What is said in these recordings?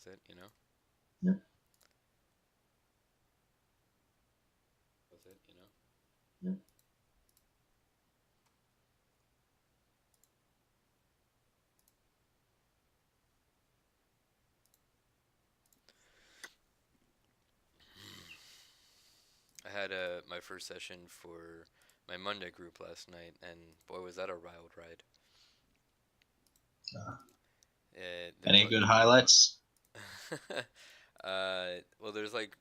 with it, you know? Yep. With it, you know? Yep. I had my first session for my Monday group last night, and boy, was that a wild ride. Uh, The any good highlights? well, there's like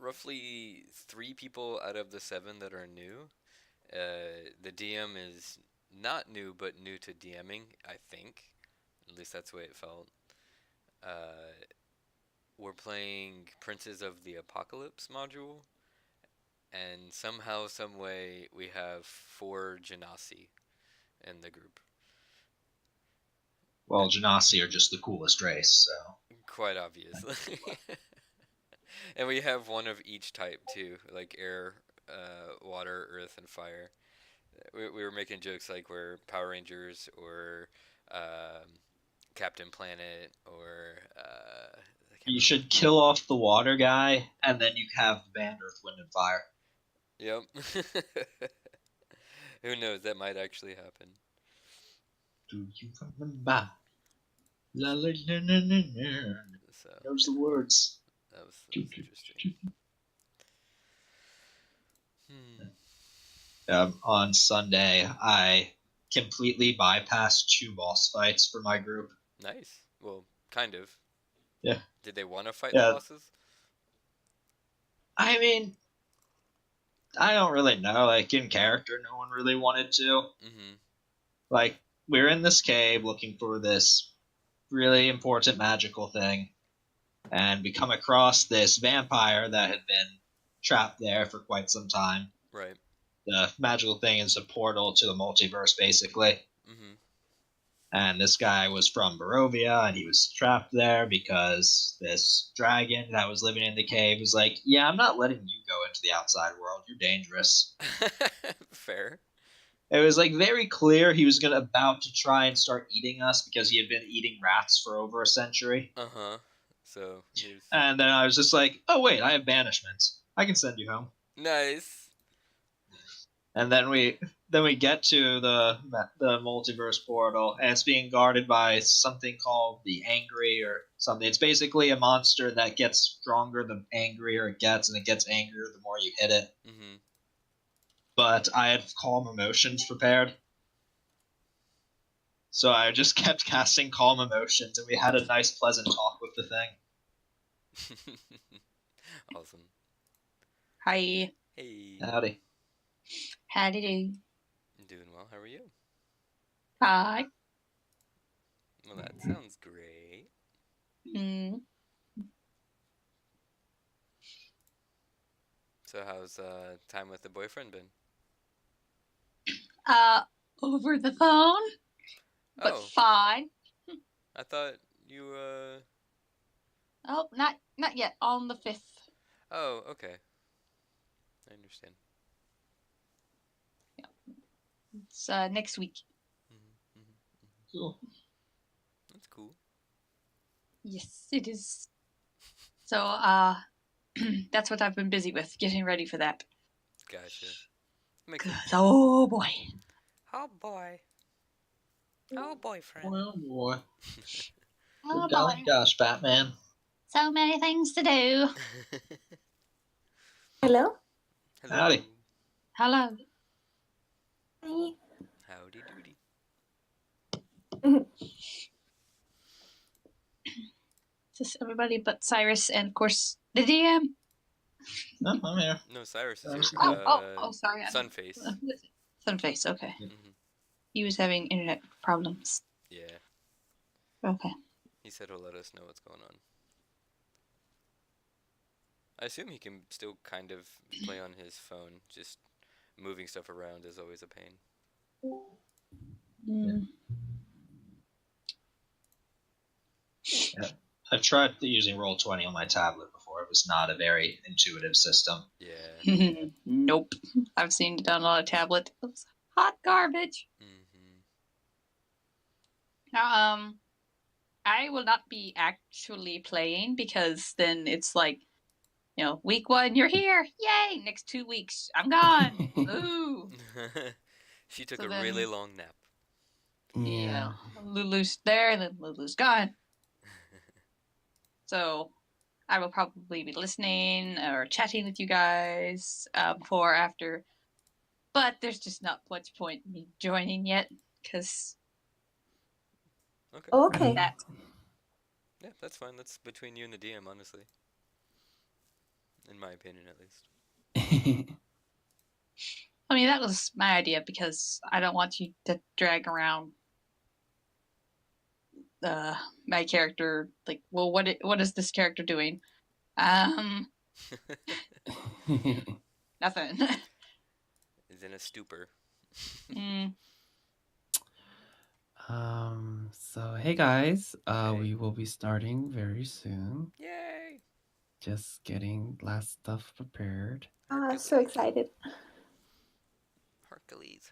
roughly 3 people out of the 7 that are new. The DM is not new, but new to DMing, I think. At least that's the way it felt. Uh, we're playing Princes of the Apocalypse module, and somehow, some way, we have 4 Genasi in the group. Well, Genasi are just the coolest race, so. Quite obviously. And we have one of each type too, like air, water, earth, and fire. We were making jokes like we're Power Rangers or Captain Planet or I can't You remember. should kill off the water guy, and then you have the band Earth, Wind, and Fire. Yep. Who knows? That might actually happen. Do you remember? La la la la la la. So Knows yeah, the words. that was interesting. Hmm. On Sunday, I completely bypassed 2 boss fights for my group. Nice. Well, kind of. Yeah. Did they want to fight the Yeah. bosses? I mean, I don't really know. Like, in character, no one really wanted to. Mm-hmm. Like, we're in this cave looking for this really important magical thing, and we come across this vampire that had been trapped there for quite some time. Right. The magical thing is a portal to the multiverse, basically. Mm-hmm. And this guy was from Barovia, and he was trapped there because this dragon that was living in the cave was like, yeah, I'm not letting you go into the outside world. You're dangerous. Fair. It was like very clear he was about to try and start eating us because he had been eating rats for over a century. Uh-huh. So here's And then I was just like, oh, wait, I have banishment. I can send you home. nice. And then we get to the multiverse portal, and it's being guarded by something called the Angry or something. It's basically a monster that gets stronger the angrier it gets, and it gets angrier the more you hit it. Mm-hmm. But I had calm emotions prepared, so I just kept casting calm emotions, and we had a nice, pleasant talk with the thing. Awesome. Hi. Hey. Howdy. How do you do? Doing well. How are you? Hi. Well, that sounds great. Mm. So how's time with the boyfriend been? Over the phone, but Oh, fine. I thought you Oh, not yet. On the 5th. Oh, okay. I understand. It's next week. Mm-hmm, mm-hmm. Cool. That's cool. Yes, it is. So that's what I've been busy with, getting ready for that. Gotcha. Makes sense. Oh boy. Oh boy. Oh boyfriend. Well, boy. Oh Good golly boy. gosh, Batman. So many things to do. Hello? Hello. Howdy. Hello. Hi. Howdy doody. Just everybody but Cyrus and of course the DM. Oh, I'm here. No, Cyrus is here. Sorry. Sunface. Sunface, okay. Mm-hmm. He was having internet problems. Yeah. Okay. He said he'll let us know what's going on. I assume he can still kind of play on his phone. Just moving stuff around is always a pain. Mm. Yeah. I've tried using Roll20 on my tablet before. It was not a very intuitive system. Yeah. Nope. I've seen it done on a tablet. It was hot garbage. Mm-hmm. Now, I will not be actually playing because then it's like, week 1, you're here. Yay! Next 2 weeks, I'm gone. Ooh. She took So a then- really long nap. Yeah. Lulu's there, and then Lulu's gone. So I will probably be listening or chatting with you guys before or after. But there's just not much point in me joining yet, because Okay. Okay. that. Yeah, that's fine. That's between you and the DM, honestly. In my opinion, at least. I mean, that was my idea because I don't want you to drag around my character. Like, well, what is this character doing? Nothing. Is in a stupor. Mm. So hey guys, Hey. we will be starting very soon. Yay! Just getting last stuff prepared. So excited. Hercules.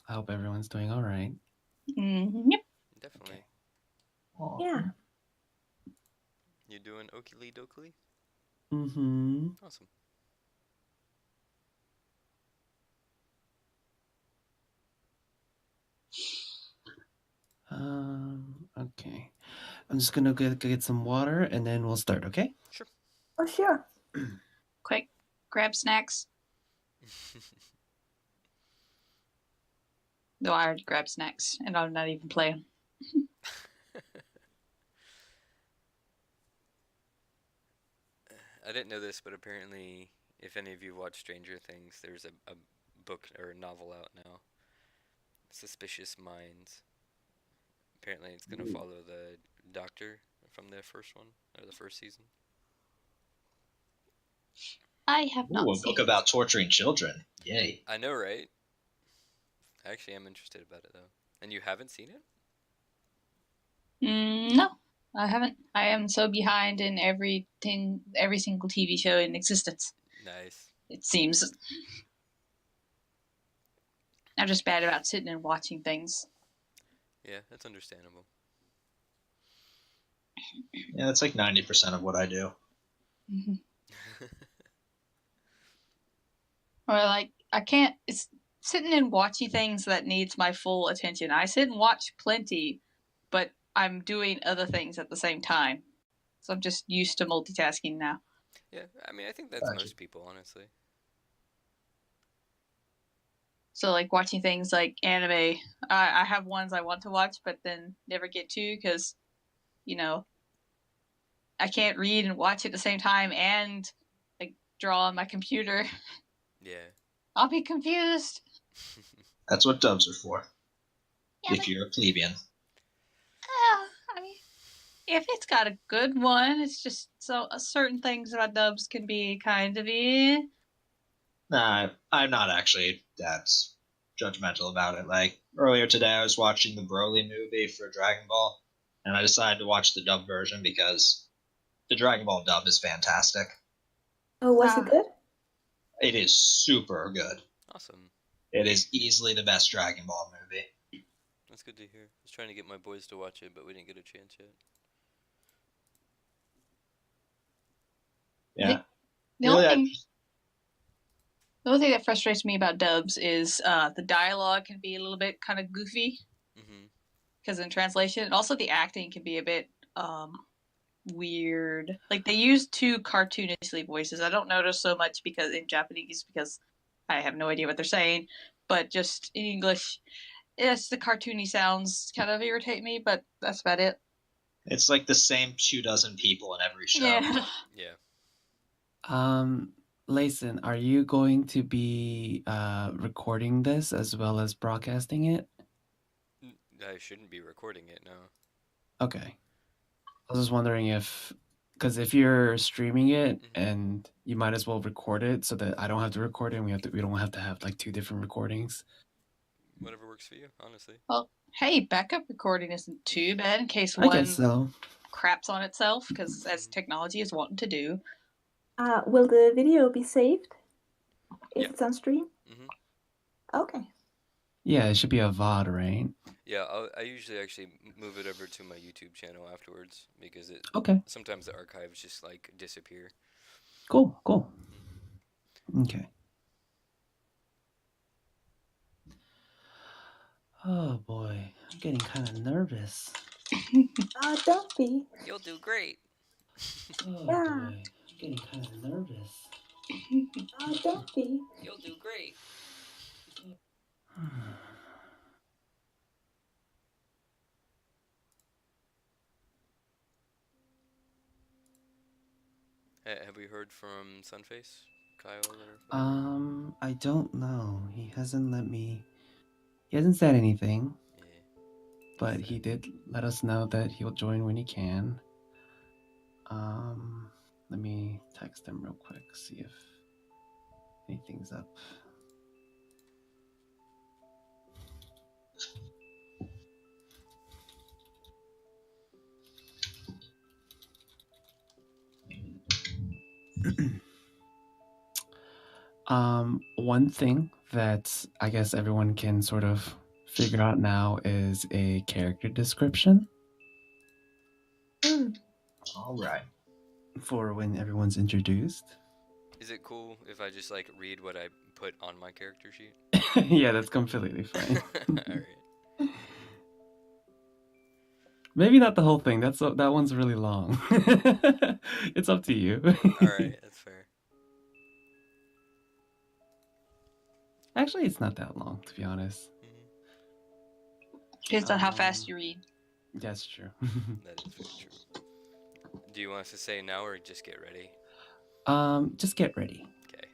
I hope everyone's doing all right. Yep. Definitely. Oh. Yeah. You doing oaky dokley? Mm-hmm. Awesome. Okay. I'm just gonna get some water and then we'll start, okay? Sure. Oh, sure. Quick, grab snacks. No, I already grabbed snacks, and I'm not even playing. I didn't know this, but apparently, if any of you watch Stranger Things, there's a book or a novel out now. Suspicious Minds. Apparently, it's gonna follow the doctor from the first one or the first season. I have not Ooh, a seen book about torturing children. Yay. I know, right? I actually am interested about it though. And you haven't seen it? No, I haven't. I am so behind in every single TV show in existence. Nice. It seems. I'm just bad about sitting and watching things. Yeah, that's understandable. Yeah, that's like 90% of what I do. Or like, I can't. It's sitting and watching things that needs my full attention. I sit and watch plenty, but I'm doing other things at the same time. So I'm just used to multitasking now. Yeah, I mean, I think that's Gotcha. most people, honestly. So like watching things like anime, I have ones I want to watch, but then never get to because, I can't read and watch at the same time and like draw on my computer. Yeah. I'll be confused. That's what dubs are for. Yeah, If you're a plebeian. I mean, if it's got a good one, it's just so certain things about dubs can be kind of Nah, I'm not actually that judgmental about it. Like, earlier today I was watching the Broly movie for Dragon Ball, and I decided to watch the dub version because the Dragon Ball dub is fantastic. Oh, was it good? It is super good. Awesome. It is easily the best Dragon Ball movie. That's good to hear. I was trying to get my boys to watch it, but we didn't get a chance yet. Yeah. The only thing that frustrates me about dubs is the dialogue can be a little bit kind of goofy Mm-hmm. because in translation, and also the acting can be a bit weird. Like they use too cartoonishly voices. I don't notice so much because in Japanese because I have no idea what they're saying, but just in English, yes, the cartoony sounds kind of irritate me. But that's about it. It's like the same 24 people in every show. Yeah. Yeah. Layson, are you going to be recording this as well as broadcasting it? I shouldn't be recording it, no. Okay. I was just wondering because if you're streaming it, Mhm. and you might as well record it so that I don't have to record it, and we don't have to have like 2 different recordings. Whatever works for you, honestly. Well, hey, backup recording isn't too bad in case I one guess so. craps on itself, because as technology is wanting to do. Will the video be saved if Yeah. it's on stream? Mm-hmm. Okay. Yeah, it should be a VOD, right? Yeah, I usually actually move it over to my YouTube channel afterwards because it Okay, sometimes the archives just like disappear. cool, cool. Mm. Okay. Oh boy, I'm getting kind of nervous. Don't be. You'll do great. Oh Yeah. boy, I'm getting kind of nervous. Don't be. You'll do great. Have we heard from Sunface, Kyle, or? I don't know. He hasn't let me. He hasn't said anything, Yeah. but he did let us know that he'll join when he can. Let me text him real quick, see if anything's up. One thing that I guess everyone can sort of figure out now is a character description All right. for when everyone's introduced. Is it cool if I just like read what I put on my character sheet? Yeah, that's completely fine. Alright. Maybe not the whole thing. That one's really long. It's up to you. Alright, that's fair. Actually, it's not that long, to be honest. Depends on how fast you read. That's true. That is very true. Do you want us to say now or just get ready? Just get ready. Okay.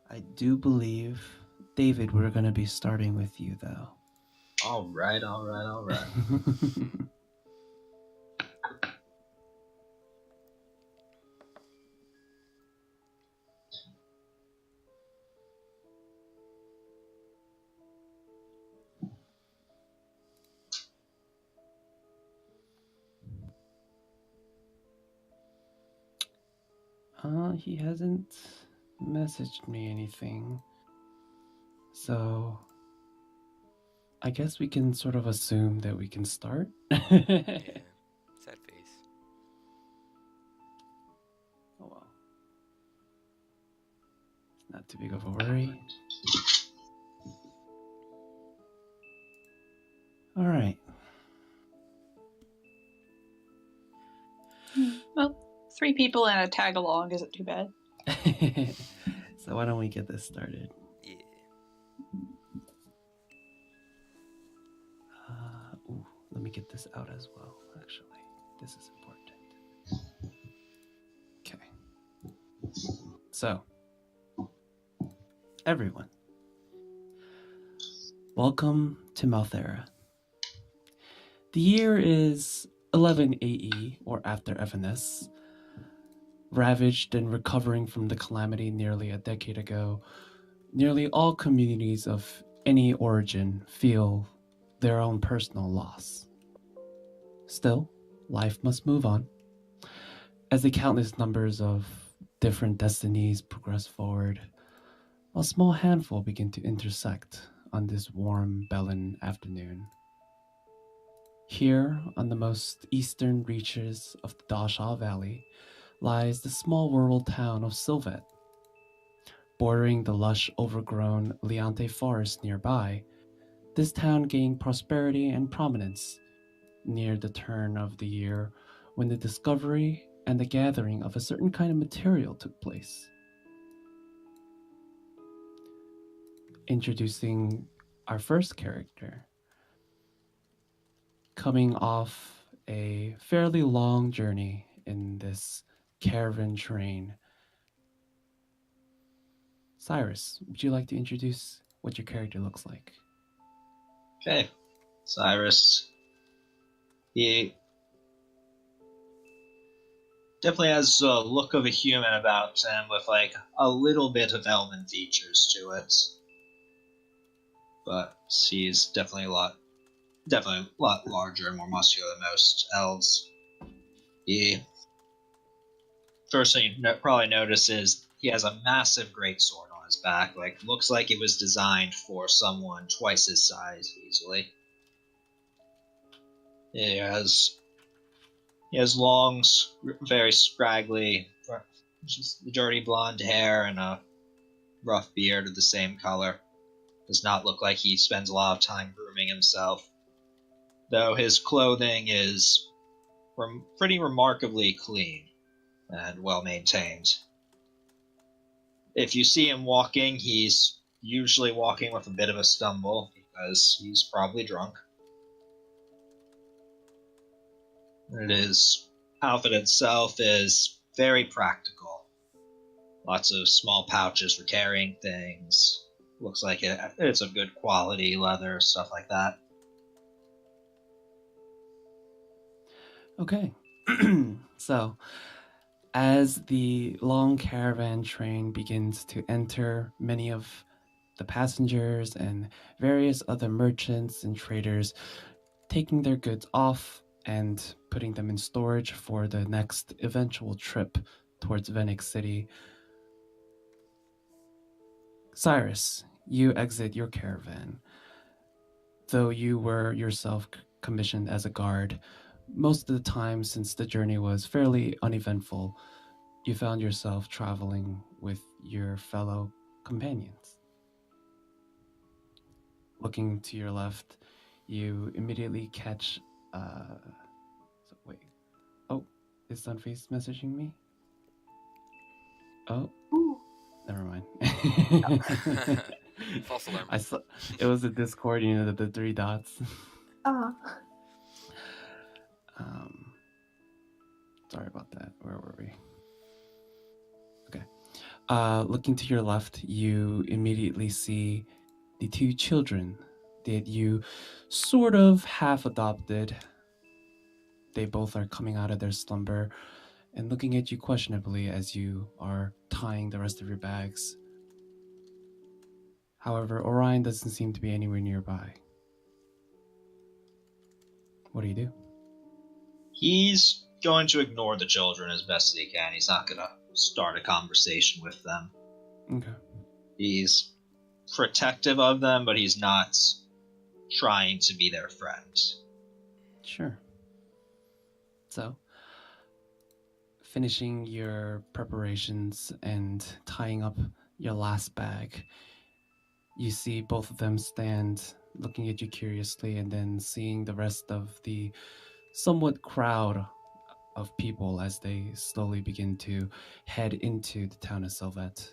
I do believe, David, we're gonna be starting with you, though. All right. He hasn't messaged me anything. So I guess we can sort of assume that we can start. Yeah. Sad face. Oh well. It's not too big of a worry. All right. Well, 3 people and a tag along isn't too bad. So why don't we get this started? Yeah. Ooh, let me get this out as well, actually. This is important. Okay. So, everyone, welcome to Malthera. The year is 11 AE, or after Evanes. Ravaged and recovering from the calamity nearly a decade ago, nearly all communities of any origin feel their own personal loss. Still, life must move on. As the countless numbers of different destinies progress forward, a small handful begin to intersect on this warm Bellin afternoon. Here, on the most eastern reaches of the Dashaw Valley, lies the small rural town of Sylvet. Bordering the lush, overgrown Leante forest nearby, this town gained prosperity and prominence near the turn of the year when the discovery and the gathering of a certain kind of material took place. Introducing our first character, coming off a fairly long journey in this caravan train. Cyrus, would you like to introduce what your character looks like? Okay. Cyrus. He definitely has a look of a human about him with like a little bit of elven features to it. But he's definitely a lot larger and more muscular than most elves. He first thing you probably notice is he has a massive greatsword on his back. Like, looks like it was designed for someone twice his size, easily. He has long, very scraggly, just dirty blonde hair and a rough beard of the same color. Does not look like he spends a lot of time grooming himself, though his clothing is pretty remarkably clean and well maintained. If you see him walking, he's usually walking with a bit of a stumble because he's probably drunk. His outfit itself is very practical. Lots of small pouches for carrying things. Looks like it's a good quality leather, stuff like that. Okay. So, as the long caravan train begins to enter, many of the passengers and various other merchants and traders taking their goods off and putting them in storage for the next eventual trip towards Venice City. Cyrus, you exit your caravan. Though you were yourself commissioned as a guard, most of the time since the journey was fairly uneventful, you found yourself traveling with your fellow companions. Looking to your left, you immediately catch. Wait. Oh, is Sunface messaging me? Oh, Ooh. never mind. False alarm. I saw it was a Discord, you know, the three dots. Ah. Sorry about that. Where were we? Okay. Looking to your left, you immediately see the two children that you sort of half adopted. They both are coming out of their slumber and looking at you questionably as you are tying the rest of your bags. However, Orion doesn't seem to be anywhere nearby. What do you do? He's going to ignore the children as best as he can. He's not going to start a conversation with them. Okay. He's protective of them, but he's not trying to be their friend. Sure. So, finishing your preparations and tying up your last bag, you see both of them stand looking at you curiously and then seeing the rest of the somewhat crowd of people as they slowly begin to head into the town of Sylvet.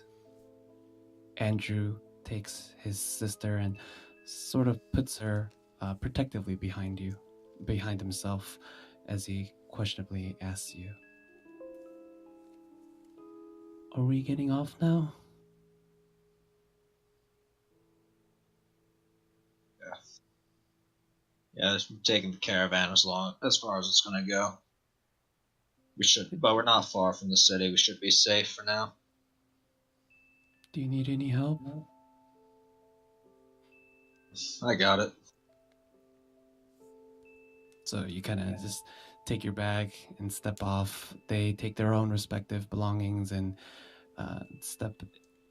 Andrew takes his sister and sort of puts her protectively behind himself, as he questionably asks you, "Are we getting off now?" Yeah, taking the caravan as far as it's going to go. But we're not far from the city. We should be safe for now. Do you need any help? I got it. So you kind of just take your bag and step off. They take their own respective belongings and step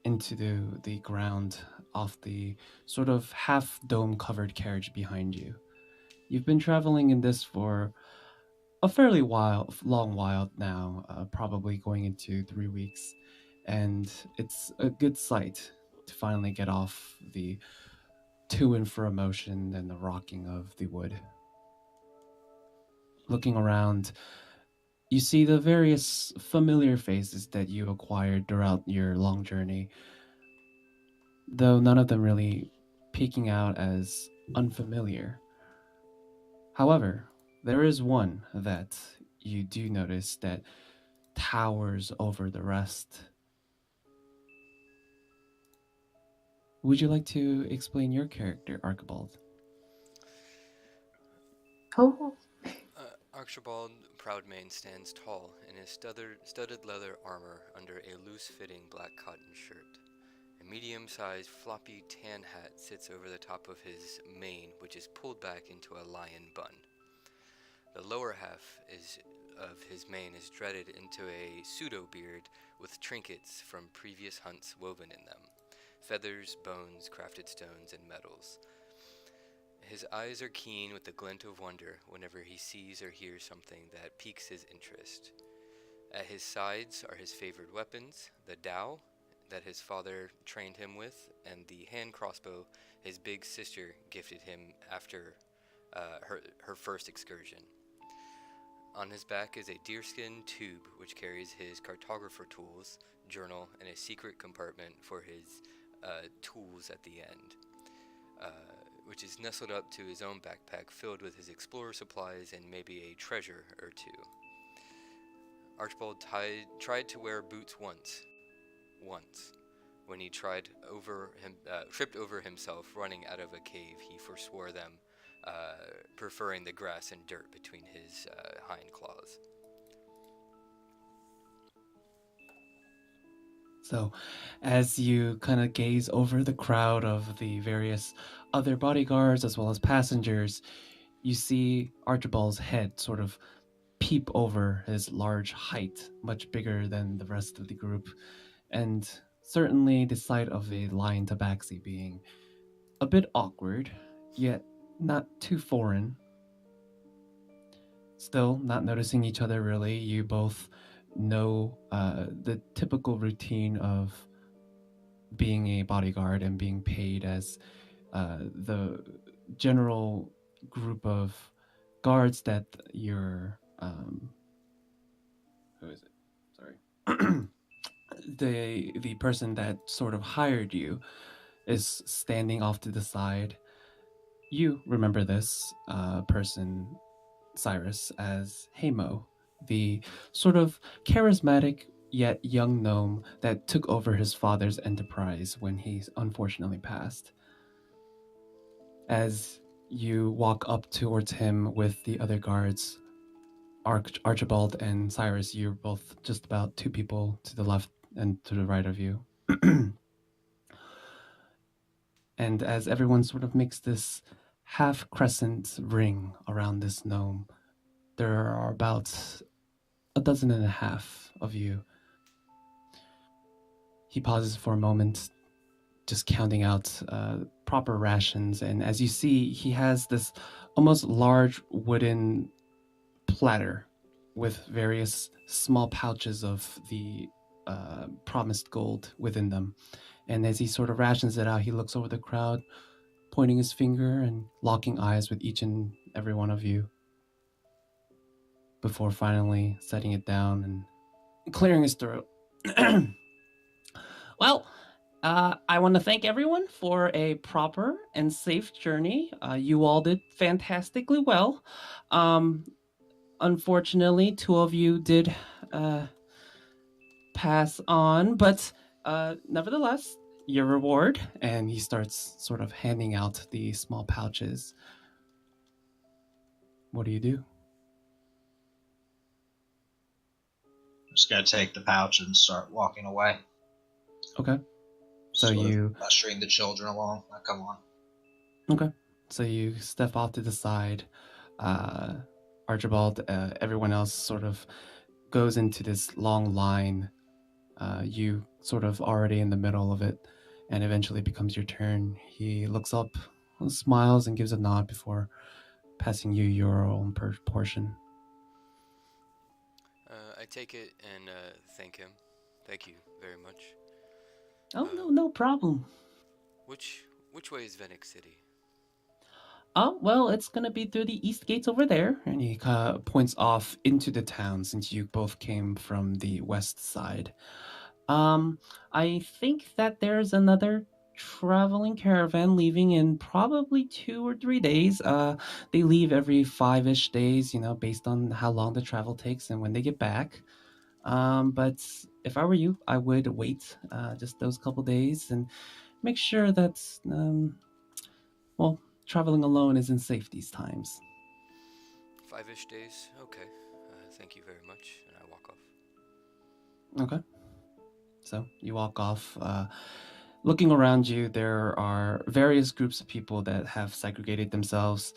into the ground off the sort of half dome covered carriage behind you. You've been traveling in this for a fairly long while now, probably going into 3 weeks, and it's a good sight to finally get off the to and fro motion and the rocking of the wood. Looking around, you see the various familiar faces that you acquired throughout your long journey, though none of them really peeking out as unfamiliar. However, there is one that you do notice that towers over the rest. Would you like to explain your character, Archibald? Oh. Archibald Proudmane stands tall in his studded leather armor under a loose-fitting black cotton shirt. A medium-sized floppy tan hat sits over the top of his mane, which is pulled back into a lion bun. The lower half is of his mane is dreaded into a pseudo-beard with trinkets from previous hunts woven in them. Feathers, bones, crafted stones, and metals. His eyes are keen with the glint of wonder whenever he sees or hears something that piques his interest. At his sides are his favorite weapons, the dao that his father trained him with, and the hand crossbow his big sister gifted him after her first excursion. On his back is a deerskin tube which carries his cartographer tools, journal, and a secret compartment for his tools at the end, which is nestled up to his own backpack filled with his explorer supplies and maybe a treasure or two. Archibald tried to wear boots once, when he tripped over himself running out of a cave. He forswore them, preferring the grass and dirt between his hind claws. So, as you kind of gaze over the crowd of the various other bodyguards as well as passengers, you see Archibald's head sort of peep over his large height, much bigger than the rest of the group, and certainly the sight of a lion tabaxi being a bit awkward, yet not too foreign. Still, not noticing each other really, you both know the typical routine of being a bodyguard and being paid as the general group of guards that your who is it? Sorry. the person that sort of hired you is standing off to the side. You remember this person, Cyrus, as Hamo, the sort of charismatic yet young gnome that took over his father's enterprise when he unfortunately passed. As you walk up towards him with the other guards, Archibald and Cyrus, you're both just about two people to the left and to the right of you. And as everyone sort of makes this half crescent ring around this gnome, there are about a dozen and a half of you. He pauses for a moment, just counting out proper rations, and as you see, he has this almost large wooden platter with various small pouches of the promised gold within them. And as he sort of rations it out, he looks over the crowd, pointing his finger and locking eyes with each and every one of you before finally setting it down and clearing his throat. Well, I want to thank everyone for a proper and safe journey. You all did fantastically well. Unfortunately, two of you did pass on, but nevertheless, your reward. And he starts sort of handing out the small pouches. What do you do? I'm just gonna take the pouch and start walking away. Okay. So Sort of you ushering the children along. Now, come on. Okay. So you step off to the side. Archibald, everyone else sort of goes into this long line. You sort of already in the middle of it, and eventually becomes your turn. He looks up, smiles, and gives a nod before passing you your own portion. I take it and thank him. Thank you very much. Oh, no problem. Which way is Venice City? Oh, well, it's going to be through the east gates over there. And he points off into the town since you both came from the west side. I think that there's another traveling caravan leaving in probably 2 or 3 days. They leave every 5-ish days, based on how long the travel takes and when they get back. But if I were you, I would wait just those couple days and make sure that, traveling alone isn't safe these times. 5-ish days? Okay. Thank you very much. And I walk off. Okay. So you walk off. Looking around you, there are various groups of people that have segregated themselves.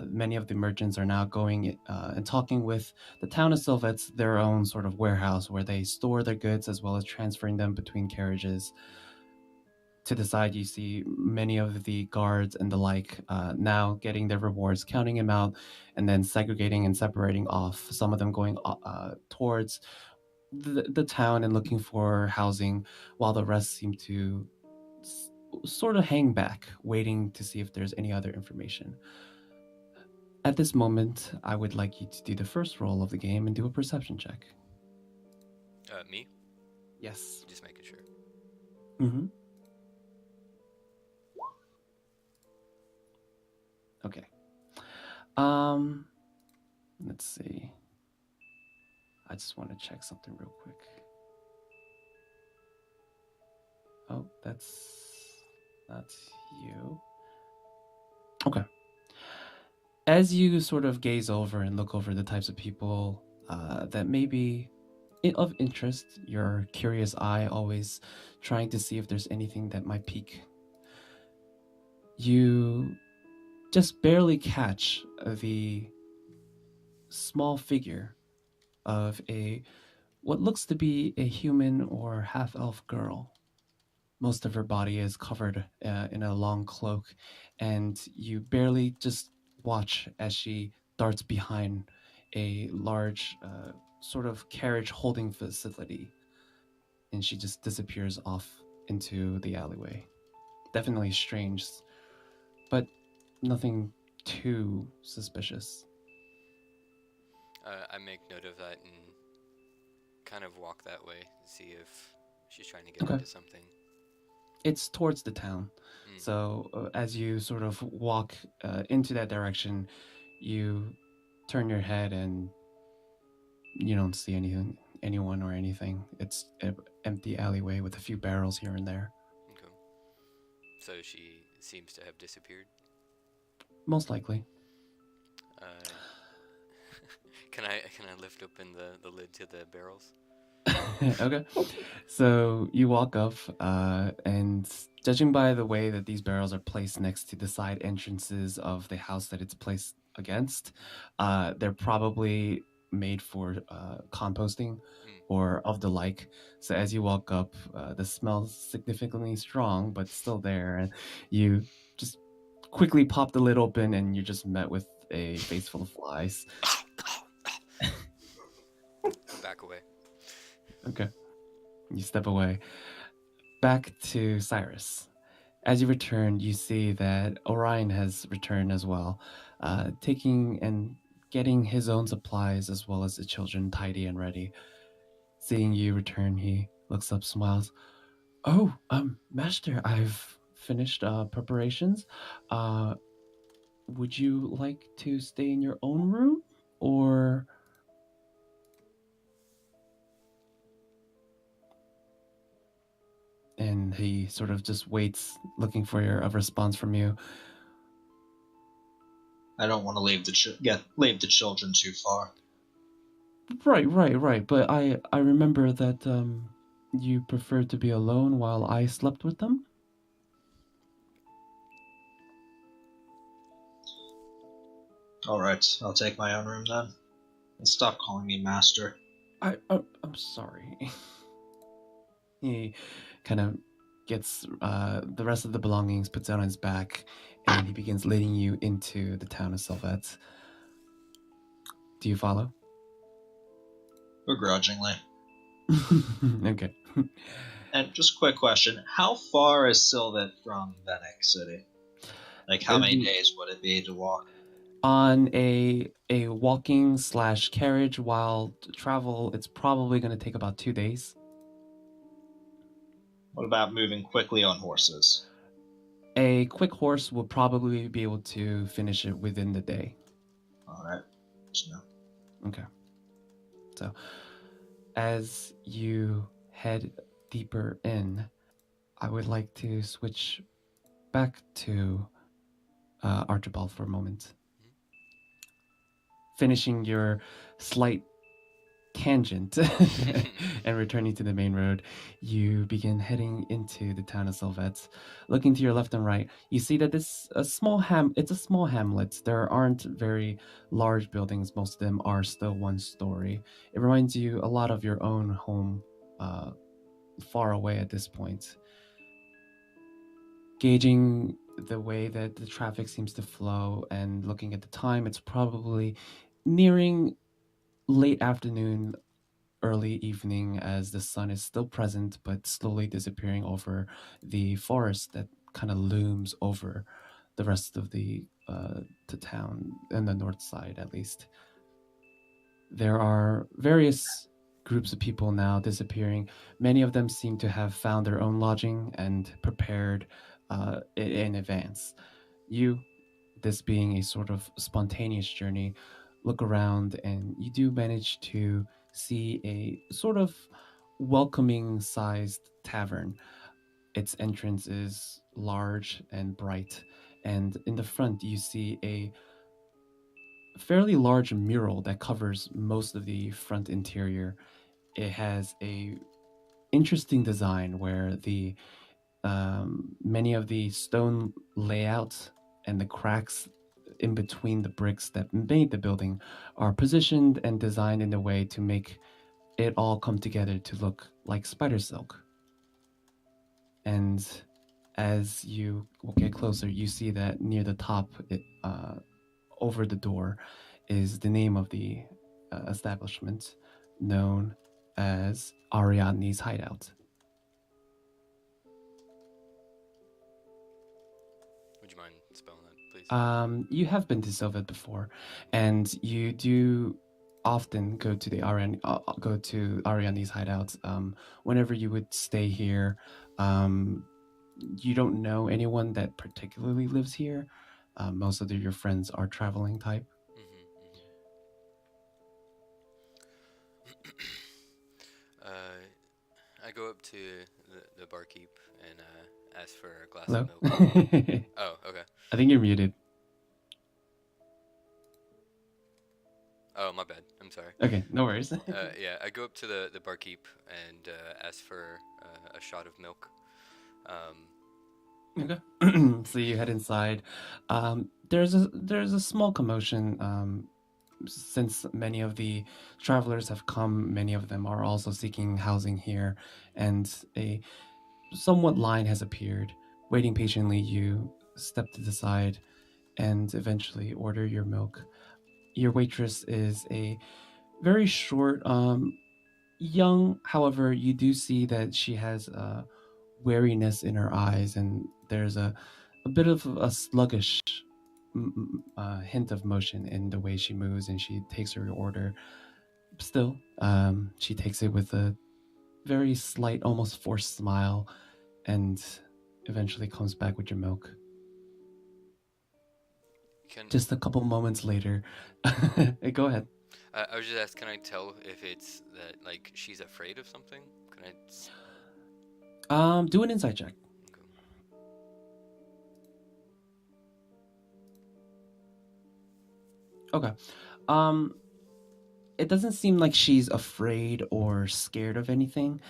Many of the merchants are now going and talking with the town of Sylvet's, their own sort of warehouse where they store their goods as well as transferring them between carriages. To the side, you see many of the guards and the like now getting their rewards, counting them out, and then segregating and separating off. Some of them going towards the town and looking for housing, while the rest seem to sort of hang back, waiting to see if there's any other information. At this moment, I would like you to do the first roll of the game and do a perception check. Me? Yes. Just making sure. Mm-hmm. Okay. Let's see. I just want to check something real quick. Oh, that's not you. Okay. As you sort of gaze over and look over the types of people that may be of interest, your curious eye always trying to see if there's anything that might pique, you just barely catch the small figure of what looks to be a human or half-elf girl. Most of her body is covered in a long cloak, and you barely just watch as she darts behind a large sort of carriage holding facility, and she just disappears off into the alleyway. Definitely strange, but nothing too suspicious. I make note of that and kind of walk that way to see if she's trying to get Okay. into something. It's towards the town. So as you sort of walk into that direction, you turn your head and you don't see anyone or anything. It's an empty alleyway with a few barrels here and there. Okay. So she seems to have disappeared. Most likely. Can I lift open the lid to the barrels? Okay. So you walk up, and judging by the way that these barrels are placed next to the side entrances of the house that it's placed against, they're probably made for composting or of the like. So as you walk up, the smell's significantly strong, but still there, and you just quickly pop the lid open, and you're just met with a face full of flies. Back away. Okay. You step away. Back to Cyrus. As you return, you see that Orion has returned as well, taking and getting his own supplies as well as the children tidy and ready. Seeing you return, he looks up, smiles. Oh, Master, I've finished preparations. Would you like to stay in your own room, or... And he sort of just waits, looking for a response from you. I don't want to leave the children too far. Right. But I remember that you preferred to be alone while I slept with them. All right, I'll take my own room then. And stop calling me master. I'm sorry. He kind of gets the rest of the belongings, puts it on his back, and he begins leading you into the town of Sylvet. Do you follow? Begrudgingly. Okay. And just a quick question: how far is Sylvet from Venice City? Like, how many days would it be to walk? On a walking / carriage while travel, it's probably going to take about 2 days. What about moving quickly on horses? A quick horse will probably be able to finish it within the day. All right. Okay. So, as you head deeper in, I would like to switch back to Archibald for a moment. Finishing your slight tangent and returning to the main road, you begin heading into the town of Sylvette. Looking to your left and right, you see that it's a small hamlet. There aren't very large buildings. Most of them are still one story. It reminds you a lot of your own home, far away at this point. Gauging the way that the traffic seems to flow and looking at the time, it's probably nearing late afternoon, early evening, as the sun is still present but slowly disappearing over the forest that kind of looms over the rest of the town, in the north side at least. There are various groups of people now disappearing. Many of them seem to have found their own lodging and prepared in advance. You, this being a sort of spontaneous journey, look around and you do manage to see a sort of welcoming sized tavern. Its entrance is large and bright, and in the front you see a fairly large mural that covers most of the front interior. It has a interesting design where the many of the stone layouts and the cracks in between the bricks that made the building are positioned and designed in a way to make it all come together to look like spider silk. And as you get closer, you see that near the top, over the door, is the name of the establishment, known as Ariadne's Hideout. Would you mind spelling that, please? You have been to Sylvette before, and you do often go to Ariadne's Hideout. Whenever you would stay here, you don't know anyone that particularly lives here. Most of your friends are traveling type. I go up to the barkeep and ask for a glass Hello? of milk. Oh, okay. I think you're muted. Oh, my bad. I'm sorry. Okay, no worries. Yeah, I go up to the barkeep and ask for a shot of milk. Okay. So you head inside. There's a small commotion. Since many of the travelers have come, many of them are also seeking housing here, and a somewhat line has appeared. Waiting patiently, you step to the side and eventually order your milk. Your waitress is a very short, young, however, you do see that she has wariness in her eyes, and there's a bit of a sluggish hint of motion in the way she moves, and she takes her order. Still, she takes it with a very slight, almost forced smile, and eventually comes back with your milk. Just a couple moments later, go ahead. I was just asking, can I tell if it's that, like, she's afraid of something? Can I? Do an insight check. Okay. It doesn't seem like she's afraid or scared of anything.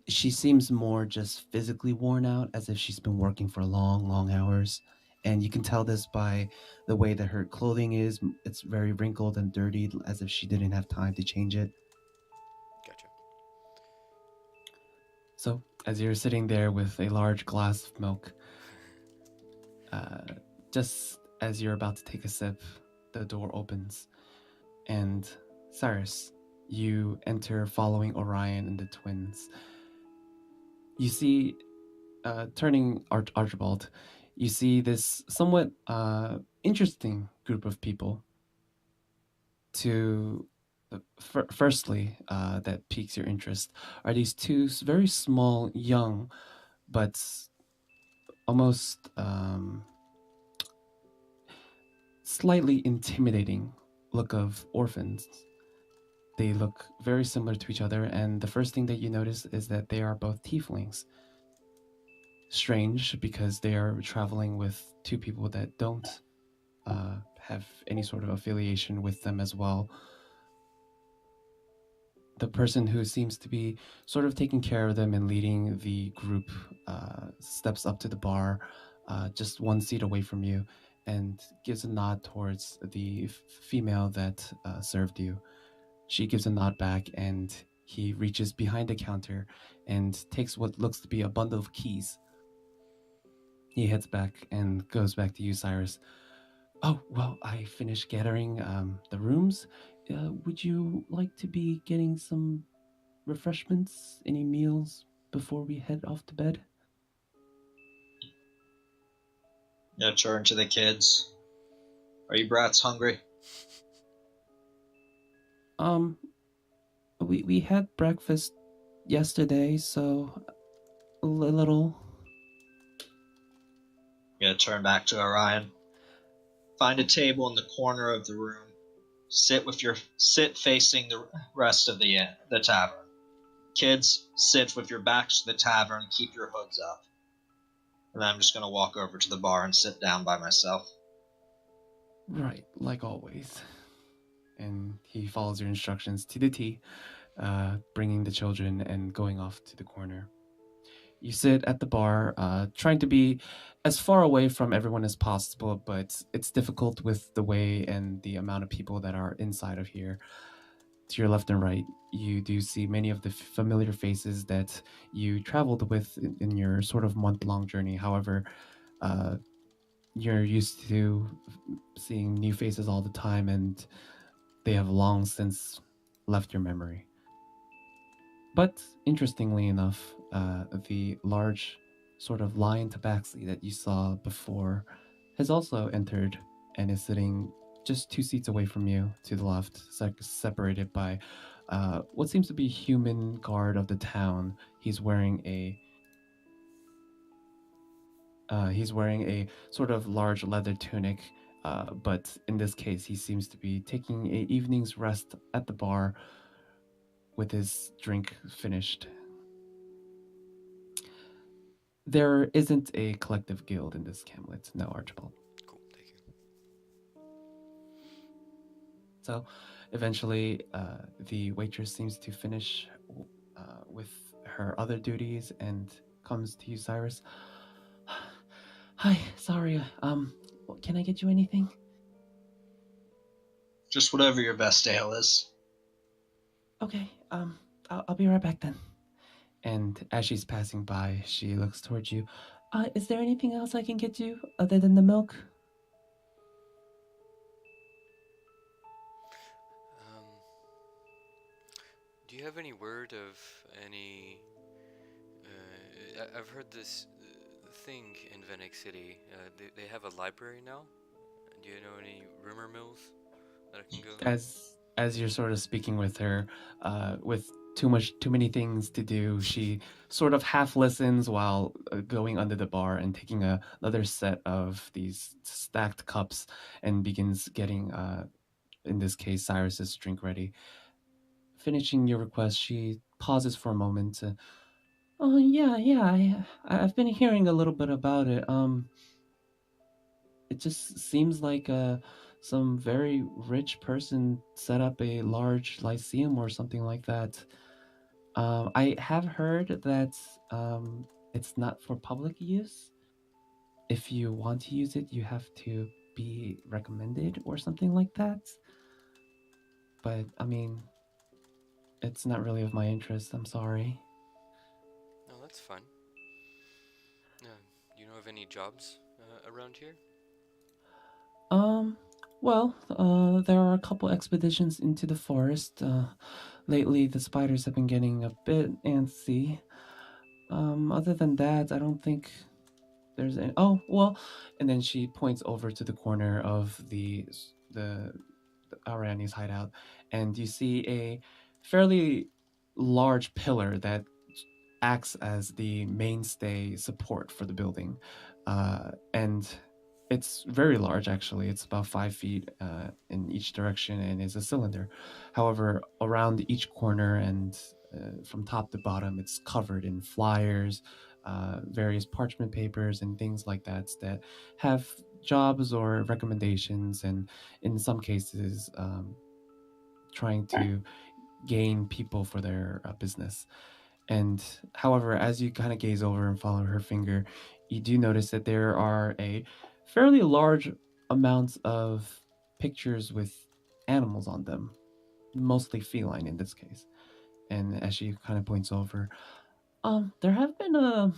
She seems more just physically worn out, as if she's been working for long, long hours. And you can tell this by the way that her clothing is. It's very wrinkled and dirty, as if she didn't have time to change it. Gotcha. So, as you're sitting there with a large glass of milk, just as you're about to take a sip, the door opens. And Cyrus, you enter following Orion and the twins. You see, turning Archibald, you see this somewhat interesting group of people. Firstly, that piques your interest are these two very small, young, but almost slightly intimidating look of orphans. They look very similar to each other, and the first thing that you notice is that they are both tieflings. Strange, because they are traveling with two people that don't have any sort of affiliation with them as well. the person who seems to be sort of taking care of them and leading the group steps up to the bar, just one seat away from you, and gives a nod towards the female that served you. She gives a nod back, and he reaches behind the counter and takes what looks to be a bundle of keys. He heads back and goes back to you, Cyrus. Oh, well, I finished gathering the rooms. Would you like to be getting some refreshments, any meals before we head off to bed? Yeah, turn to the kids. Are you brats hungry? We had breakfast yesterday, so a little. Yeah, turn back to Orion. Find a table in the corner of the room. Sit facing the rest of the tavern. Kids, sit with your backs to the tavern. Keep your hoods up. And I'm just gonna walk over to the bar and sit down by myself. Right, like always. And he follows your instructions to the T, bringing the children and going off to the corner. You sit at the bar, trying to be as far away from everyone as possible, but it's difficult with the way and the amount of people that are inside of here. To your left and right, you do see many of the familiar faces that you traveled with in your sort of month-long journey. However, you're used to seeing new faces all the time, and they have long since left your memory. But interestingly enough, the large sort of lion tabaxi that you saw before has also entered and is sitting just 2 seats away from you to the left, separated by what seems to be a human guard of the town. He's wearing a sort of large leather tunic, but in this case, he seems to be taking an evening's rest at the bar with his drink finished. There isn't a collective guild in this hamlet, no, Archibald. Cool, thank you. So eventually, the waitress seems to finish with her other duties and comes to you, Cyrus. Hi, sorry, can I get you anything? Just whatever your best ale is. Okay, I'll be right back then. And as she's passing by, she looks towards you. Is there anything else I can get you other than the milk? Do you have any word of any? I've heard this thing in Venice City. They have a library now. Do you know any rumor mills that I can go? As you're sort of speaking with her, with too many things to do, she sort of half listens while going under the bar and taking another set of these stacked cups and begins getting, in this case, Cyrus's drink ready. Finishing your request, she pauses for a moment. Oh yeah, I've been hearing a little bit about it. It just seems like some very rich person set up a large lyceum or something like that. I have heard that it's not for public use. If you want to use it, you have to be recommended or something like that. But I mean, it's not really of my interest. I'm sorry. No, that's fine. Do you know of any jobs around here? Well, there are a couple expeditions into the forest. Lately, the spiders have been getting a bit antsy. Other than that, I don't think there's any. Oh, well, and then she points over to the corner of the Arani's hideout, and you see a fairly large pillar that acts as the mainstay support for the building, and it's very large, actually. It's about 5 feet in each direction and is a cylinder. However, around each corner and from top to bottom, it's covered in flyers, various parchment papers, and things like that that have jobs or recommendations, and in some cases, trying to gain people for their business. And however, as you kind of gaze over and follow her finger, you do notice that there are a fairly large amounts of pictures with animals on them, mostly feline in this case. And as she kind of points over, there have been a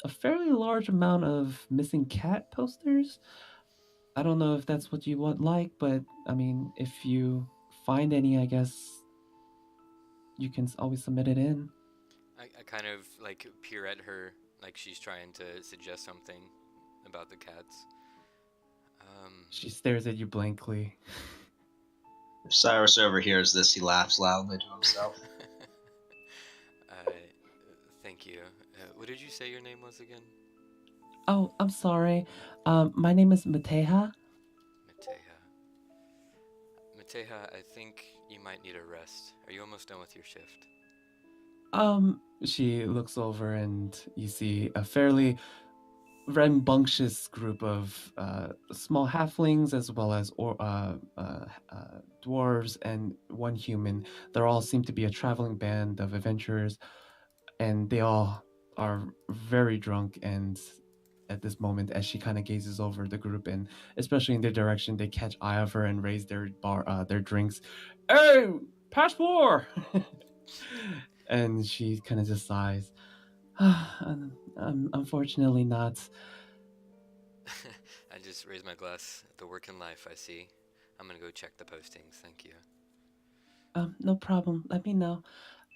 fairly large amount of missing cat posters. I don't know if that's what you would like, but I mean, if you find any, I guess you can always submit it in. I kind of like peer at her like she's trying to suggest something about the cats. She stares at you blankly. If Cyrus overhears this, he laughs loudly to himself. Thank you. What did you say your name was again? Oh, I'm sorry. My name is Mateja. Mateja, I think you might need a rest. Are you almost done with your shift? She looks over and you see a fairly rambunctious group of small halflings as well as dwarves and one human. They all seem to be a traveling band of adventurers, and they all are very drunk. And at this moment, as she kind of gazes over the group and especially in their direction, they catch eye of her and raise their their drinks. Hey, pass more! And she kind of just sighs. Unfortunately not. I just raised my glass. The work in life, I see. I'm gonna go check the postings. Thank you. No problem. Let me know.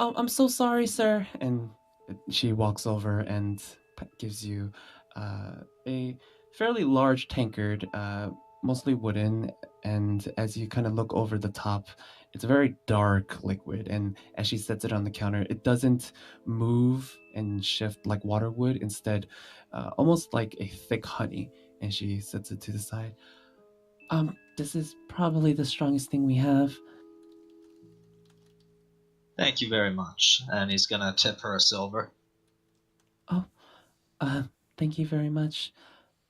Oh, I'm so sorry, sir. And she walks over and gives you a fairly large tankard, mostly wooden. And as you kind of look over the top, it's a very dark liquid. And as she sets it on the counter, it doesn't move and shift like water would. Instead, almost like a thick honey. And she sets it to the side. This is probably the strongest thing we have. Thank you very much. And he's gonna tip her a silver. Oh, thank you very much.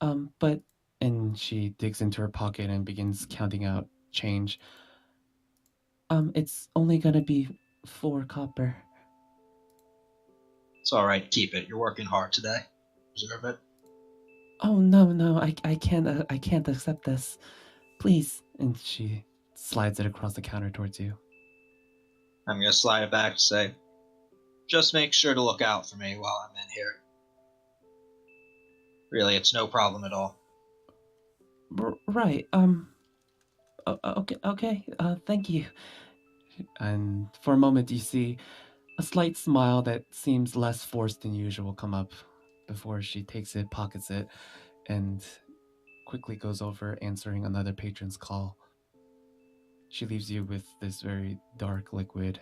But and she digs into her pocket and begins counting out change. It's only gonna be 4 copper. It's alright, keep it. You're working hard today. Deserve it. Oh no, I can't accept this. Please. And she slides it across the counter towards you. I'm gonna slide it back to say, just make sure to look out for me while I'm in here. Really, it's no problem at all. Right. Okay. Thank you. And for a moment, you see a slight smile that seems less forced than usual come up before she takes it, pockets it, and quickly goes over answering another patron's call. She leaves you with this very dark liquid.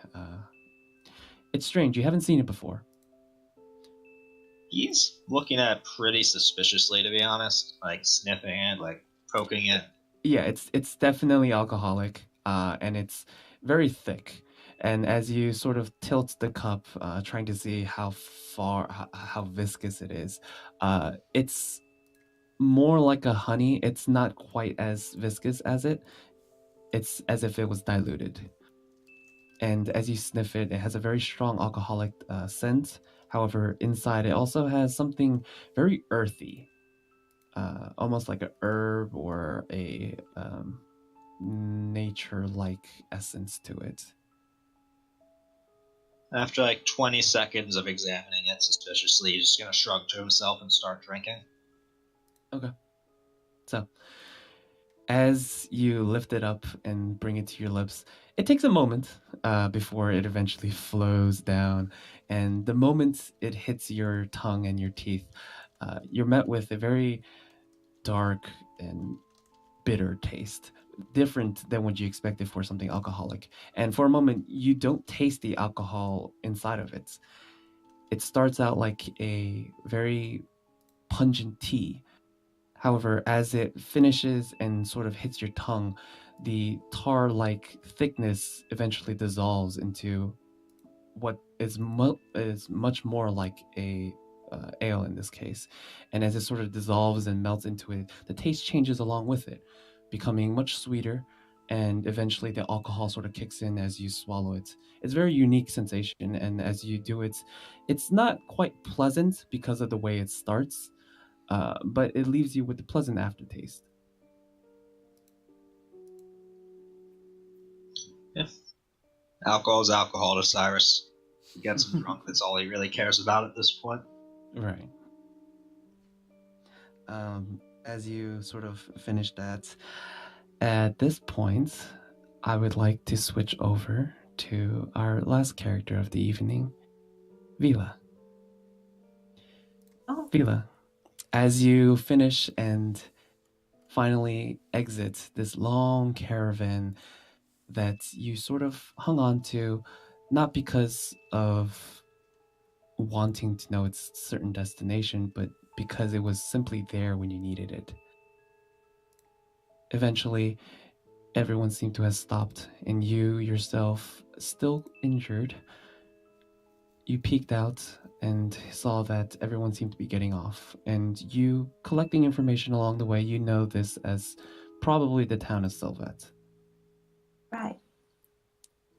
It's strange. You haven't seen it before. He's looking at it pretty suspiciously, to be honest. Like sniffing it, like poking it. Yeah, it's definitely alcoholic, and it's very thick. And as you sort of tilt the cup, trying to see how viscous it is, it's more like a honey. It's not quite as viscous as it. It's as if it was diluted. And as you sniff it, it has a very strong alcoholic scent. However, inside it also has something very earthy, almost like a herb or a nature-like essence to it. After like 20 seconds of examining it suspiciously, he's just gonna shrug to himself and start drinking. Okay. So, as you lift it up and bring it to your lips, it takes a moment before it eventually flows down. And the moment it hits your tongue and your teeth, you're met with a very dark and bitter taste, different than what you expected for something alcoholic. And for a moment, you don't taste the alcohol inside of it. It starts out like a very pungent tea. However, as it finishes and sort of hits your tongue, the tar-like thickness eventually dissolves into what is much more like a ale in this case. And as it sort of dissolves and melts into it, the taste changes along with it, becoming much sweeter and eventually the alcohol sort of kicks in as you swallow it. It's a very unique sensation, and as you do it, it's not quite pleasant because of the way it starts, but it leaves you with a pleasant aftertaste. Yeah. Alcohol is alcohol to Cyrus. He gets him drunk. That's all he really cares about at this point. Right. As you sort of finish that, at this point, I would like to switch over to our last character of the evening, Vila. Oh, Vila, as you finish and finally exit this long caravan that you sort of hung on to, not because of wanting to know its certain destination, but because it was simply there when you needed it. Eventually, everyone seemed to have stopped, and you yourself, still injured, you peeked out and saw that everyone seemed to be getting off. And you, collecting information along the way, you know this as probably the town of Sylvet. right.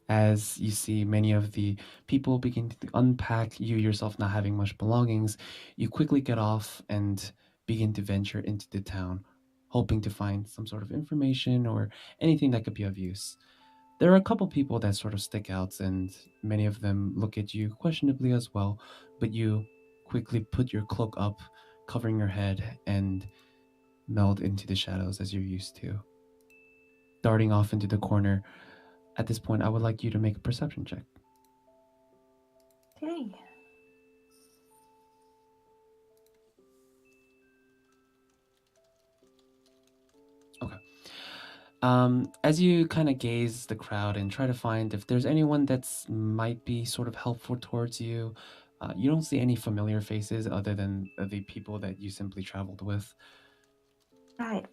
As you see many of the people begin to unpack, you yourself not having much belongings, you quickly get off and begin to venture into the town, hoping to find some sort of information or anything that could be of use. There are a couple people that sort of stick out, and many of them look at you questionably as well, but you quickly put your cloak up, covering your head, and meld into the shadows as you're used to. Darting off into the corner, at this point, I would like you to make a perception check. Okay. As you kind of gaze the crowd and try to find if there's anyone that's might be sort of helpful towards you, you don't see any familiar faces other than the people that you simply traveled with. Right.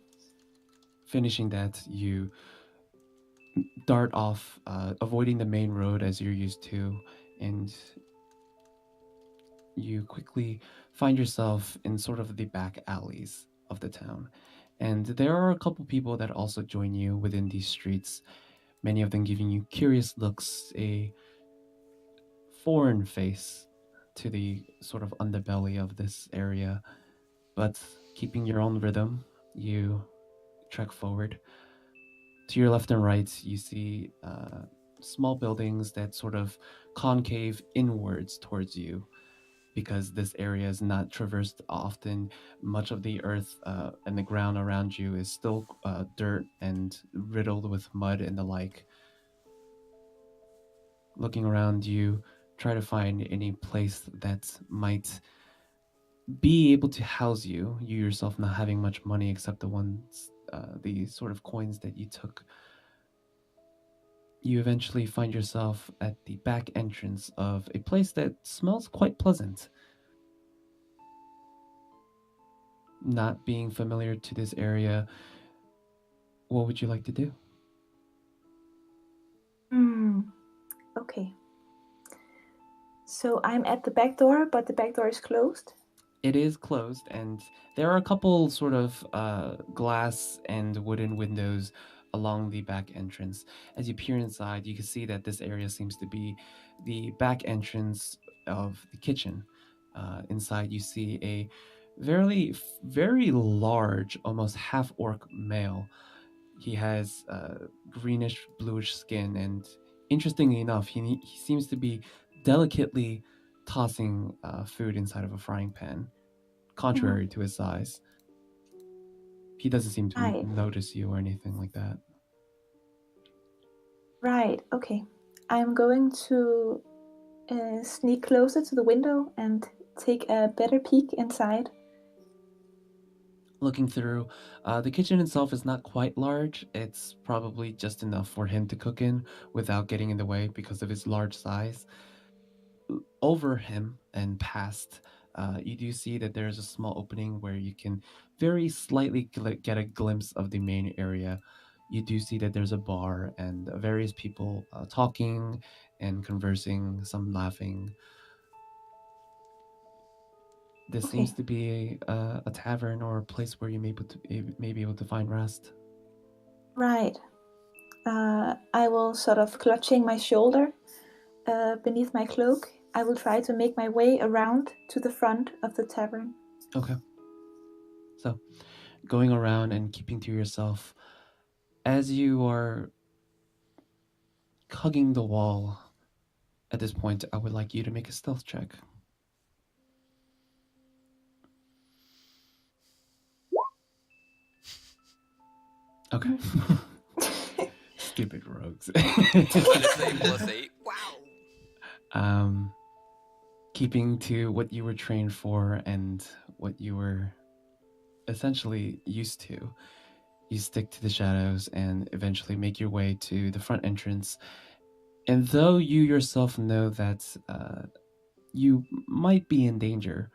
Finishing that, you dart off, avoiding the main road as you're used to, and you quickly find yourself in sort of the back alleys of the town. And there are a couple people that also join you within these streets, many of them giving you curious looks, a foreign face to the sort of underbelly of this area. But keeping your own rhythm, you trek forward. To your left and right, you see small buildings that sort of concave inwards towards you, because this area is not traversed often. Much of the earth and the ground around you is still dirt and riddled with mud and the like. Looking around you, try to find any place that might be able to house you. You yourself not having much money except the sort of coins that you took. You eventually find yourself at the back entrance of a place that smells quite pleasant. Not being familiar to this area, what would you like to do? Hmm. Okay. So I'm at the back door, but the back door is closed. It is closed, and there are a couple sort of glass and wooden windows along the back entrance. As you peer inside, you can see that this area seems to be the back entrance of the kitchen. Inside, you see a very large, almost half orc male. He has greenish bluish skin, and interestingly enough, he seems to be delicately tossing food inside of a frying pan, contrary to his size. He doesn't seem to Right. notice you or anything like that. Right. Okay. I'm going to sneak closer to the window and take a better peek inside. Looking through, the kitchen itself is not quite large. It's probably just enough for him to cook in without getting in the way because of his large size. Over him and past, you do see that there's a small opening where you can very slightly get a glimpse of the main area. You do see that there's a bar and various people talking and conversing, some laughing. This Okay. seems to be a tavern or a place where you may be able to find rest. Right. I will sort of clutching my shoulder beneath my cloak. I will try to make my way around to the front of the tavern. Okay. So, going around and keeping to yourself, as you are hugging the wall, at this point, I would like you to make a stealth check. Okay. Stupid rogues. -8. Wow. Keeping to what you were trained for and what you were essentially used to, you stick to the shadows and eventually make your way to the front entrance. And though you yourself know that you might be in danger,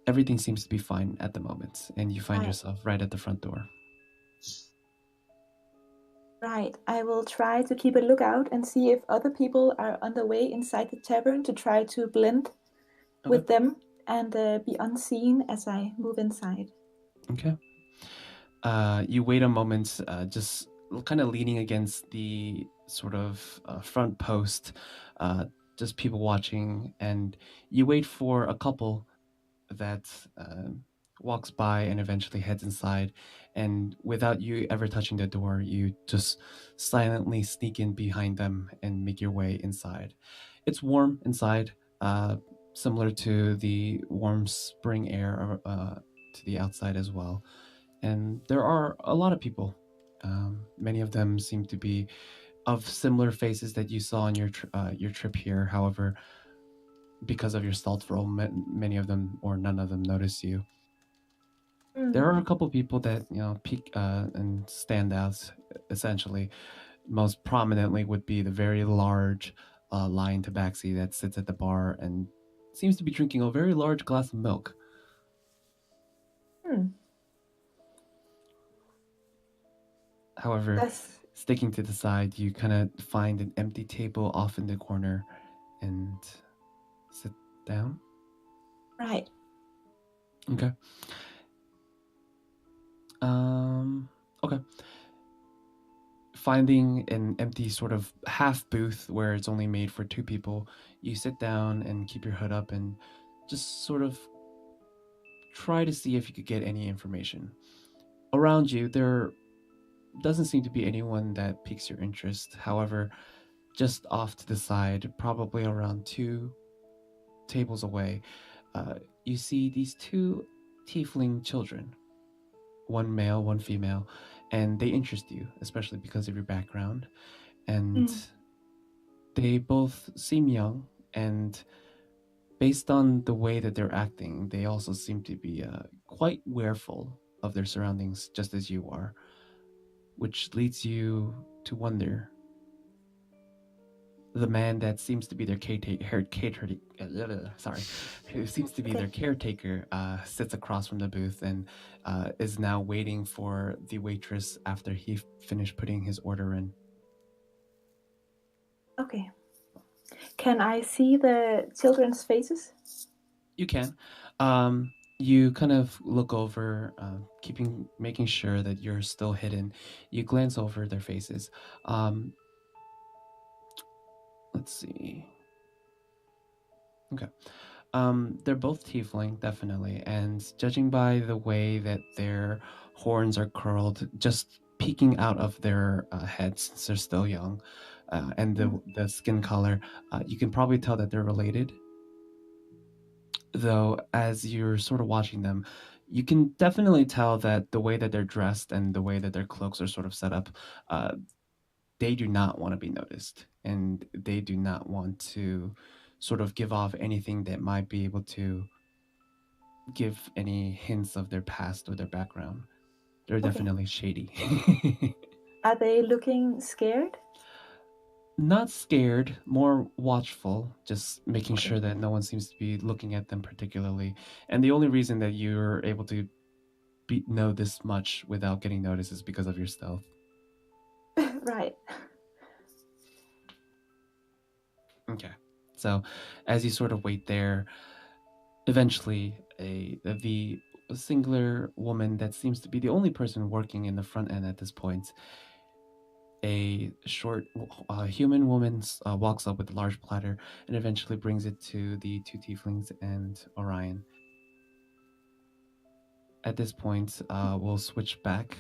everything seems to be fine at the moment, and you find yourself right at the front door. Right. I will try to keep a lookout and see if other people are on the way inside the tavern to try to blend with them and be unseen as I move inside. Okay. You wait a moment, just kind of leaning against the sort of front post, just people watching, and you wait for a couple that walks by and eventually heads inside, and without you ever touching the door, you just silently sneak in behind them and make your way inside. It's warm inside, similar to the warm spring air to the outside as well. And there are a lot of people. Many of them seem to be of similar faces that you saw on your trip here. However, because of your stealth roll, many of them or none of them notice you. There are a couple people that peek and stand out. Essentially, most prominently would be the very large lion tabaxi that sits at the bar and seems to be drinking a very large glass of milk. However, sticking to the side, you kind of find an empty table off in the corner and sit down. Right. Okay. Okay. Finding an empty sort of half booth where it's only made for 2 people, you sit down and keep your hood up and just sort of try to see if you could get any information. Around you, there doesn't seem to be anyone that piques your interest. However, just off to the side, probably around 2 tables away, you see these 2 tiefling children, one male, one female, and they interest you, especially because of your background. And they both seem young, and based on the way that they're acting, they also seem to be quite wareful of their surroundings, just as you are, which leads you to wonder. The man that seems to be their caretaker sits across from the booth and is now waiting for the waitress after he finished putting his order in. Okay. Can I see the children's faces? You can. You kind of look over, making sure that you're still hidden. You glance over their faces. Let's see. Okay. They're both tiefling, definitely, and judging by the way that their horns are curled, just peeking out of their heads since they're still young, and the skin color, you can probably tell that they're related. Though, as you're sort of watching them, you can definitely tell that the way that they're dressed and the way that their cloaks are sort of set up, they do not want to be noticed, and they do not want to sort of give off anything that might be able to give any hints of their past or their background. They're definitely shady. Are they looking scared? Not scared, more watchful, just making sure that no one seems to be looking at them particularly. And the only reason that you're able to know this much without getting noticed is because of your stealth. Right. Okay. So, as you sort of wait there, eventually the singular woman that seems to be the only person working in the front end at this point a short human woman walks up with a large platter and eventually brings it to the two tieflings and Orion. At this point, we'll switch back,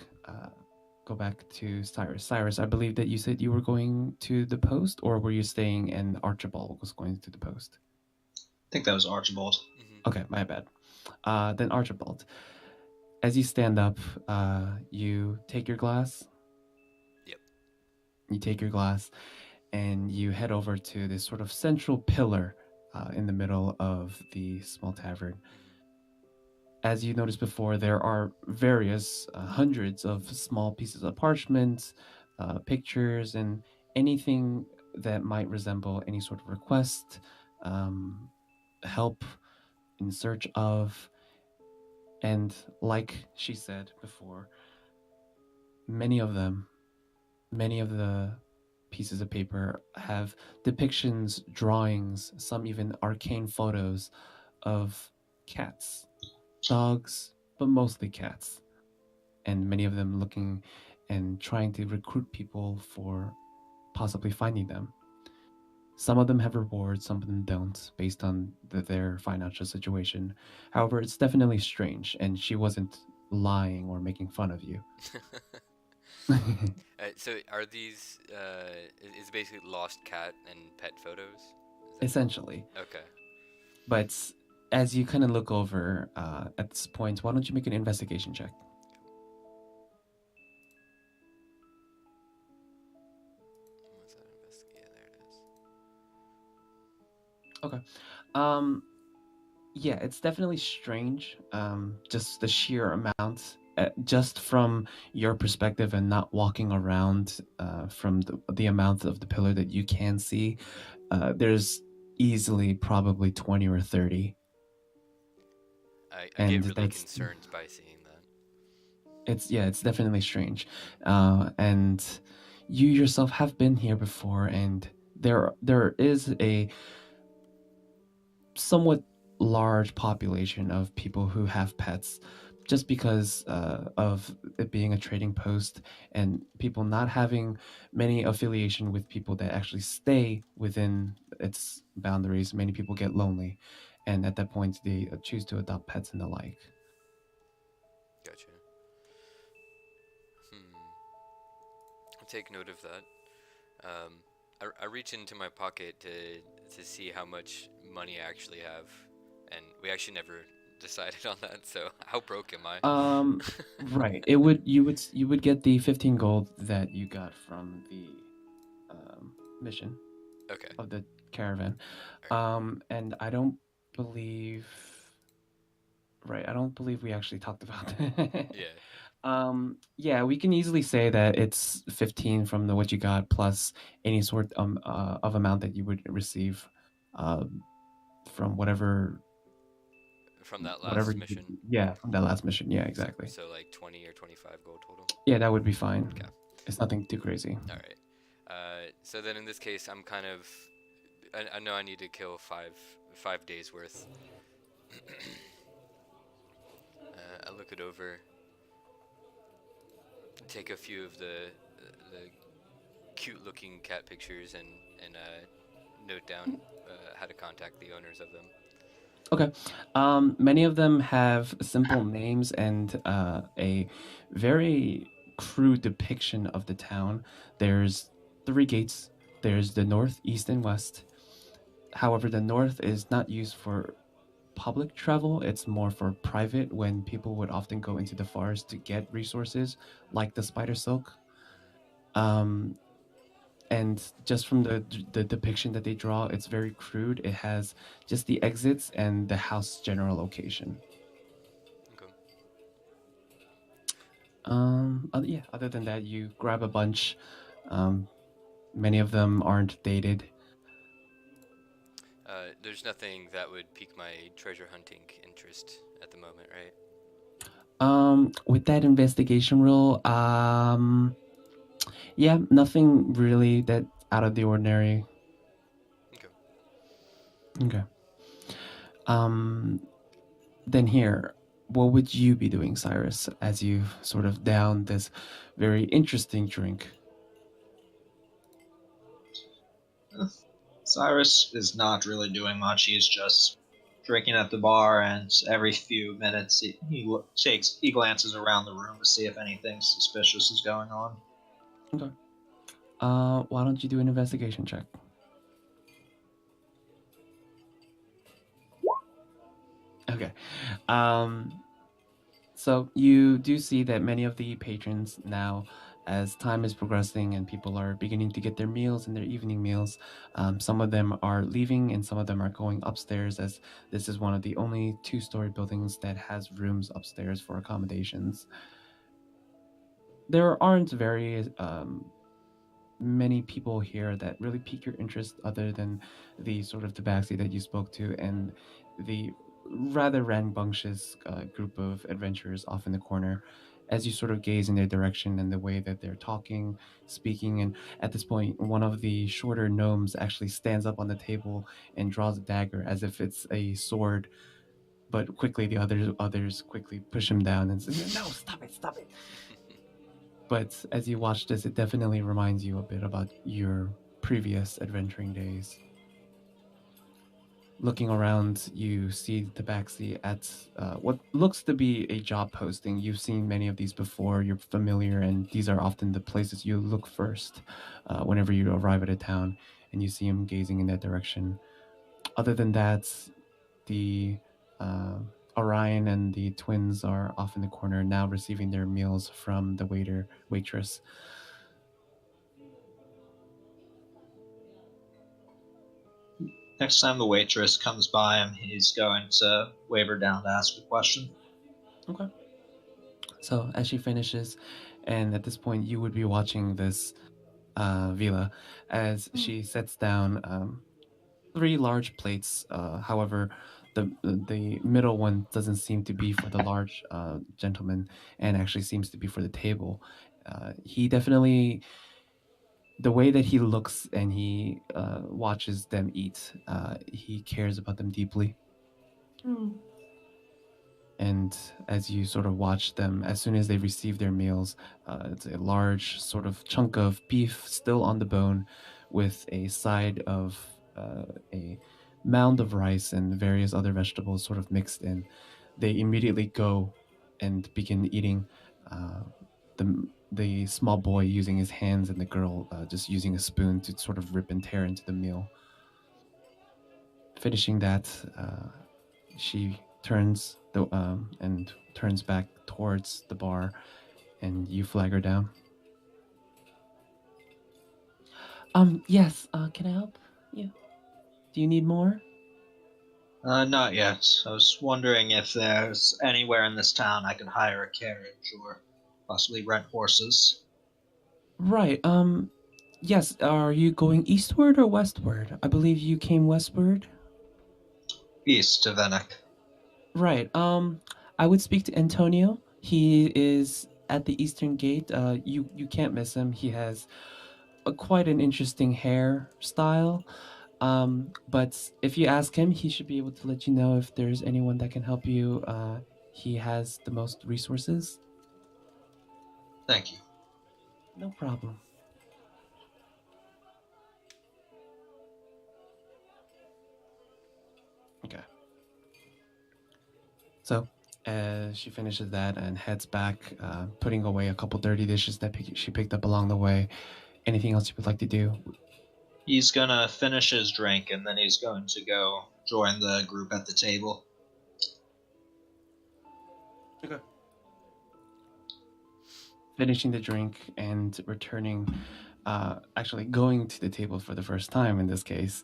go back to Cyrus. Cyrus, I believe that you said you were going to the post, or were you staying and Archibald was going to the post? I think that was Archibald. Mm-hmm. Okay, my bad. Then Archibald, as you stand up, you take your glass. Yep. You take your glass, and you head over to this sort of central pillar in the middle of the small tavern. As you noticed before, there are various hundreds of small pieces of parchment, pictures, and anything that might resemble any sort of request, help in search of. And like she said before, many of the pieces of paper have depictions, drawings, some even arcane photos of cats, dogs, but mostly cats. And many of them looking and trying to recruit people for possibly finding them. Some of them have rewards, some of them don't, based on their financial situation. However, it's definitely strange, and she wasn't lying or making fun of you. So are these is basically lost cat and pet photos? Essentially. Okay. But as you kind of look over at this point, why don't you make an investigation check? What's that investigate? There it is. Okay. Yeah, it's definitely strange. Just the sheer amount, just from your perspective and not walking around from the amount of the pillar that you can see, there's easily probably 20 or 30. I And get really concerned by seeing that. It's definitely strange. And you yourself have been here before, and there is a somewhat large population of people who have pets, just because of it being a trading post and people not having many affiliation with people that actually stay within its boundaries. Many people get lonely, and at that point they choose to adopt pets and the like. Gotcha. I'll take note of that. I reach into my pocket to see how much money I actually have, and we actually never decided on that. So how broke am I? Right. You would get the 15 gold that you got from the mission. Okay. Of the caravan. Right. And I don't believe we actually talked about that. Yeah. Yeah, we can easily say that it's 15 from what you got plus any sort of amount that you would receive from whatever From that last mission. Yeah, from that last mission. Yeah, exactly. So like 20 or 25 gold total. Yeah, that would be fine. Okay. It's nothing too crazy. All right. So then in this case, I'm kind of I know I need to kill five days worth. I look it over, take a few of the cute looking cat pictures and note down how to contact the owners of them. Okay. Many of them have simple names and a very crude depiction of the town. There's 3 gates. There's the north, east, and west. However, the north is not used for public travel. It's more for private, when people would often go into the forest to get resources like the spider silk. And just from the depiction that they draw, it's very crude. It has just the exits and the house general location. Okay. Yeah, other than that, you grab a bunch. Many of them aren't dated. There's nothing that would pique my treasure hunting interest at the moment, right? With that investigation roll, yeah, nothing really that out of the ordinary. Okay. Then here, what would you be doing, Cyrus, as you sort of down this very interesting drink? Cyrus is not really doing much. He's just drinking at the bar, and every few minutes he glances around the room to see if anything suspicious is going on. Okay. Why don't you do an investigation check? Okay. So you do see that many of the patrons now, as time is progressing and people are beginning to get their meals and their evening meals, some of them are leaving and some of them are going upstairs, as this is one of the only two-story buildings that has rooms upstairs for accommodations. There aren't very many people here that really pique your interest other than the sort of tabaxi that you spoke to and the rather rambunctious group of adventurers off in the corner as you sort of gaze in their direction and the way that they're talking, speaking. And at this point, one of the shorter gnomes actually stands up on the table and draws a dagger as if it's a sword, but quickly the others quickly push him down and say, no, stop it. But as you watch this, it definitely reminds you a bit about your previous adventuring days. Looking around, you see the Tabaxi at what looks to be a job posting. You've seen many of these before, you're familiar, and these are often the places you look first whenever you arrive at a town and you see him gazing in that direction. Other than that, the Orion and the twins are off in the corner now receiving their meals from the waitress. Next time the waitress comes by him, he's going to wave her down to ask a question. Okay. So as she finishes, and at this point you would be watching this Vila as she sets down 3 large plates. However, the middle one doesn't seem to be for the large gentleman, and actually seems to be for the table. He definitely, the way that he looks and he watches them eat, he cares about them deeply. And as you sort of watch them, as soon as they receive their meals, it's a large sort of chunk of beef still on the bone with a side of a mound of rice and various other vegetables sort of mixed in. They immediately go and begin eating. The small boy using his hands and the girl just using a spoon to sort of rip and tear into the meal. Finishing that, she turns and turns back towards the bar, and you flag her down. Yes. Can I help you? Do you need more? Not yet. I was wondering if there's anywhere in this town I could hire a carriage or possibly rent horses. Right. Yes. Are you going eastward or westward? I believe you came westward. East to Venick. Right. I would speak to Antonio. He is at the eastern gate. You can't miss him. He has quite an interesting hairstyle. But if you ask him, he should be able to let you know if there's anyone that can help you. He has the most resources. Thank you. No problem. Okay. So, as she finishes that and heads back, putting away a couple dirty dishes that she picked up along the way, anything else you would like to do? He's gonna finish his drink and then he's going to go join the group at the table. Okay. Finishing the drink and returning, actually going to the table for the first time in this case,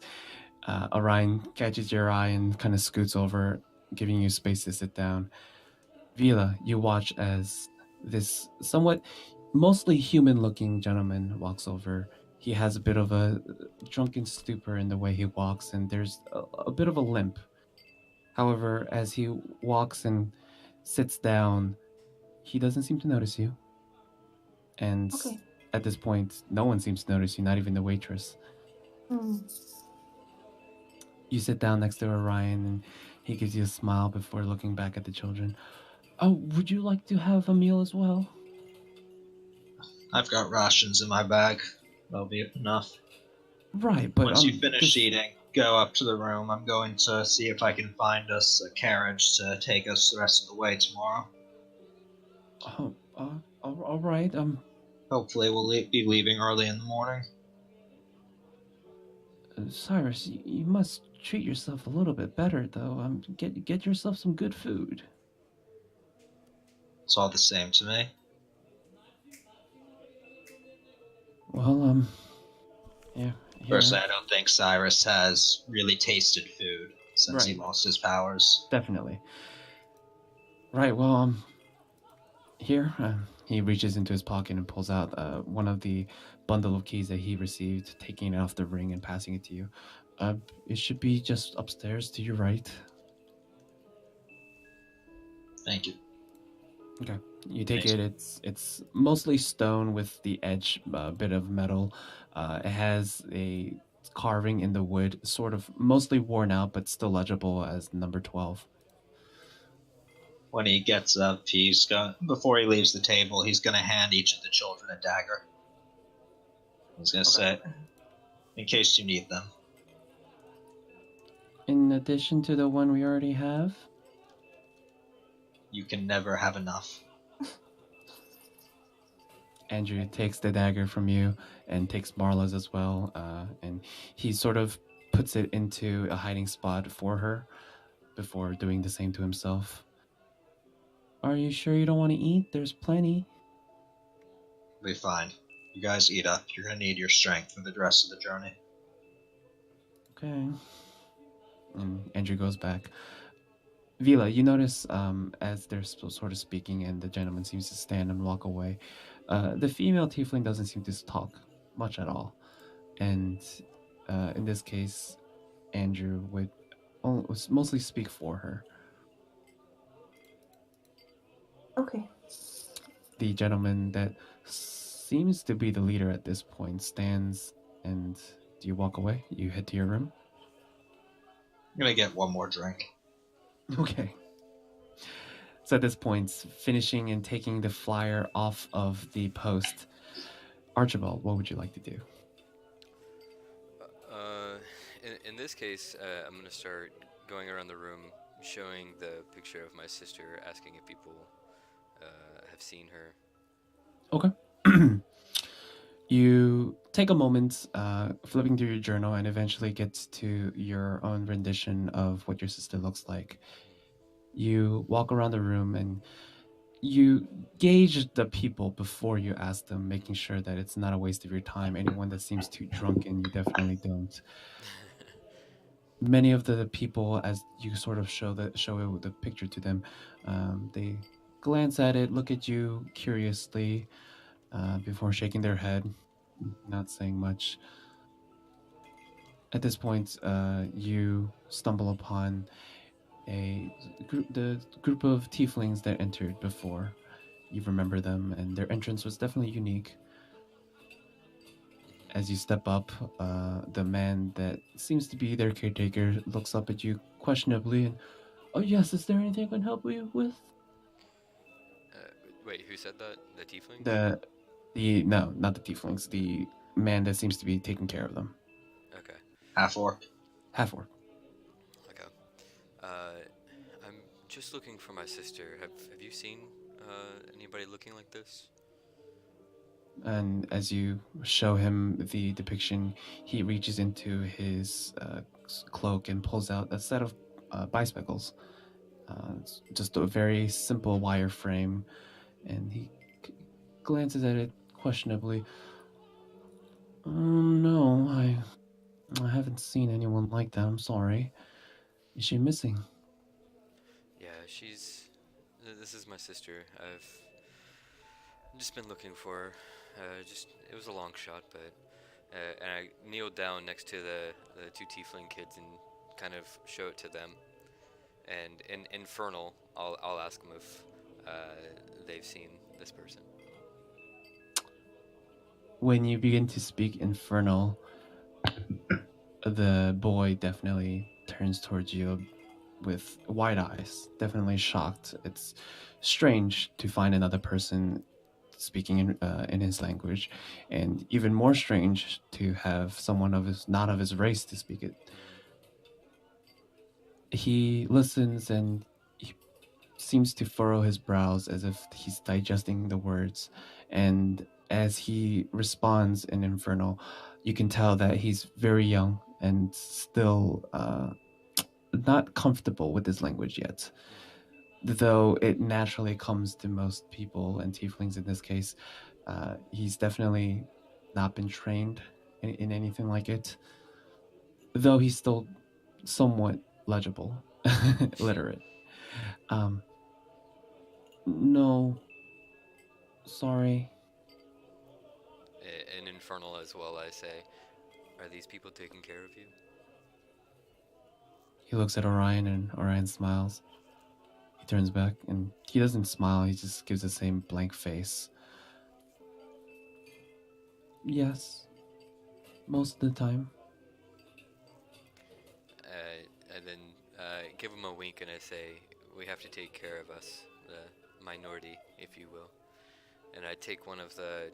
Orion catches your eye and kind of scoots over, giving you space to sit down. Vila, you watch as this somewhat mostly human-looking gentleman walks over. He has a bit of a drunken stupor in the way he walks, and there's a bit of a limp. However, as he walks and sits down, he doesn't seem to notice you. And at this point, no one seems to notice you, not even the waitress. You sit down next to Orion, and he gives you a smile before looking back at the children. Oh, would you like to have a meal as well? I've got rations in my bag. That'll be enough. Right, but Once you finish this- eating, go up to the room. I'm going to see if I can find us a carriage to take us the rest of the way tomorrow. All right. Hopefully, we'll be leaving early in the morning. Cyrus, you must treat yourself a little bit better, though. Get yourself some good food. It's all the same to me. Well, yeah. Here. Personally, I don't think Cyrus has really tasted food since he Right. lost his powers. Definitely. Right. Well, here. He reaches into his pocket and pulls out one of the bundle of keys that he received, taking it off the ring and passing it to you. It should be just upstairs to your right. Thank you. Okay. You take Thanks. it. It's mostly stone with the edge bit of metal. It has a carving in the wood, sort of mostly worn out, but still legible as number 12. When he gets up, before he leaves the table, he's going to hand each of the children a dagger. He's going to say, in case you need them. In addition to the one we already have? You can never have enough. Andrew takes the dagger from you and takes Marla's as well, and he sort of puts it into a hiding spot for her before doing the same to himself. Are you sure you don't want to eat? There's plenty. Be fine. You guys eat up. You're going to need your strength for the rest of the journey. Okay. And Andrew goes back. Vila, you notice as they're sort of speaking and the gentleman seems to stand and walk away, the female tiefling doesn't seem to talk much at all. And in this case, Andrew would mostly speak for her. Okay. The gentleman that seems to be the leader at this point stands, and do you walk away? You head to your room? I'm going to get one more drink. Okay. So at this point, finishing and taking the flyer off of the post, Archibald, what would you like to do? In this case, I'm going to start going around the room, showing the picture of my sister, asking if people have seen her. Okay. You take a moment, flipping through your journal, and eventually get to your own rendition of what your sister looks like. You walk around the room and you gauge the people before you ask them, making sure that it's not a waste of your time. Anyone that seems too drunken, you definitely don't. Many of the people, as you sort of show the picture to them, they glance at it, look at you curiously, before shaking their head, not saying much. At this point, you stumble upon the group of tieflings that entered before. You remember them, and their entrance was definitely unique. As you step up, the man that seems to be their caretaker looks up at you questionably and, "Oh yes, is there anything I can help you with?" Wait, who said that? The tiefling? No, not the tieflings. The man that seems to be taking care of them. Okay. Half-orc. Half-orc. Okay. I'm just looking for my sister. Have you seen anybody looking like this? And as you show him the depiction, he reaches into his cloak and pulls out a set of bispectacles. It's just a very simple wire frame, and he glances at it questionably. No, I haven't seen anyone like that. I'm sorry. Is she missing? Yeah, this is my sister. I've just been looking for her. It was a long shot, but and I kneeled down next to the two tiefling kids and kind of show it to them. And in Infernal, I'll ask them if they've seen this person. When you begin to speak Infernal, the boy definitely turns towards you with wide eyes, definitely shocked. It's strange to find another person speaking in his language, and even more strange to have someone of his not of his race to speak it. He listens and he seems to furrow his brows as if he's digesting the words, and as he responds in Infernal, you can tell that he's very young and still not comfortable with his language yet. Though it naturally comes to most people and tieflings in this case, he's definitely not been trained in anything like it. Though he's still somewhat legible, literate. No, sorry. In Infernal as well, I say, are these people taking care of you? He looks at Orion and Orion smiles. He turns back and he doesn't smile, he just gives the same blank face. Yes, most of the time. And then give him a wink and I say, we have to take care of us, the minority, if you will. And I take one of the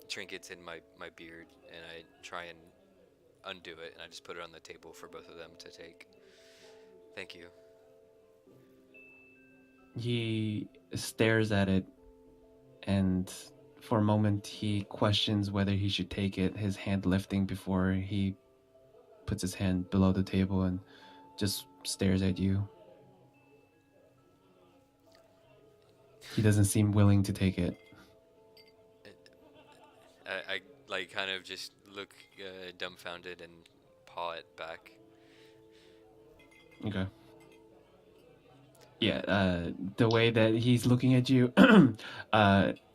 trinkets in my beard and I try and undo it and I just put it on the table for both of them to take. Thank you. He stares at it, and for a moment he questions whether he should take it, his hand lifting before he puts his hand below the table and just stares at you. He doesn't seem willing to take it. I like kind of just look dumbfounded and paw it back. Okay. Yeah, the way that he's looking at you,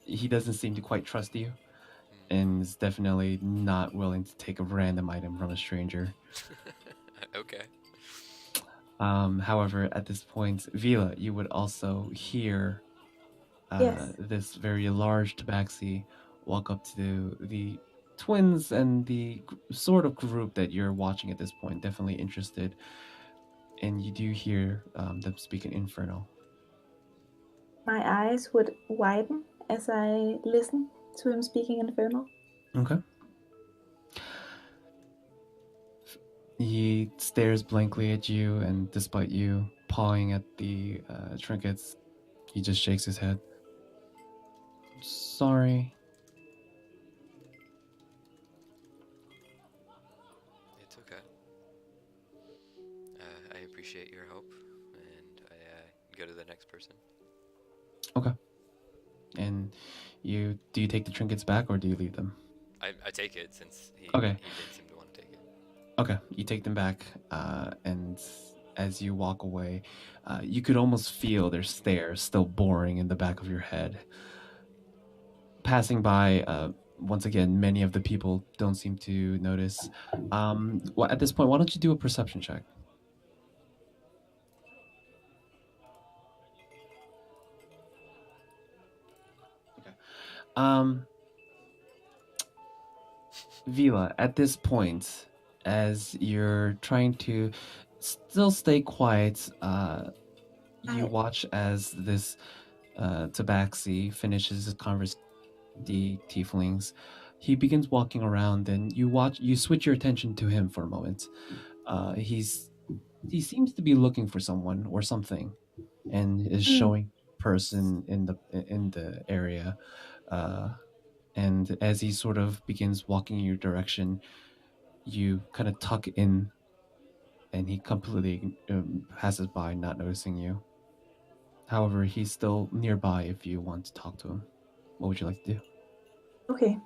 he doesn't seem to quite trust you, and is definitely not willing to take a random item from a stranger. Okay. However, at this point, Vila, you would also hear Yes. this very large tabaxi walk up to the twins and the sort of group that you're watching at this point, definitely interested. And you do hear them speak in Infernal. My eyes would widen as I listen to him speaking Infernal. Okay. He stares blankly at you, and despite you pawing at the trinkets, he just shakes his head. Sorry. It's okay. I appreciate your help, and I go to the next person. Okay. And do you take the trinkets back or do you leave them? I take it since he Okay. didn't seem to want to take it. Okay, you take them back, and as you walk away, you could almost feel their stare still boring in the back of your head. Passing by, once again, many of the people don't seem to notice. Well, at this point, why don't you do a perception check? Okay. Vila, at this point, as you're trying to still stay quiet, you watch as this tabaxi finishes his conversation with the tieflings. He begins walking around, and you switch your attention to him for a moment. He seems to be looking for someone or something, and is showing person in the area. And as he sort of begins walking in your direction, you kind of tuck in, and he completely passes by, not noticing you. However, he's still nearby if you want to talk to him. What would you like to do? Okay.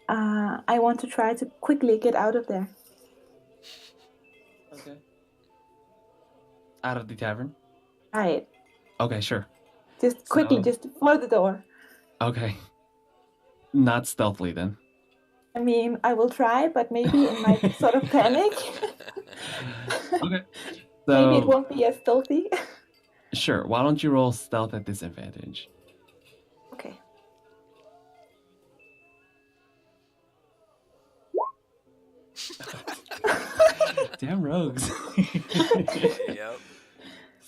I want to try to quickly get out of there. Okay. Out of the tavern? Right. Okay, sure. Just quickly, just for the door. Okay. Not stealthily then. I mean, I will try, but maybe in my sort of panic. Okay. Maybe it won't be as stealthy. Sure. Why don't you roll stealth at disadvantage? Okay. Damn rogues. Yep.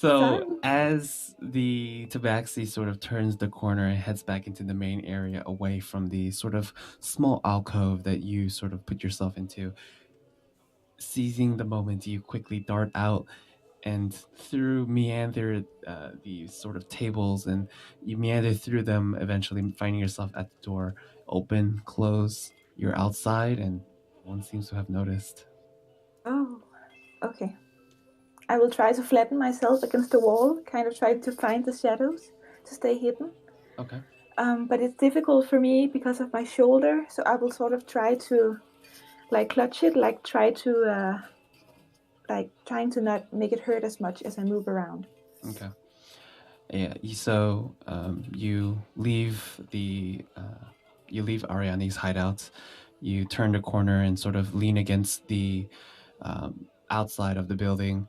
So Sorry. as the tabaxi sort of turns the corner and heads back into the main area away from the sort of small alcove that you sort of put yourself into, seizing the moment, you quickly dart out and through meander these sort of tables, and you meander through them, eventually finding yourself at the door. Open, close, you're outside, and no one seems to have noticed. Oh, okay. I will try to flatten myself against the wall, kind of try to find the shadows to stay hidden. Okay. But it's difficult for me because of my shoulder, so I will sort of try to like clutch it, like trying to not make it hurt as much as I move around. Okay. Yeah. So you leave Ariane's hideout. You turn the corner and sort of lean against the outside of the building.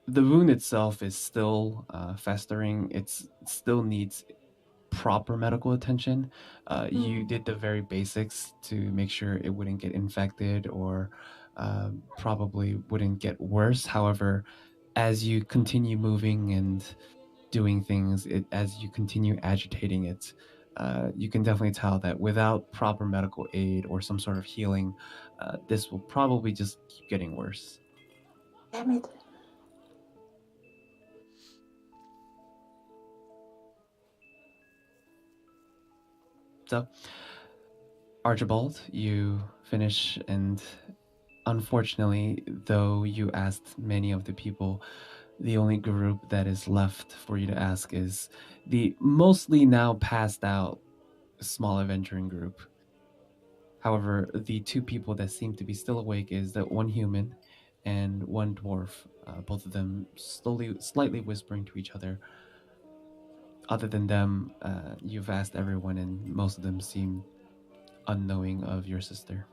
The wound itself is still festering. It still needs proper medical attention. You did the very basics to make sure it wouldn't get infected or probably wouldn't get worse. However, as you continue moving and doing things, as you continue agitating it, you can definitely tell that without proper medical aid or some sort of healing, this will probably just keep getting worse. Damn it. So, Archibald, you finish, and unfortunately, though you asked many of the people, the only group that is left for you to ask is the mostly now passed out small adventuring group. However, the two people that seem to be still awake is that one human and one dwarf, both of them slightly whispering to each other. Other than them, you've asked everyone, and most of them seem unknowing of your sister.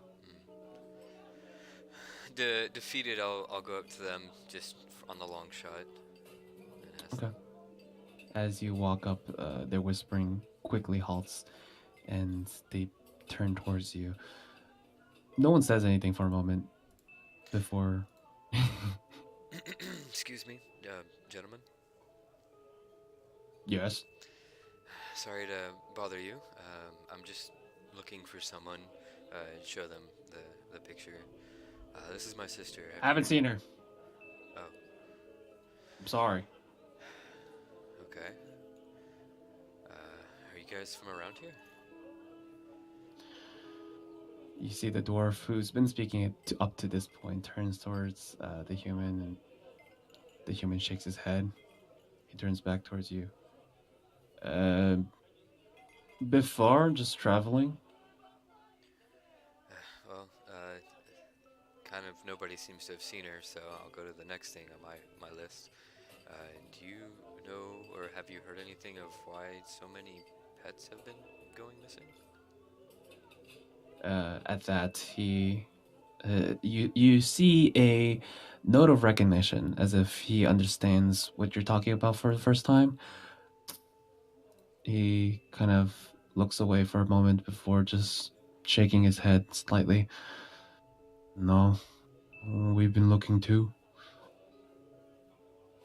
Defeated, I'll go up to them just on the long shot. And ask Okay. As you walk up, their whispering quickly halts, and they turn towards you. No one says anything for a moment before. Excuse me, gentlemen. Yes. Sorry to bother you. I'm just looking for someone. Show them the picture. This is my sister. I haven't seen her. Oh. I'm sorry. Okay. Are you guys from around here? You see the dwarf who's been speaking up to this point turns towards the human, and the human shakes his head. He turns back towards you. Before, just traveling. Well, kind of nobody seems to have seen her, so I'll go to the next thing on my list. Do you know or have you heard anything of why so many pets have been going missing? At that, you see a note of recognition, as if he understands what you're talking about for the first time. He kind of looks away for a moment before just shaking his head slightly. No, we've been looking too.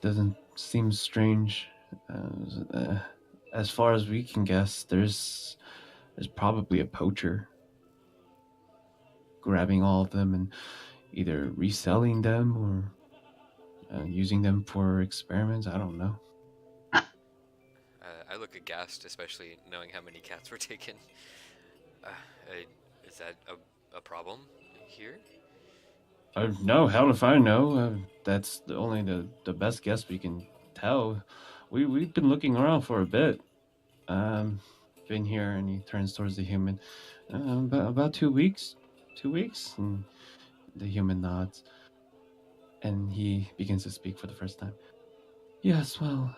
Doesn't seem strange. As far as we can guess, there's probably a poacher grabbing all of them and either reselling them or using them for experiments. I don't know. I look aghast, especially knowing how many cats were taken. Uh, is that a problem here? No, hell if I know. That's only the best guess we can tell. We've been looking around for a bit. Been here, and he turns towards the human. About 2 weeks. 2 weeks, and the human nods, and he begins to speak for the first time. Yes, well,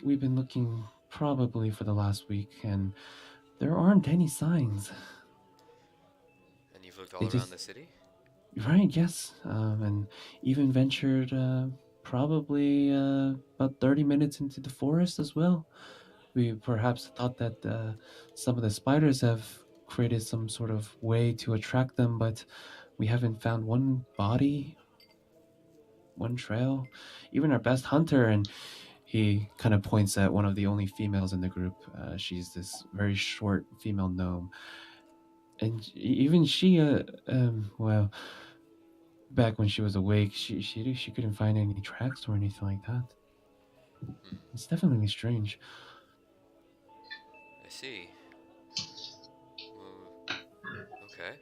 we've been looking probably for the last week, and there aren't any signs. And you've looked all around the city? Right, yes. And even ventured probably about 30 minutes into the forest as well. We perhaps thought that some of the spiders have created some sort of way to attract them, but we haven't found one body. one trail, even our best hunter. And he kind of points at one of the only females in the group. She's this very short female gnome. And even she, well, back when she was awake, she couldn't find any tracks or anything like that. It's definitely strange. I see. Well, okay.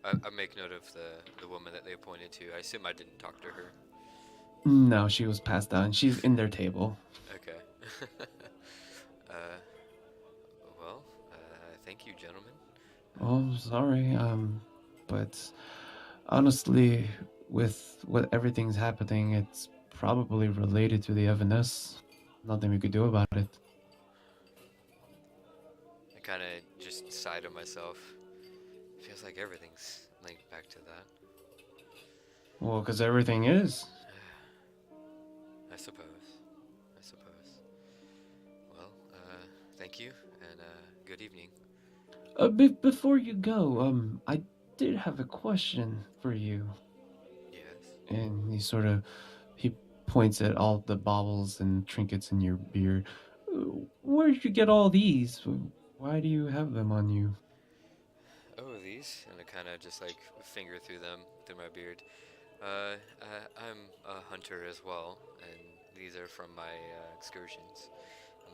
I make note of the woman that they pointed to. I assume I didn't talk to her. No, she was passed out, and she's in their table. Okay. uh, well, thank you, gentlemen. Oh, sorry. But honestly, with what everything's happening, it's probably related to the Evanescence. Nothing we could do about it. I kind of just sigh to myself. Feels like everything's linked back to that. Well, because everything is. I suppose. Well, thank you, and good evening. Before you go, I did have a question for you. Yes. And he points at all the baubles and trinkets in your beard. Where did you get all these? Why do you have them on you? Oh, these? And I kind of just like finger through them, through my beard. I'm a hunter as well, and these are from my excursions,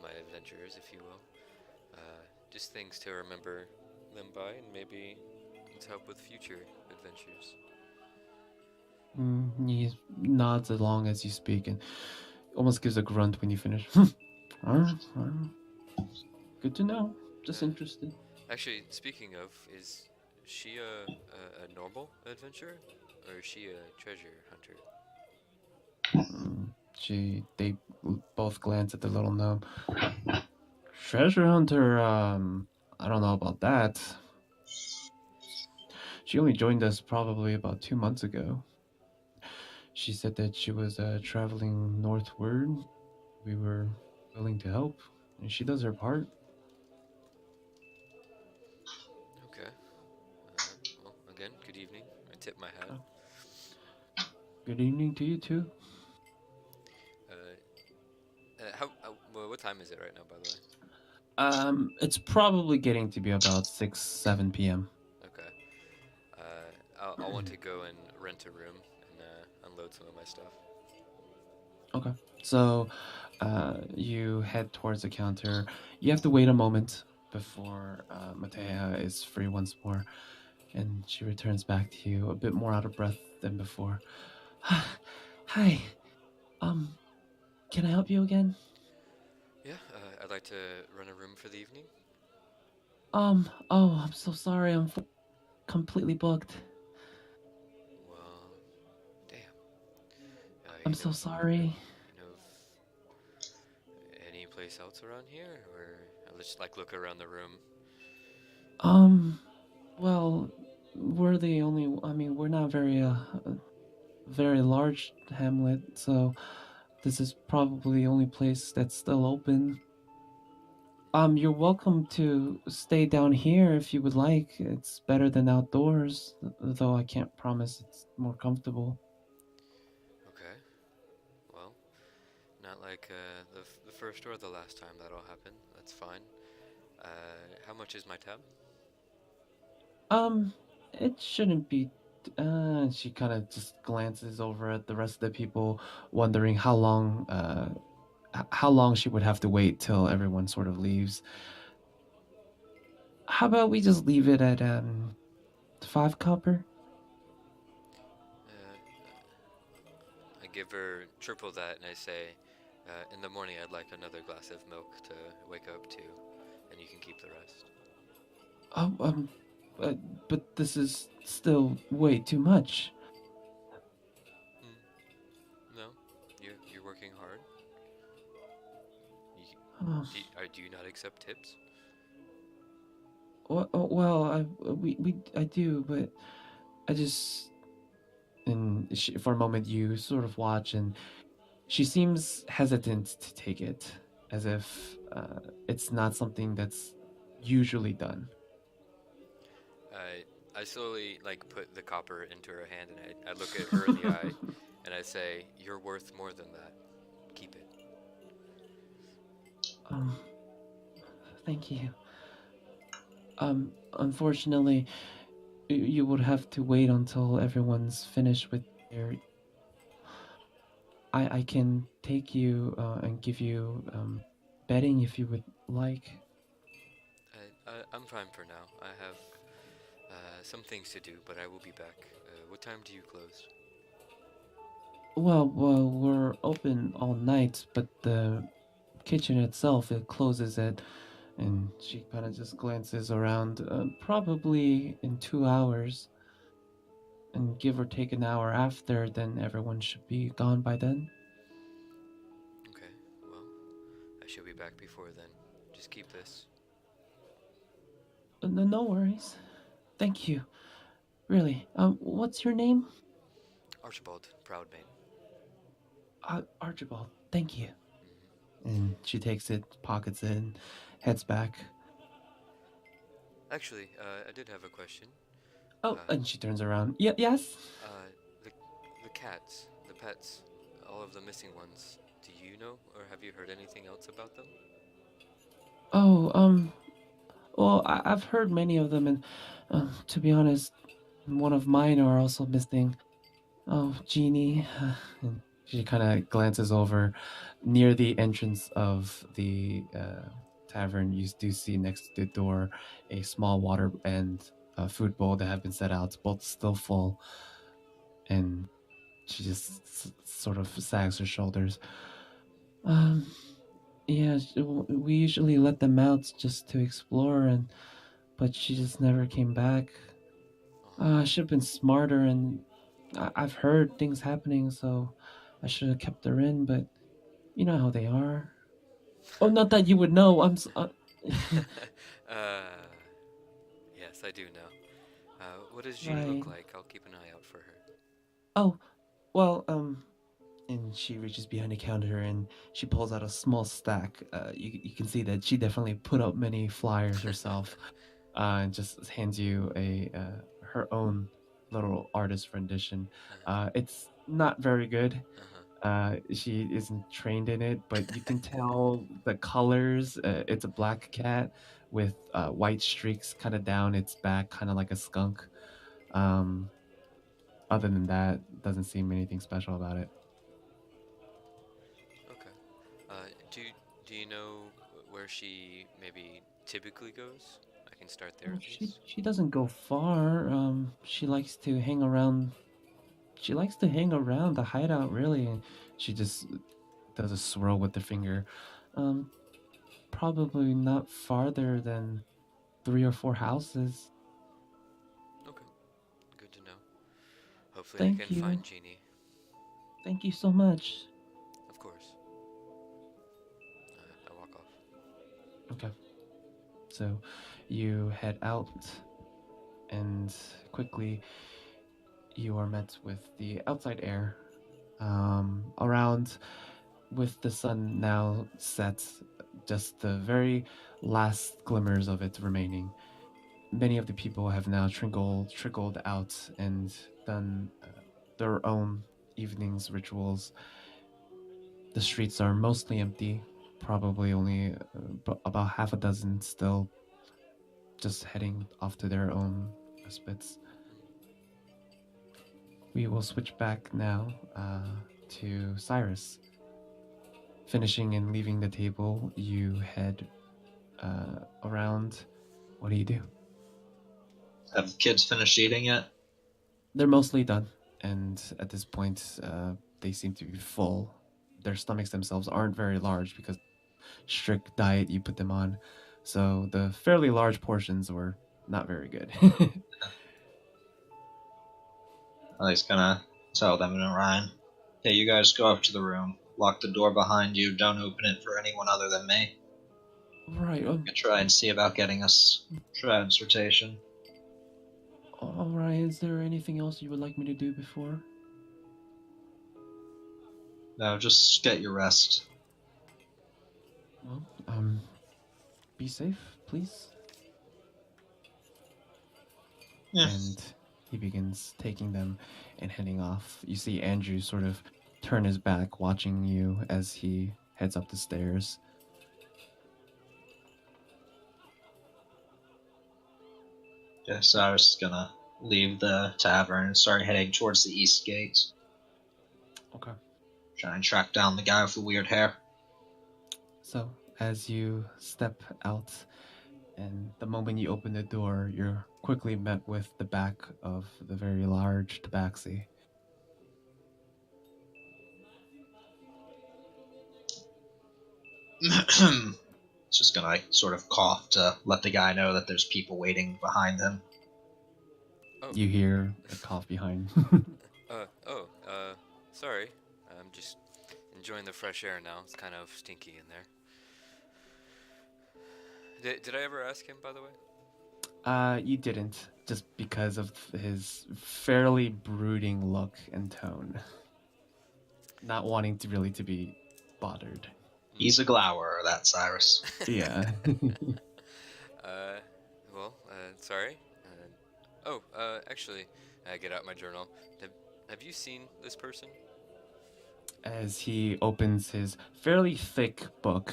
my adventures, if you will. Just things to remember them by, and maybe to help with future adventures. He nods along as you speak and almost gives a grunt when you finish. Good to know. Just interested. Actually, speaking of, is she a normal adventurer, or is she a treasure hunter? They both glance at the little gnome. Treasure hunter, I don't know about that. She only joined us probably about 2 months ago. She said that she was traveling northward. We were willing to help, and she does her part. Okay. Well, again, good evening. I tip my hat. Good evening to you too. What time is it right now, by the way? It's probably getting to be about 6, 7 p.m. Okay. I'll want to go and rent a room and unload some of my stuff. Okay. So, you head towards the counter. You have to wait a moment before Matea is free once more, and she returns back to you a bit more out of breath than before. Hi. Can I help you again? Yeah, I'd like to rent a room for the evening. Oh, I'm so sorry. I'm completely booked. Well, damn. I'm so sorry. You know of any place else around here, or I'll just like look around the room? Well, we're the only. I mean, we're not very large hamlet, so this is probably the only place that's still open. You're welcome to stay down here if you would like. It's better than outdoors, though I can't promise it's more comfortable. Okay. Well, not like the first or the last time that'll happen. That's fine. How much is my tab? It shouldn't be. She kind of just glances over at the rest of the people, wondering how long she would have to wait till everyone sort of leaves. How about we just leave it at 5 copper? I give her triple that, and I say, in the morning I'd like another glass of milk to wake up to, and you can keep the rest. But this is still way too much. No, you're working hard. Do you not accept tips? Well, I do, but I just. And for a moment, you sort of watch, and she seems hesitant to take it, as if it's not something that's usually done. I slowly like put the copper into her hand, and I look at her in the eye, and I say, "You're worth more than that. Keep it." Thank you. Unfortunately, you would have to wait until everyone's finished with their. I can take you and give you bedding if you would like. I'm fine for now. I have some things to do, but I will be back. What time do you close? Well, we're open all night, but the kitchen itself it closes at, and she kind of just glances around. Probably in 2 hours, and give or take an hour after, then everyone should be gone by then. Okay, well, I should be back before then. Just keep this. No worries. Thank you. Really. What's your name? Archibald, Proudmane. Archibald. Thank you. Hmm. And she takes it, pockets it, and heads back. Actually, I did have a question. Oh, Uh, and she turns around. Yes. the cats, the pets, all of the missing ones. Do you know, or have you heard anything else about them? Oh, well, I've heard many of them, and to be honest, one of mine are also missing. Oh, Jeannie. And she kind of glances over near the entrance of the tavern. You do see next to the door a small water and a food bowl that have been set out, both still full. And she just sort of sags her shoulders. Um, yeah, we usually let them out just to explore, but she just never came back. I should have been smarter, and I've heard things happening, so I should have kept her in. But you know how they are. Oh, not that you would know. uh, yes, I do know. What does Jeannie Right. look like? I'll keep an eye out for her. Oh, well, and she reaches behind the counter and she pulls out a small stack. You can see that she definitely put up many flyers herself, and just hands you a her own little artist rendition. It's not very good. Uh-huh. She isn't trained in it, but you can tell the colors. It's a black cat with white streaks kind of down its back, kind of like a skunk. Um, Other than that, doesn't seem anything special about it. Okay. Do you know where she maybe typically goes? I can start there Well, at she least. she doesn't go far. She likes to hang around. She likes to hang around the hideout, really. And she just does a swirl with the finger. Um, Probably not farther than 3 or 4 houses. Okay, good to know. Hopefully, I Thank can you. find Jeannie. Thank you so much. Of course. I walk off. Okay. So you head out, and quickly you are met with the outside air. Around with the sun now set, just the very last glimmers of it remaining. Many of the people have now trickled out and done their own evening's rituals. The streets are mostly empty, probably only about half a dozen still just heading off to their own respites. We will switch back now to Cyrus. Finishing and leaving the table, you head around. What do you do? Have the kids finished eating yet? They're mostly done, and at this point, they seem to be full. Their stomachs themselves aren't very large because strict diet you put them on, so the fairly large portions were not very good. I was gonna tell them and Ryan. Okay, you guys go up to the room. Lock the door behind you. Don't open it for anyone other than me. Right. I'm gonna try and see about getting us transportation. All right. Is there anything else you would like me to do before? No, just get your rest. Well, be safe, please. Yeah. And he begins taking them and heading off. You see Andrew sort of turn his back, watching you as he heads up the stairs. Yeah, Cyrus is gonna leave the tavern and start heading towards the east gate. Okay. Try and track down the guy with the weird hair. So, as you step out, and the moment you open the door, you're quickly met with the back of the very large tabaxi. Just gonna sort of cough to let the guy know that there's people waiting behind him. Oh. You hear a cough behind. Sorry. I'm just enjoying the fresh air now. It's kind of stinky in there. Did I ever ask him, by the way? You didn't, just because of his fairly brooding look and tone. Not wanting to really to be bothered. He's a glower, that Cyrus. Yeah. Sorry. Actually, I get out my journal. Have you seen this person? As he opens his fairly thick book,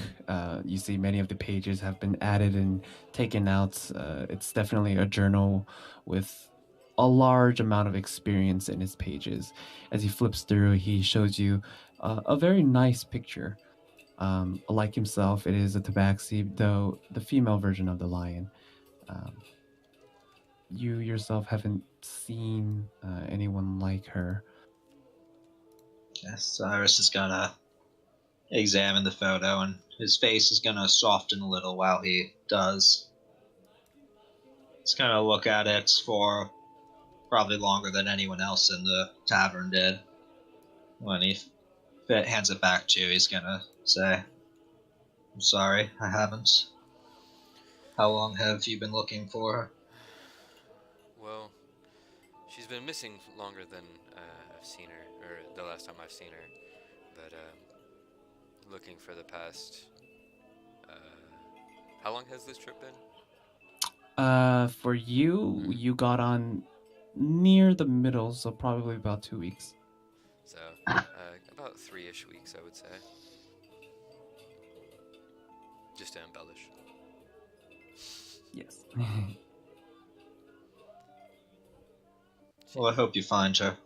you see many of the pages have been added and taken out. It's definitely a journal with a large amount of experience in its pages. As he flips through, he shows you a very nice picture. Like himself, it is a tabaxi, though the female version of the lion. You yourself haven't seen anyone like her. Yes, Cyrus is gonna examine the photo, and his face is gonna soften a little while he does. He's gonna look at it for probably longer than anyone else in the tavern did. When he hands it back to you, he's gonna say, "I'm sorry, I haven't. How long have you been looking for her?" Well, she's been missing longer than I've seen her, or the last time I've seen her. But looking for the past. How long has this trip been? For you, you got on near the middle, so probably about 2 weeks. So, about 3-ish weeks, I would say. Just to embellish. Yes. Well, I hope you find her.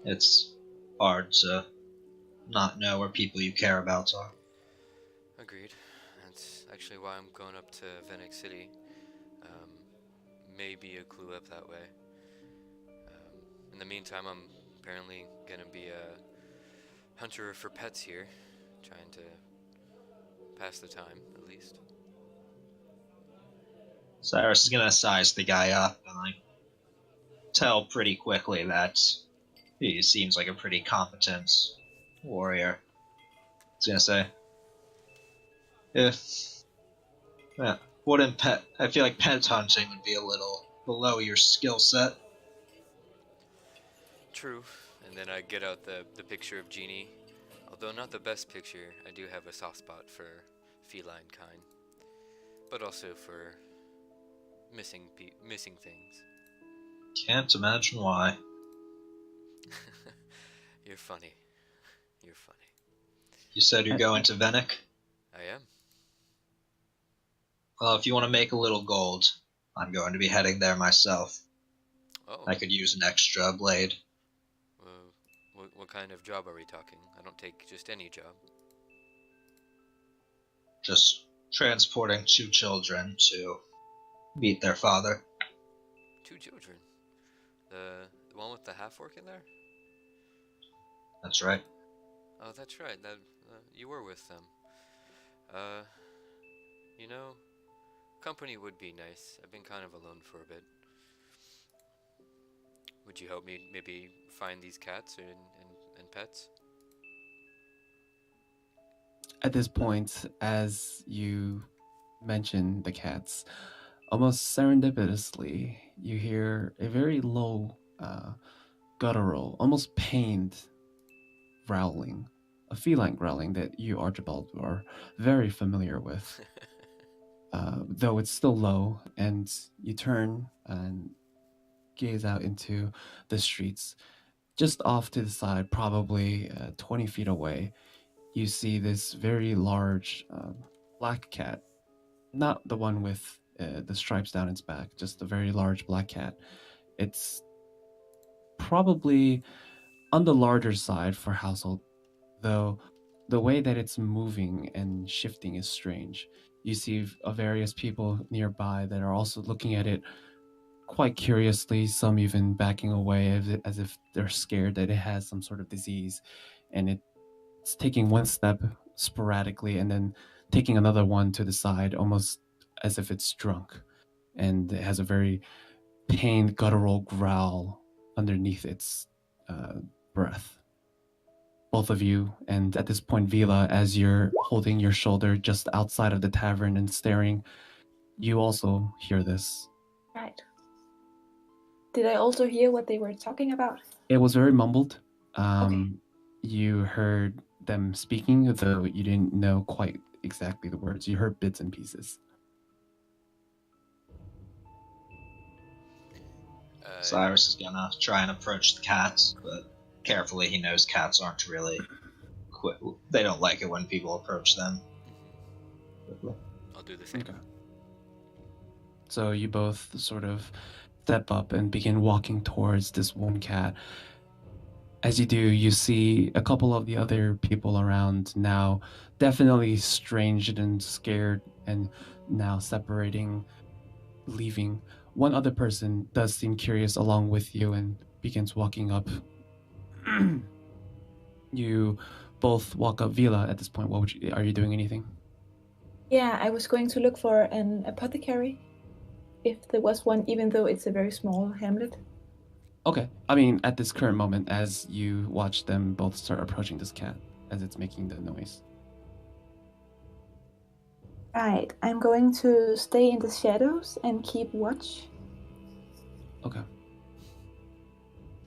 It's hard to not know where people you care about are. Agreed. That's actually why I'm going up to Venice City. Maybe a clue up that way. In the meantime, I'm apparently gonna be a hunter for pets here, trying to pass the time, at least. Cyrus is gonna size the guy up, and I tell pretty quickly that he seems like a pretty competent warrior. He's gonna say, I feel like pet hunting would be a little below your skill set. True. And then I get out the picture of Jeannie. Although not the best picture, I do have a soft spot for feline kind. But also for missing things. Can't imagine why. You're funny. You're funny. You said you're going to Venice? I am. Well, if you want to make a little gold, I'm going to be heading there myself. Oh. I could use an extra blade. What kind of job are we talking? I don't take just any job. Just transporting 2 children to meet their father. 2 children? The one with the half-orc in there? That's right. Oh, that's right. That you were with them. You know, company would be nice. I've been kind of alone for a bit. Would you help me maybe find these cats and pets? At this point, as you mention the cats, almost serendipitously, you hear a very low, guttural, almost pained growling, a feline growling that you, Archibald, are very familiar with. Though it's still low, and you turn, and gaze out into the streets. Just off to the side, probably 20 feet away, you see this very large black cat. Not the one with the stripes down its back, just a very large black cat. It's probably on the larger side for household, though the way that it's moving and shifting is strange. You see various people nearby that are also looking at it quite curiously, some even backing away as if they're scared that it has some sort of disease, and it's taking one step sporadically and then taking another one to the side, almost as if it's drunk, and it has a very pained, guttural growl underneath its breath. Both of you, and at this point, Vila, as you're holding your shoulder just outside of the tavern and staring, you also hear this. Right. Did I also hear what they were talking about? It was very mumbled. Okay. You heard them speaking, though you didn't know quite exactly the words. You heard bits and pieces. Cyrus is gonna try and approach the cats, but carefully. He knows cats aren't really they don't like it when people approach them. I'll do the same. Okay. So you both sort of step up and begin walking towards this one cat. As you do, you see a couple of the other people around now, definitely strange and scared, and now separating, leaving. One other person does seem curious along with you and begins walking up. You both walk up. Vila, at this point, are you doing anything? Yeah, I was going to look for an apothecary, if there was one, even though it's a very small hamlet. Okay. I mean, at this current moment, as you watch them both start approaching this cat, as it's making the noise. Right, I'm going to stay in the shadows and keep watch. Okay.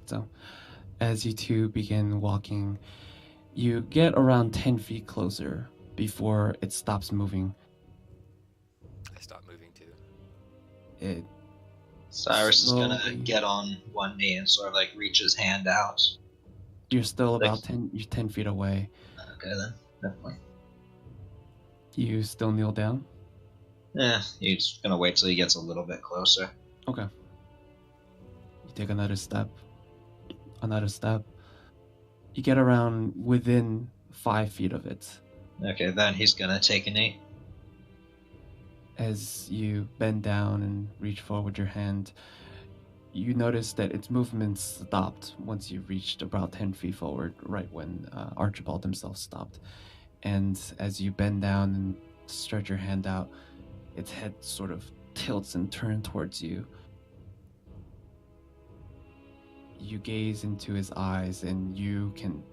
So, as you two begin walking, you get around 10 feet closer before it stops moving. I stop moving too. It Cyrus is gonna slowly- get on one knee and sort of like reach his hand out. You're still about 10 feet away. Okay then, definitely. You still kneel down? Yeah, he's gonna wait till he gets a little bit closer. Okay. You take another step. Another step. You get around within 5 feet of it. Okay, then he's gonna take a knee. As you bend down and reach forward your hand, you notice that its movement stopped once you reached about 10 feet forward, right when Archibald himself stopped. And as you bend down and stretch your hand out, its head sort of tilts and turns towards you. You gaze into his eyes, and you can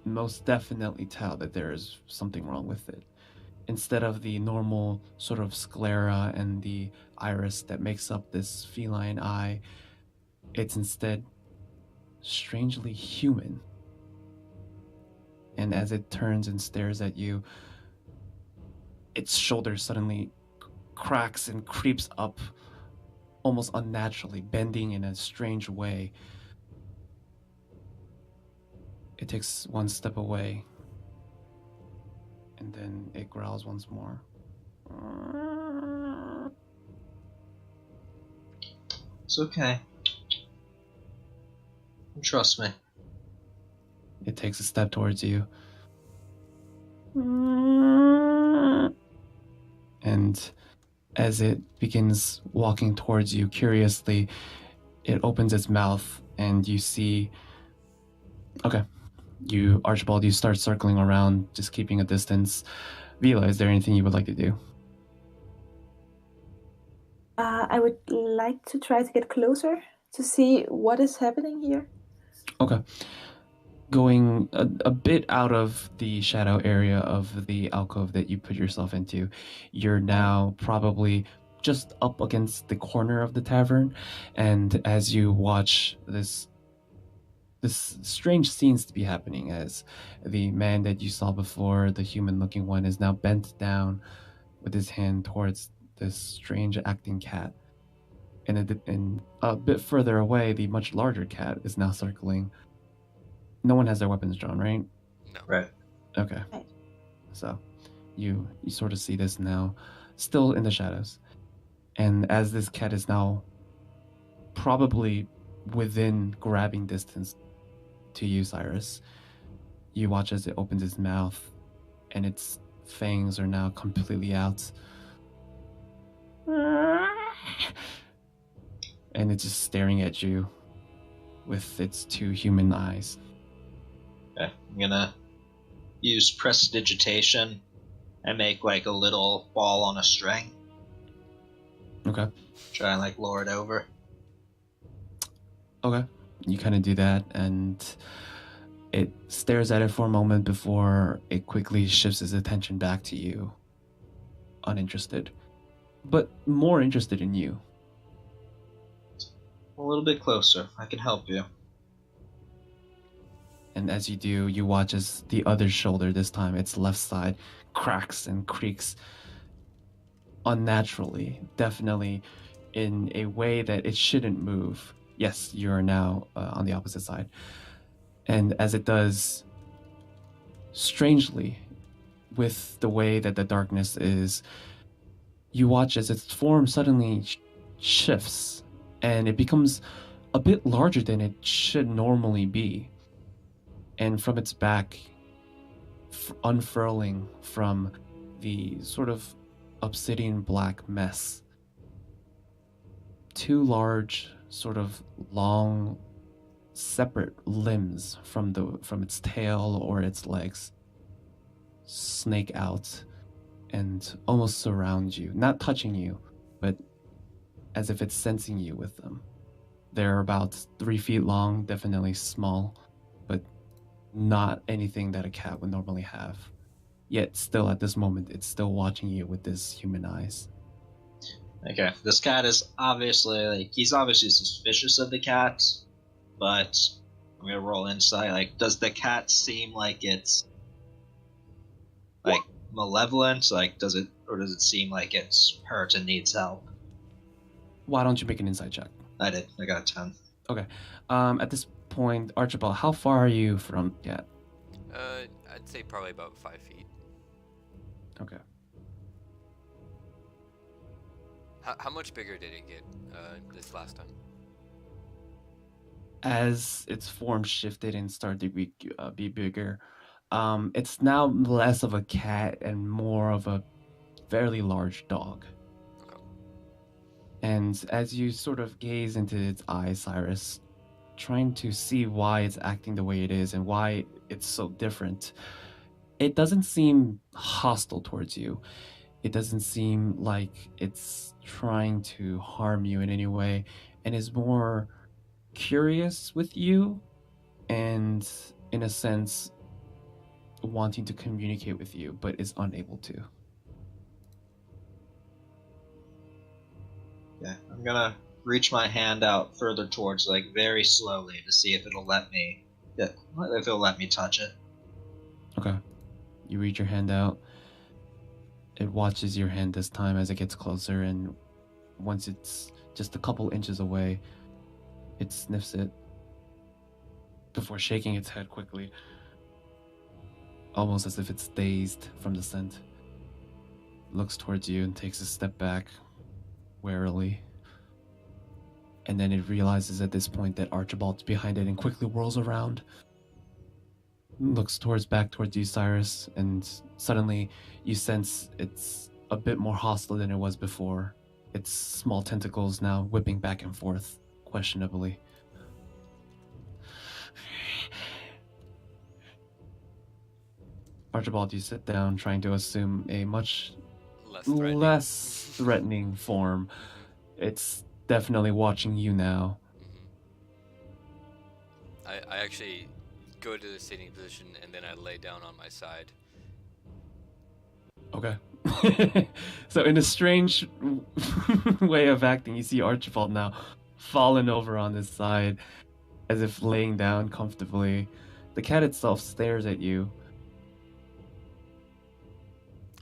most definitely tell that there is something wrong with it. Instead of the normal sort of sclera and the iris that makes up this feline eye, it's instead strangely human. And as it turns and stares at you, its shoulder suddenly cracks and creeps up almost unnaturally, bending in a strange way. It takes one step away, and then it growls once more. It's okay. Trust me. It takes a step towards you. And as it begins walking towards you curiously, it opens its mouth and you see... Okay. Archibald, you start circling around, just keeping a distance. Vila, is there anything you would like to do? I would like to try to get closer to see what is happening here. Okay. Going a bit out of the shadow area of the alcove that you put yourself into, you're now probably just up against the corner of the tavern, and as you watch this strange scenes to be happening, as the man that you saw before, the human-looking one, is now bent down with his hand towards this strange acting cat. And a bit further away, the much larger cat is now circling. No one has their weapons drawn, right? No. Right. Okay. Right. So you sort of see this now, still in the shadows. And as this cat is now probably within grabbing distance to you, Cyrus, you watch as it opens its mouth and its fangs are now completely out. And it's just staring at you with its two human eyes. Okay. I'm gonna use prestidigitation and make like a little ball on a string. Okay. Try and like lure it over. Okay. You kind of do that, and it stares at it for a moment before it quickly shifts its attention back to you, uninterested, but more interested in you. A little bit closer. I can help you. And as you do, you watch as the other shoulder, this time its left side, cracks and creaks unnaturally, definitely in a way that it shouldn't move. Yes, you are now on the opposite side. And as it does, strangely, with the way that the darkness is, you watch as its form suddenly shifts and it becomes a bit larger than it should normally be. And from its back, unfurling from the sort of obsidian black mess, two large, sort of long, separate limbs from its tail or its legs snake out and almost surround you, not touching you, but as if it's sensing you with them. They're about 3 feet long, definitely small, but not anything that a cat would normally have. Yet still at this moment, it's still watching you with this human eyes. Okay. This cat is obviously he's obviously suspicious of the cat, but I'm gonna roll insight. Like, does the cat seem like it's like malevolent? Like, does it seem like it's hurt and needs help? Why don't you make an insight check? I did. I got a 10. Okay. At this point, Archibald, how far are you from Cat? I'd say probably about 5 feet. Okay. How much bigger did it get this last time? As its form shifted and started to be bigger, it's now less of a cat and more of a fairly large dog. Okay. And as you sort of gaze into its eyes, Cyrus, trying to see why it's acting the way it is and why it's so different, it doesn't seem hostile towards you. It doesn't seem like it's trying to harm you in any way, and is more curious with you and, in a sense, wanting to communicate with you, but is unable to. Yeah, I'm gonna reach my hand out further towards, like, very slowly to see if it'll let me touch it. Okay. You reach your hand out. It watches your hand this time as it gets closer, and once it's just a couple inches away, it sniffs it before shaking its head quickly, almost as if it's dazed from the scent. Looks towards you and takes a step back, warily. And then it realizes at this point that Archibald's behind it and quickly whirls around. Looks back towards you, Cyrus, and suddenly you sense it's a bit more hostile than it was before. Its small tentacles now whipping back and forth, questionably. Archibald, you sit down, trying to assume a much less threatening form. It's definitely watching you now. I actually go to the sitting position and then I lay down on my side. Okay. So in a strange way of acting, you see Archibald now fallen over on his side, as if laying down comfortably. The cat itself stares at you.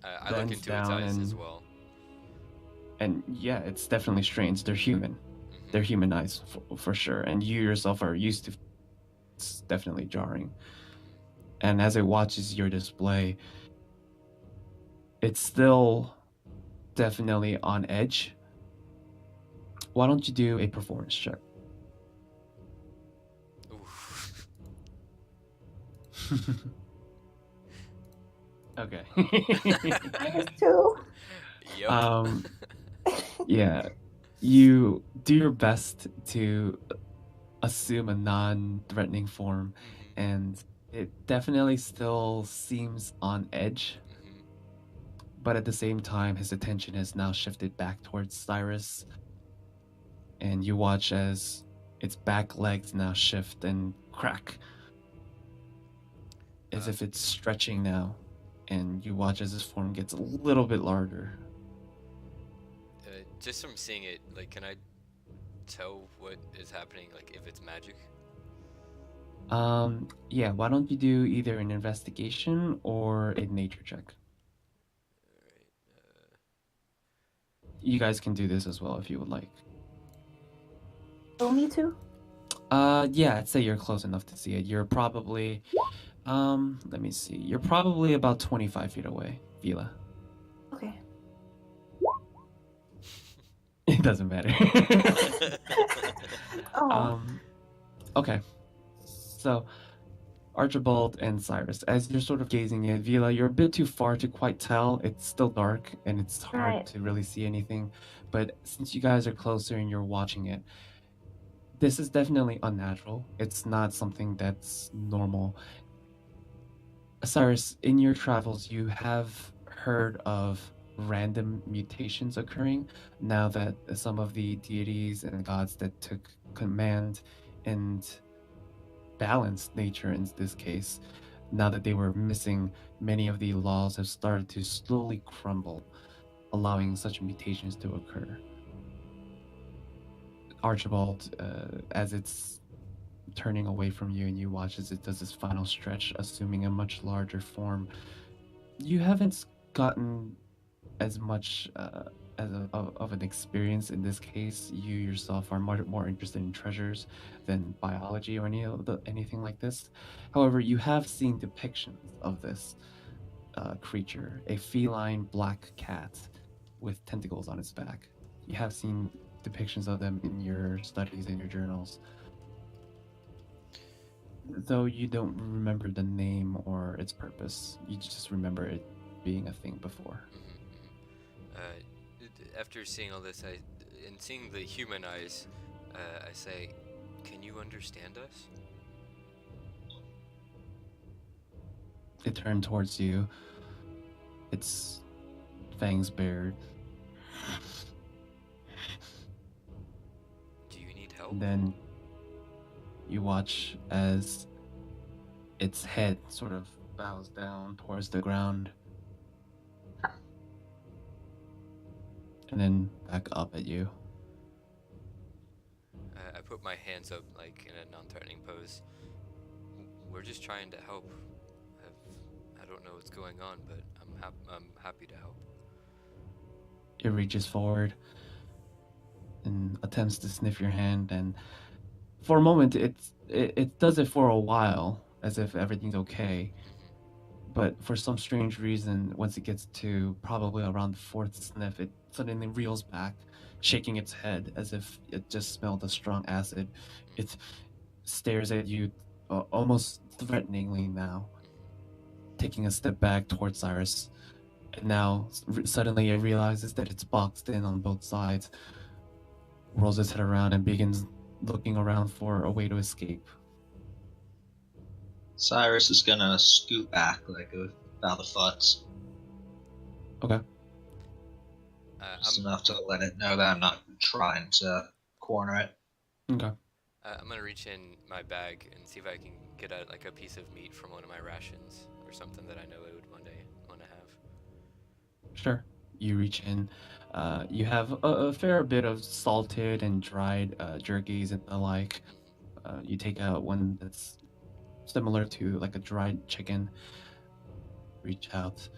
I look into its eyes as well. And yeah, it's definitely strange. They're human. They're human eyes for sure, and you yourself are used to. It's definitely jarring. And as it watches your display, it's still definitely on edge. Why don't you do a performance check? Oof. Okay. -2. Yep. Yeah. You do your best to assume a non-threatening form, and it definitely still seems on edge. But at the same time, his attention has now shifted back towards Cyrus, and you watch as its back legs now shift and crack, as if it's stretching now, and you watch as his form gets a little bit larger. Just from seeing it, like, can I tell what is happening, like, if it's magic? Yeah, why don't you do either an investigation or a nature check? Alright, You guys can do this as well if you would like. Only 2? Yeah, I'd say you're close enough to see it. You're probably, let me see. You're probably about 25 feet away, Vila. Okay. It doesn't matter. Oh. Okay. So, Archibald and Cyrus, as you're sort of gazing at Vila, you're a bit too far to quite tell. It's still dark and it's hard Right. to really see anything. But since you guys are closer and you're watching it, this is definitely unnatural. It's not something that's normal. Cyrus, in your travels, you have heard of random mutations occurring now that some of the deities and gods that took command and balanced nature in this case, now that they were missing, many of the laws have started to slowly crumble, allowing such mutations to occur. Archibald, as it's turning away from you and you watch as it does this final stretch, assuming a much larger form, you haven't gotten as much of an experience in this case. You yourself are much more interested in treasures than biology or anything like this. However, you have seen depictions of this creature, a feline black cat with tentacles on its back. You have seen depictions of them in your studies and your journals. Though you don't remember the name or its purpose, you just remember it being a thing before. After seeing all this, and seeing the human eyes, I say, "Can you understand us?" It turned towards you, its fangs bared. Do you need help? And then you watch as its head sort of bows down towards the ground. And then back up at you. I put my hands up, like, in a non-threatening pose. We're just trying to help. I don't know what's going on, but I'm happy to help. It reaches forward and attempts to sniff your hand, and for a moment it does it for a while, as if everything's okay. But for some strange reason, once it gets to probably around the fourth sniff, it suddenly reels back, shaking its head as if it just smelled a strong acid. It stares at you almost threateningly now, taking a step back towards Cyrus. And now, suddenly, it realizes that it's boxed in on both sides, rolls its head around, and begins looking around for a way to escape. Cyrus is gonna scoot back like about a foot. Okay. Just enough to let it know that I'm not trying to corner it. Okay. I'm gonna reach in my bag and see if I can get out, like, a piece of meat from one of my rations or something that I know it would one day want to have. Sure. You reach in. You have a fair bit of salted and dried jerkies and the like. You take out one that's similar to like a dried chicken. Reach out.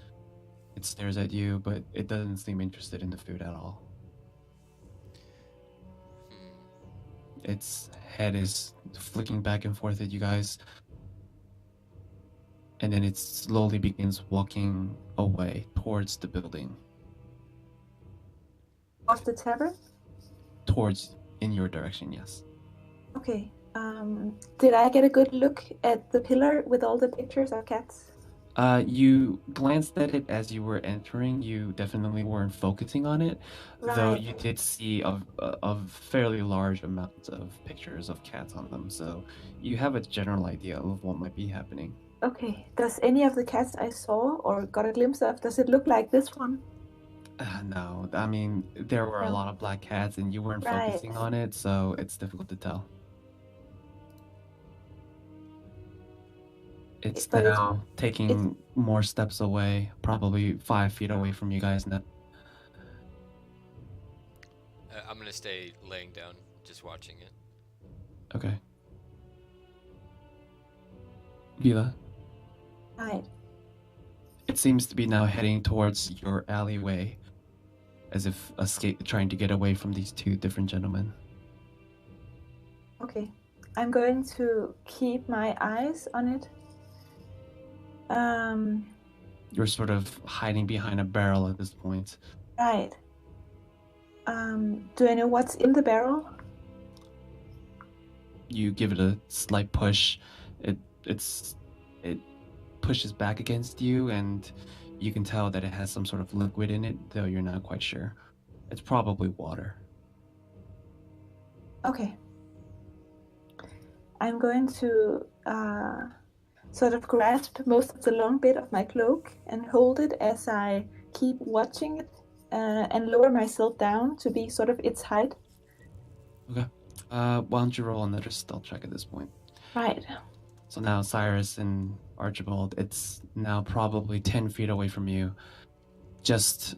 It stares at you, but it doesn't seem interested in the food at all. Its head is flicking back and forth at you guys. And then it slowly begins walking away towards the building. Towards the tavern? Towards in your direction, yes. Okay. Did I get a good look at the pillar with all the pictures of cats? You glanced at it as you were entering. You definitely weren't focusing on it, though Right. you did see a fairly large amount of pictures of cats on them. So you have a general idea of what might be happening. Okay. Does any of the cats I saw or got a glimpse of, does it look like this one? No, I mean, there were a No. lot of black cats and you weren't Right. focusing on it, so it's difficult to tell. It's But now taking more steps away, probably 5 feet away from you guys now. I'm gonna stay laying down, just watching it. Okay. Vila, Right. it seems to be now heading towards your alleyway, as if trying to get away from these two different gentlemen. Okay. I'm going to keep my eyes on it. You're sort of hiding behind a barrel at this point. Right. Do I know what's in the barrel? You give it a slight push. It pushes back against you, and you can tell that it has some sort of liquid in it, though you're not quite sure. It's probably water. Okay. I'm going to sort of grasp most of the long bit of my cloak and hold it as I keep watching it and lower myself down to be sort of its height. Okay. Why don't you roll another stealth check at this point? Right. So now Cyrus and Archibald, it's now probably 10 feet away from you, just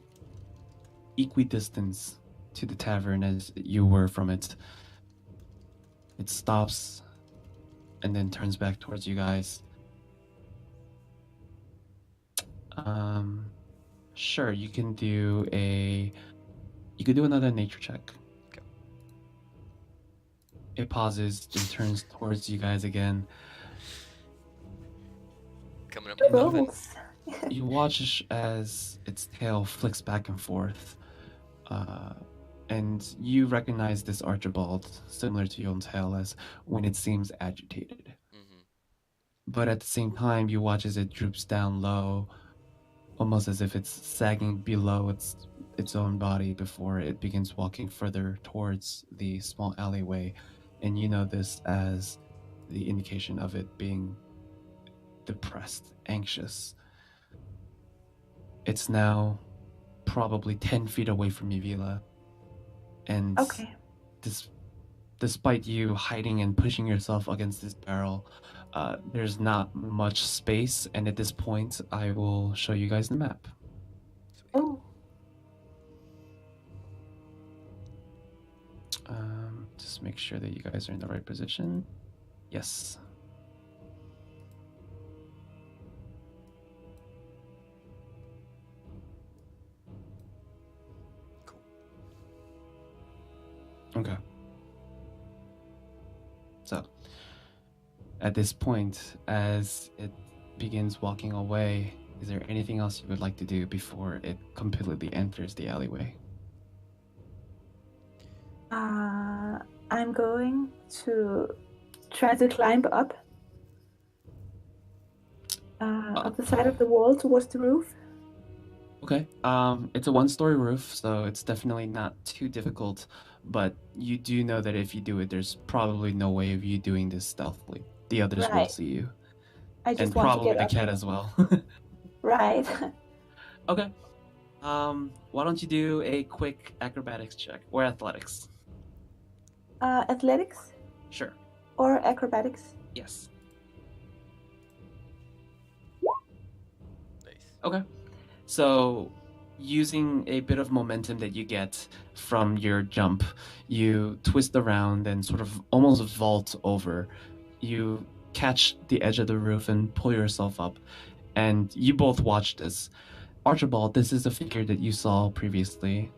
equidistance to the tavern as you were from it. It stops and then turns back towards you guys. Sure, you can do another nature check. Okay. It pauses and turns towards you guys again. Coming up with nothing. Rolls. You watch as its tail flicks back and forth, and you recognize this Archibald, similar to your own tail, as when it seems agitated. Mm-hmm. But at the same time, you watch as it droops down low, almost as if it's sagging below its own body before it begins walking further towards the small alleyway. And you know this as the indication of it being depressed, anxious. It's now probably 10 feet away from you, Vila. And Okay. despite you hiding and pushing yourself against this barrel, there's not much space. And at this point, I will show you guys the map. Oh. Just make sure that you guys are in the right position. Yes. Okay. So, at this point, as it begins walking away, is there anything else you would like to do before it completely enters the alleyway? I'm going to try to climb up up the side of the wall towards the roof. Okay. It's a one-story roof, so it's definitely not too difficult. But you do know that if you do it, there's probably no way of you doing this stealthily. The others will Right. see you, I just and want probably to get the up. cat as well. Right. Okay. Why don't you do a quick acrobatics check or athletics? Athletics Sure. or acrobatics? Yes. Nice. Okay. So, using a bit of momentum that you get from your jump, you twist around and sort of almost vault over. You catch the edge of the roof and pull yourself up. And you both watch this. Archibald, this is a figure that you saw previously.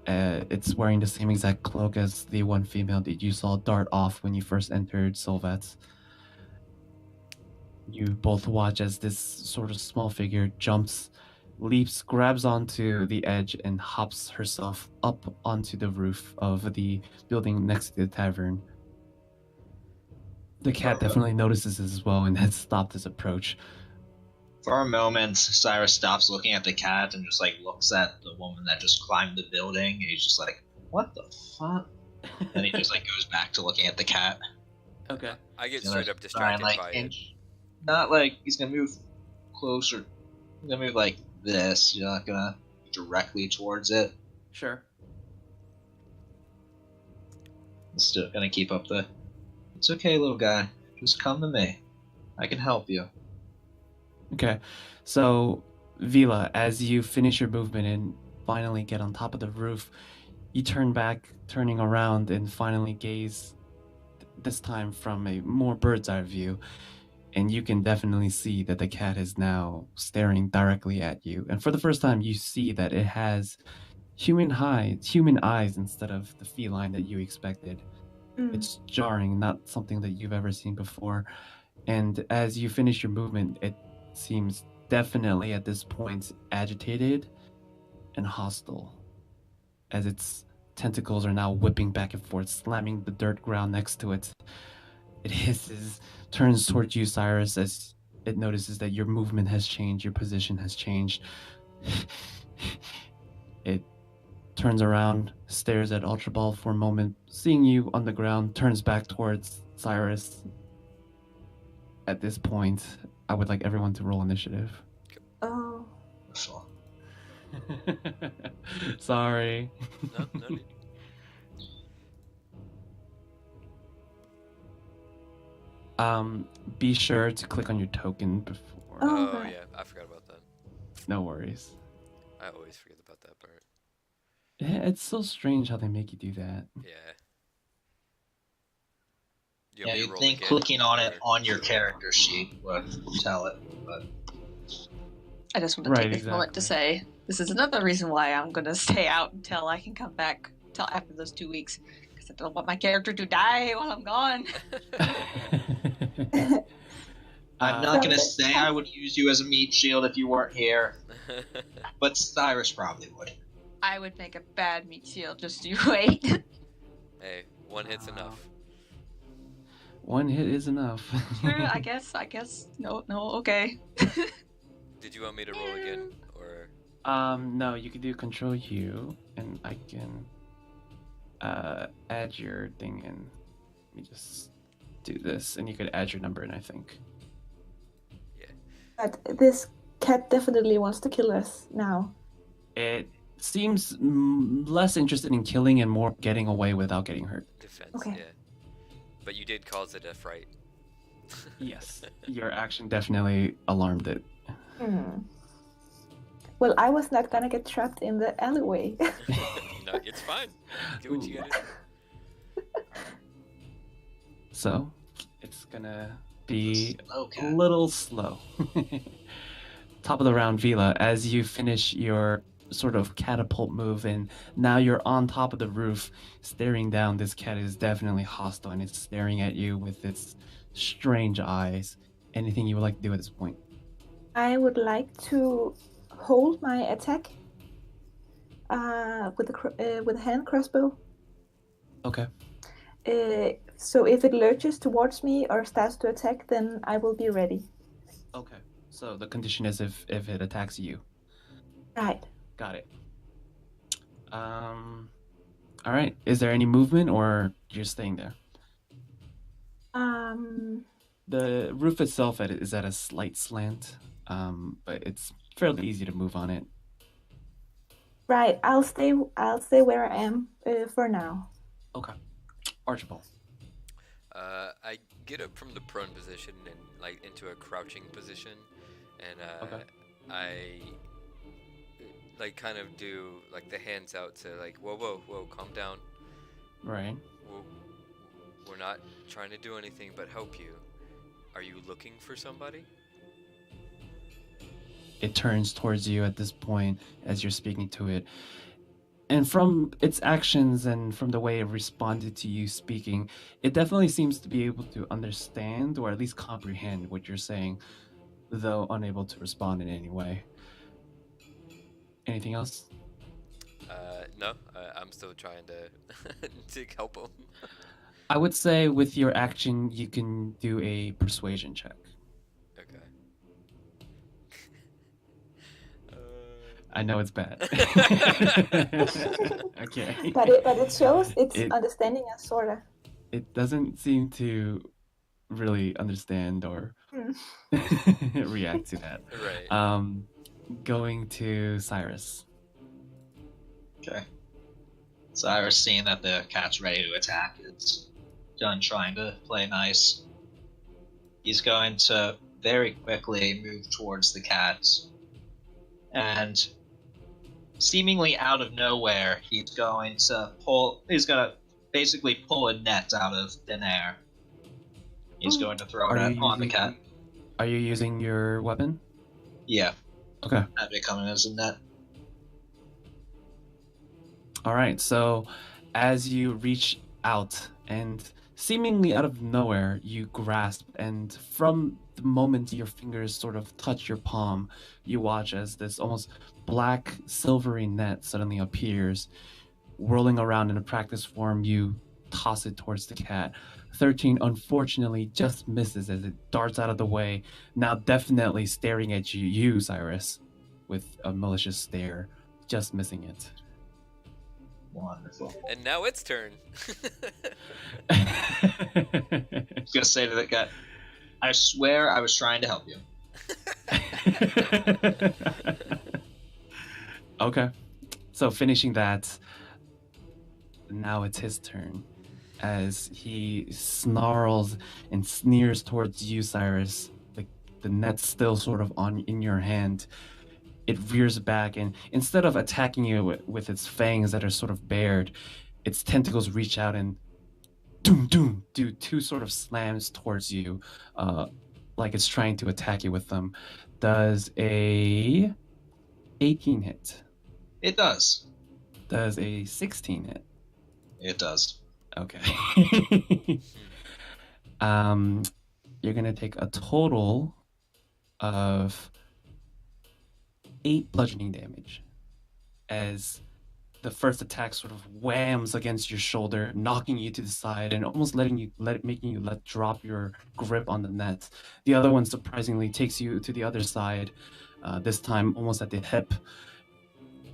It's wearing the same exact cloak as the one female that you saw dart off when you first entered Solvet. You both watch as this sort of small figure jumps, leaps, grabs onto the edge, and hops herself up onto the roof of the building next to the tavern. The cat definitely notices this as well and has stopped his approach. For a moment, Cyrus stops looking at the cat and just like looks at the woman that just climbed the building. And he's just like, "What the fuck?" And he just like goes back to looking at the cat. Okay. I get He's straight gonna up try and, distracted like, by it. inch. Not like he's gonna move closer. He's gonna move like this. You're not gonna directly towards it. Sure. I'm still gonna keep up the. It's okay, little guy. Just come to me. I can help you. Okay. So, Vila, as you finish your movement and finally get on top of the roof, you turn back, turning around, and finally gaze, this time from a more bird's eye view. And you can definitely see that the cat is now staring directly at you. And for the first time, you see that it has human eyes instead of the feline that you expected. It's jarring, not something that you've ever seen before. And as you finish your movement, it seems definitely at this point agitated and hostile, as its tentacles are now whipping back and forth, slamming the dirt ground next to it. It hisses, turns towards you, Cyrus, as it notices that your movement has changed, your position has changed. It turns around, stares at Ultra Ball for a moment, seeing you on the ground, turns back towards Cyrus. At this point, I would like everyone to roll initiative. Oh. Sorry. No need. Be sure to click on your token before. Oh, Oh, right. yeah, I forgot about that. No worries. I always forget about that part. Yeah, it's so strange how they make you do that. Yeah. You want Yeah, me to you'd roll think again, clicking on it or- on your character sheet would tell it, but I just want to Right, take this moment to exactly. say this is another reason why I'm going to stay out until I can come back till after those 2 weeks because I don't want my character to die while I'm gone. I'm not gonna say I would use you as a meat shield if you weren't here, but Cyrus probably would. I would make a bad meat shield. Just you wait. Hey, one hit's enough. One hit is enough. Sure, I guess. No, okay. Did you want me to roll again, or? No, you can do Control U, and I can add your thing in. Let me just do this, and you could add your number in, I think. But this cat definitely wants to kill us now. It seems less interested in killing and more getting away without getting hurt. Defense, Okay. yeah. But you did cause it a fright. Yes, your action definitely alarmed it. Well, I was not gonna get trapped in the alleyway. No, it's fine. Do what you gotta do. So, it's gonna be Slow a cat. little slow. Top of the round, Vila, as you finish your sort of catapult move and now you're on top of the roof staring down, this cat is definitely hostile and it's staring at you with its strange eyes. Anything you would like to do at this point? I would like to hold my attack with a hand crossbow. Okay. So if it lurches towards me or starts to attack, then I will be ready. Okay. So the condition is if it attacks you. Right. Got it. All right. Is there any movement or you're staying there? The roof itself is at a slight slant, but it's fairly easy to move on it. Right. I'll stay where I am for now. Okay. Archibald. I get up from the prone position and like into a crouching position, and Okay. I like kind of do like the hands out to like whoa, calm down. Right. We're not trying to do anything but help you. Are you looking for somebody? It turns towards you at this point as you're speaking to it. And from its actions and from the way it responded to you speaking, it definitely seems to be able to understand or at least comprehend what you're saying, though unable to respond in any way. Anything else? No, I'm still trying to to help him. I would say with your action, you can do a persuasion check. Okay. I know it's bad. Okay. But it shows its understanding us, sorta. It doesn't seem to really understand or react to that. Right. Going to Cyrus. Okay. Cyrus, seeing that the cat's ready to attack, is done trying to play nice. He's going to very quickly move towards the cat, and seemingly out of nowhere, he's going to basically pull a net out of thin air. He's going to throw it on the cat. Are you using your weapon? Yeah. Okay. Have it coming as a net. All right, so as you reach out and seemingly out of nowhere, you grasp, and from the moment your fingers sort of touch your palm, you watch as this almost black silvery net suddenly appears. Whirling around in a practice form, you toss it towards the cat. 13 unfortunately just misses as it darts out of the way, now definitely staring at you, Cyrus, with a malicious stare, just missing it. Wonderful. And now it's turn. I was gonna say to that guy, I swear I was trying to help you. Okay. So finishing that, now it's his turn. As he snarls and sneers towards you, Cyrus, the net's still sort of in your hand. It rears back, and instead of attacking you with its fangs that are sort of bared, its tentacles reach out and do two sort of slams towards you, like it's trying to attack you with them. Does a 18 hit? It does. Does a 16 hit? It does. Okay. You're gonna take a total of 8 bludgeoning damage as the first attack sort of whams against your shoulder, knocking you to the side and almost making you let drop your grip on the net. The other one surprisingly takes you to the other side, this time almost at the hip.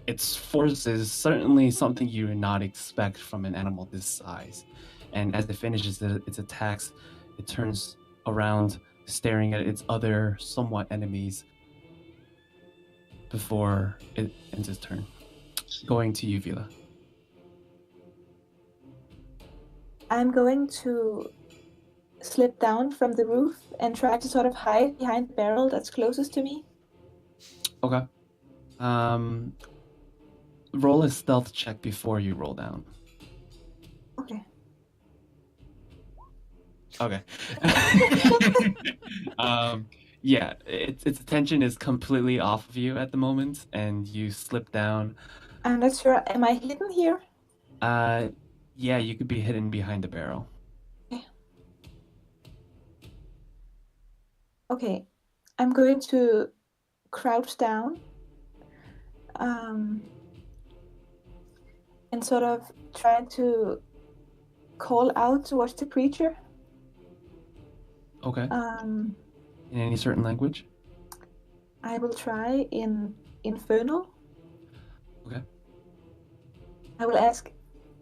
Its force is certainly something you would not expect from an animal this size. And as it finishes its attacks, it turns around, staring at its other somewhat enemies before it ends its turn. Going to you, Vila. I'm going to slip down from the roof and try to sort of hide behind the barrel that's closest to me. Okay. Roll a stealth check before you roll down. Okay. Okay. Yeah, its attention is completely off of you at the moment, and you slip down. I'm not sure. Am I hidden here? Yeah, you could be hidden behind the barrel. Okay. I'm going to crouch down. And sort of try to call out towards the creature. Okay. In any certain language? I will try in Infernal. Okay. I will ask,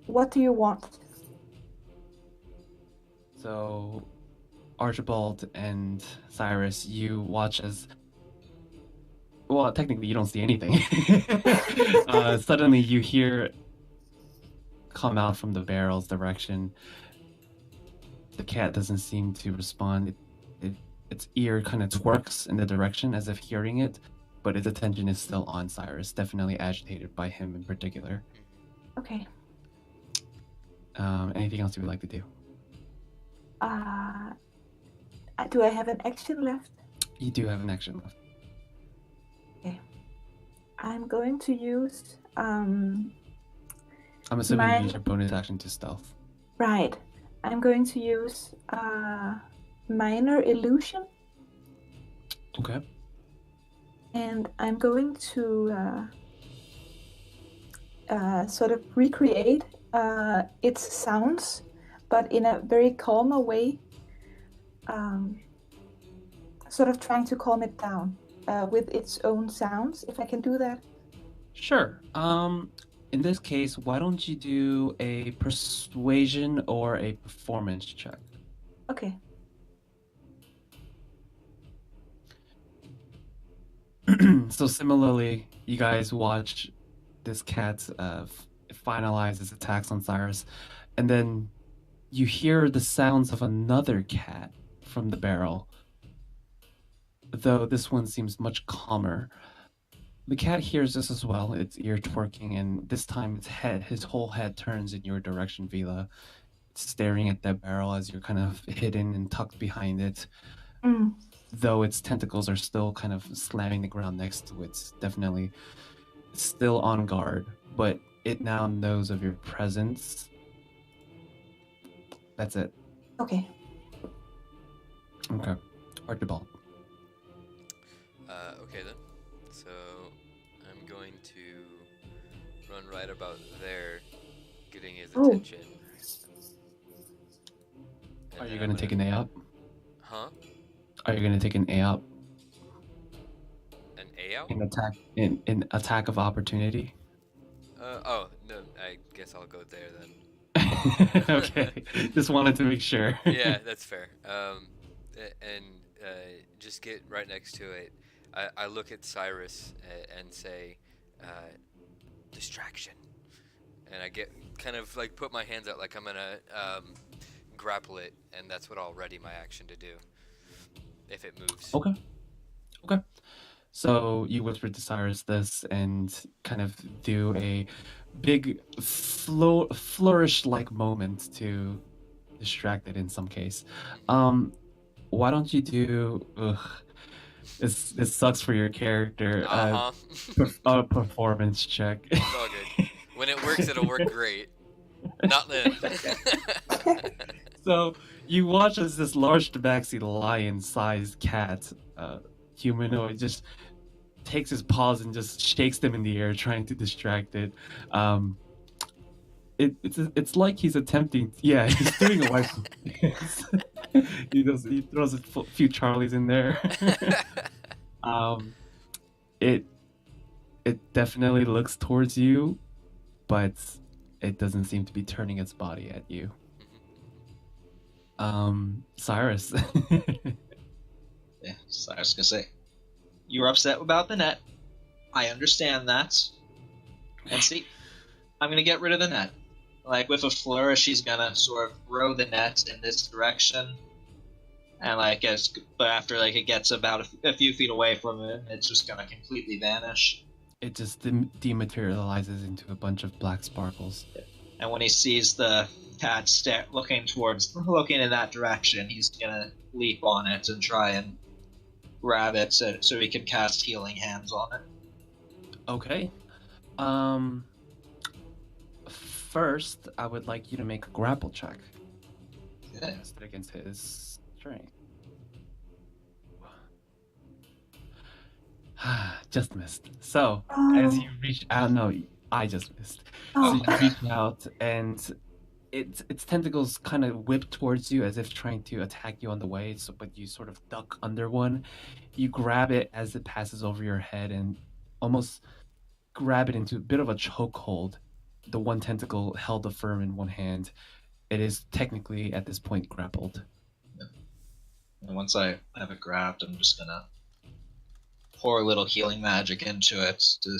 what do you want? So, Archibald and Cyrus, you watch as... Well, technically you don't see anything. Suddenly you hear come out from the barrel's direction. The cat doesn't seem to respond. Its ear kind of twerks in the direction as if hearing it, but its attention is still on Cyrus, definitely agitated by him in particular. Okay. Anything else you would like to do? Do I have an action left? You do have an action left. Okay. I'm going to use I'm assuming you My use your bonus action to stealth. right. I'm going to use minor illusion, Okay. and I'm going to sort of recreate its sounds, but in a very calmer way. Sort of trying to calm it down with its own sounds, if I can do that. Sure. In this case, why don't you do a persuasion or a performance check? Okay. So similarly, you guys watch this cat finalize its attacks on Cyrus, and then you hear the sounds of another cat from the barrel, though this one seems much calmer. The cat hears this as well, its ear twerking, and this time his whole head turns in your direction, Vila. It's staring at that barrel as you're kind of hidden and tucked behind it. Mm. Though its tentacles are still kind of slamming the ground next to it. It's definitely still on guard, but it now knows of your presence. That's it. Okay. Okay. Archibald. Okay then. So I'm going to run right about there, getting his Oh. attention. And Are then you I'm going to take an A up? Huh? Are you going to take an A up? An A out? In attack of opportunity? Oh, no, I guess I'll go there then. Okay. Just wanted to make sure. Yeah, that's fair. And just get right next to it. I look at Cyrus and say, distraction. And I get kind of like put my hands out like I'm gonna grapple it, and that's what I'll ready my action to do if it moves. Okay. So you whisper to Cyrus this and kind of do a big flourish-like moment to distract it in some case. Why don't you do... This sucks for your character. A performance check. It's all good. When it works, it'll work great. Not then. So you watch as this large tabaxi lion-sized cat, humanoid, just takes his paws and just shakes them in the air, trying to distract it. It's like he's attempting. Yeah, he's doing a wipe. He throws a few Charlies in there. It definitely looks towards you, but it doesn't seem to be turning its body at you. Cyrus. Yeah, Cyrus gonna say, you were upset about the net. I understand that. And see, I'm gonna get rid of the net. Like with a flourish, he's gonna sort of throw the net in this direction, and but after it gets about a few feet away from him, it's just gonna completely vanish. It just dematerializes into a bunch of black sparkles. And when he sees the cat looking in that direction, he's gonna leap on it and try and grab it so he can cast healing hands on it. Okay. First, I would like you to make a grapple check. Okay. Test it against his strength. Just missed. So, as you reach out, no, I just missed. So you reach out, and its tentacles kind of whip towards you as if trying to attack you on the way. So, but you sort of duck under one. You grab it as it passes over your head, and almost grab it into a bit of a chokehold. The one tentacle held firm in one hand. It is technically at this point grappled. And once I have it grabbed, I'm just gonna pour a little healing magic into it to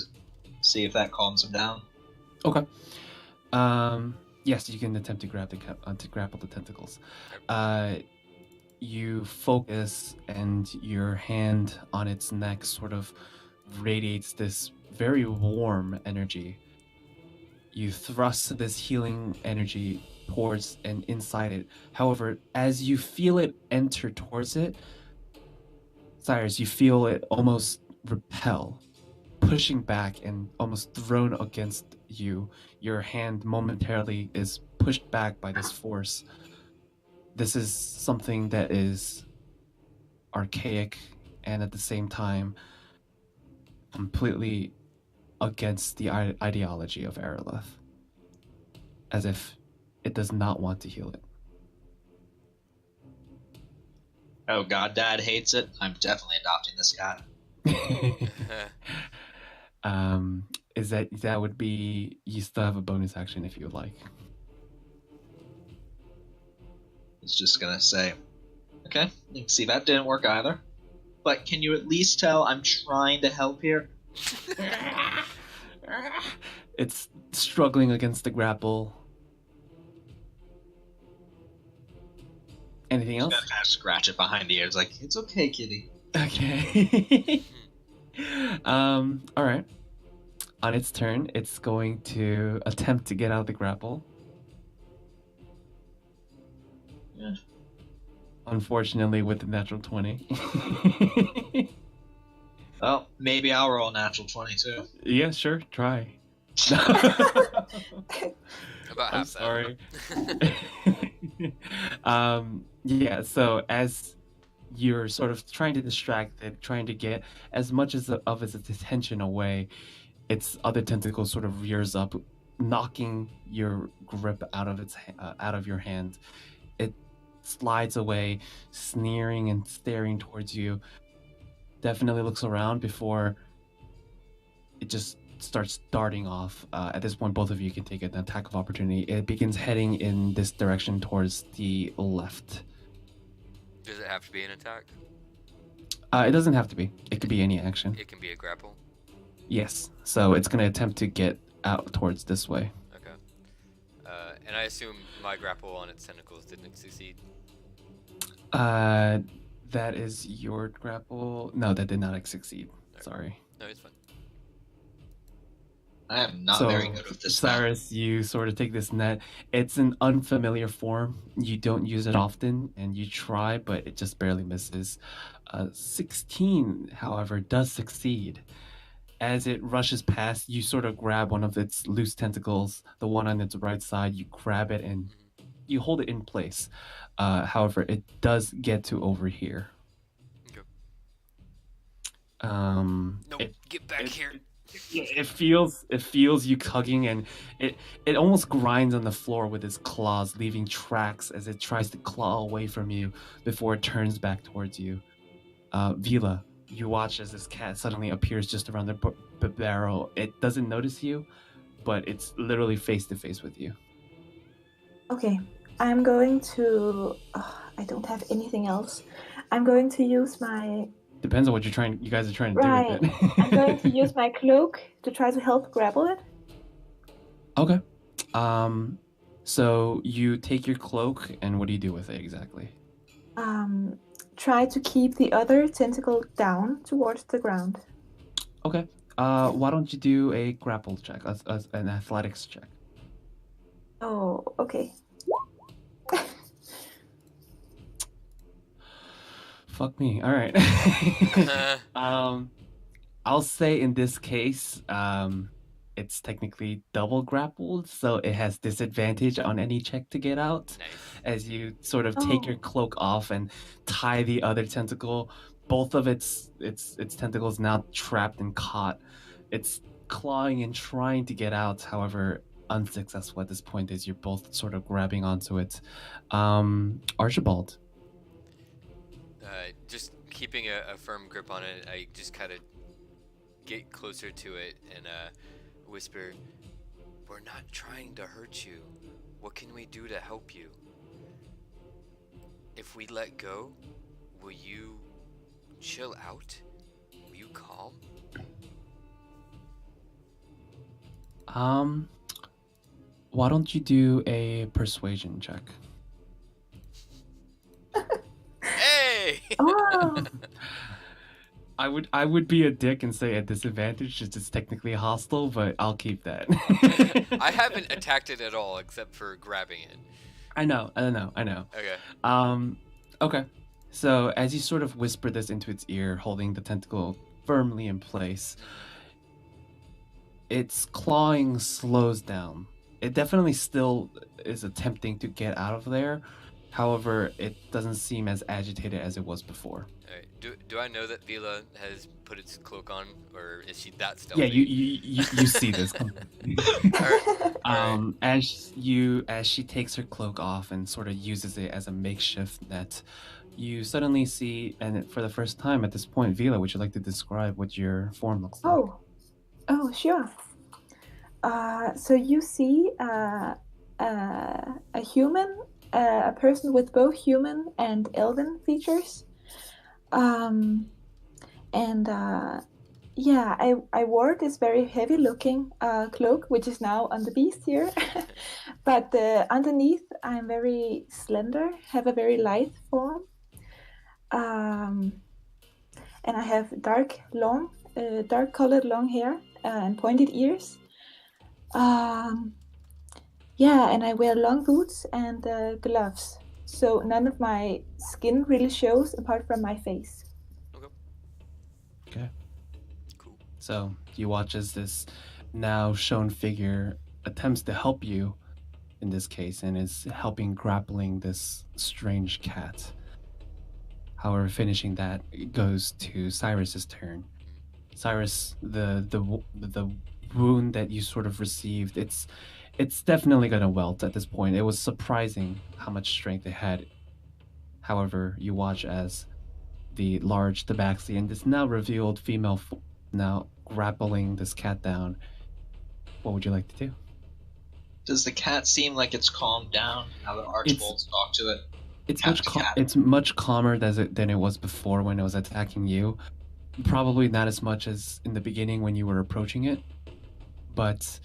see if that calms him down. Okay. Yes, you can attempt to grapple the tentacles. You focus, and your hand on its neck sort of radiates this very warm energy. You thrust this healing energy towards and inside it. However, as you feel it enter towards it, Cyrus, you feel it almost repel, pushing back and almost thrown against you. Your hand momentarily is pushed back by this force. This is something that is archaic and at the same time completely against the ideology of Aerolith. As if it does not want to heal it. Oh god, Dad hates it. I'm definitely adopting this cat. Is that would be, you still have a bonus action if you would like. It's just gonna say, okay, you can see that didn't work either. But can you at least tell I'm trying to help here? It's struggling against the grapple. Anything else? I'm gonna kind of scratch it behind the ears, like, it's okay, kitty. Okay. Alright. On its turn, it's going to attempt to get out of the grapple. Yeah. Unfortunately, with the natural 20. Well, maybe I'll roll a natural 20 too. Yeah, sure. Try. About I'm half sorry. Yeah, so as you're sort of trying to distract it, trying to get as much of its attention away, its other tentacle sort of rears up, knocking your grip out of your hand. It slides away, sneering and staring towards you. Definitely looks around before it just starts darting off. At this point, both of you can take an attack of opportunity. It begins heading in this direction towards the left. Does it have to be an attack? It doesn't have to be. It could be any action. It can be a grapple. Yes. So it's going to attempt to get out towards this way. Okay. And I assume my grapple on its tentacles didn't succeed. That is your grapple. No, that did not succeed. Okay. Sorry. No, it's fine. I am not very good with this. Cyrus, you sort of take this net. It's an unfamiliar form. You don't use it often, and you try, but it just barely misses. 16, however, does succeed. As it rushes past, you sort of grab one of its loose tentacles, the one on its right side. You grab it and you hold it in place. However, it does get to over here. Okay. No, get back here. It feels you tugging, and it almost grinds on the floor with its claws, leaving tracks as it tries to claw away from you before it turns back towards you. Vila, you watch as this cat suddenly appears just around the barrel. It doesn't notice you, but it's literally face to face with you. Okay, I'm going to... I don't have anything else. I'm going to use my... Depends on what you guys are trying to Right. do with it. I'm going to use my cloak to try to help grapple it. Okay. So you take your cloak, and what do you do with it exactly? Try to keep the other tentacle down towards the ground. Okay. Why don't you do a grapple check, an athletics check? Oh, okay. Fuck me. All right. I'll say in this case, it's technically double grappled, so it has disadvantage on any check to get out. Nice. As you sort of take your cloak off and tie the other tentacle. Both of its tentacles now trapped and caught. It's clawing and trying to get out, however, unsuccessful at this point as you're both sort of grabbing onto it. Archibald. Just keeping a firm grip on it, I just kind of get closer to it and whisper, "We're not trying to hurt you. What can we do to help you? If we let go, will you chill out? Will you calm?" Why don't you do a persuasion check? Hey! Oh, I would be a dick and say a disadvantage, just it's technically hostile, but I'll keep that. I haven't attacked it at all except for grabbing it. I know. Okay. Okay. So as you sort of whisper this into its ear, holding the tentacle firmly in place, its clawing slows down. It definitely still is attempting to get out of there. However, it doesn't seem as agitated as it was before. All right. Do I know that Vila has put its cloak on, or is she that Yeah, stealthy? you see this. All right. As she takes her cloak off and sort of uses it as a makeshift net, you suddenly see, and for the first time at this point, Vila, would you like to describe what your form looks like? Oh, sure. So you see a human, a person with both human and elven features. And yeah, I wore this very heavy looking cloak, which is now on the beast here. But underneath, I'm very slender, have a very light form. And I have dark colored long hair and pointed ears. Yeah, and I wear long boots and gloves. So none of my skin really shows apart from my face. Okay. Cool. So you watch as this now shown figure attempts to help you in this case and is helping grappling this strange cat. However, finishing that, it goes to Cyrus's turn. Cyrus, the wound that you sort of received, it's definitely gonna welt at this point. It was surprising how much strength it had. However, you watch as the large tabaxi and this now revealed female now grappling this cat down. What would you like to do? Does the cat seem like it's calmed down now that Archibald's talked to it? It's much calmer than it was before when it was attacking you. Probably not as much as in the beginning when you were approaching it, but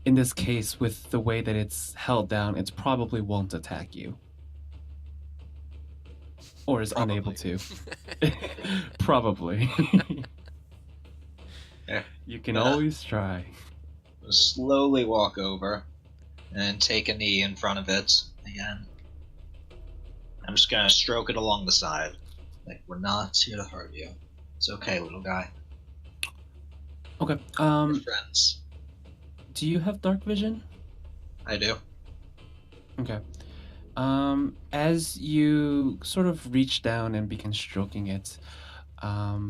in this case, with the way that it's held down, it probably won't attack you. Or is unable to. Probably. Yeah. You can always try. Slowly walk over and take a knee in front of it again. I'm just gonna stroke it along the side. Like, we're not here to hurt you. It's okay, little guy. Okay. We're friends. Do you have dark vision? I do. Okay. As you sort of reach down and begin stroking it, at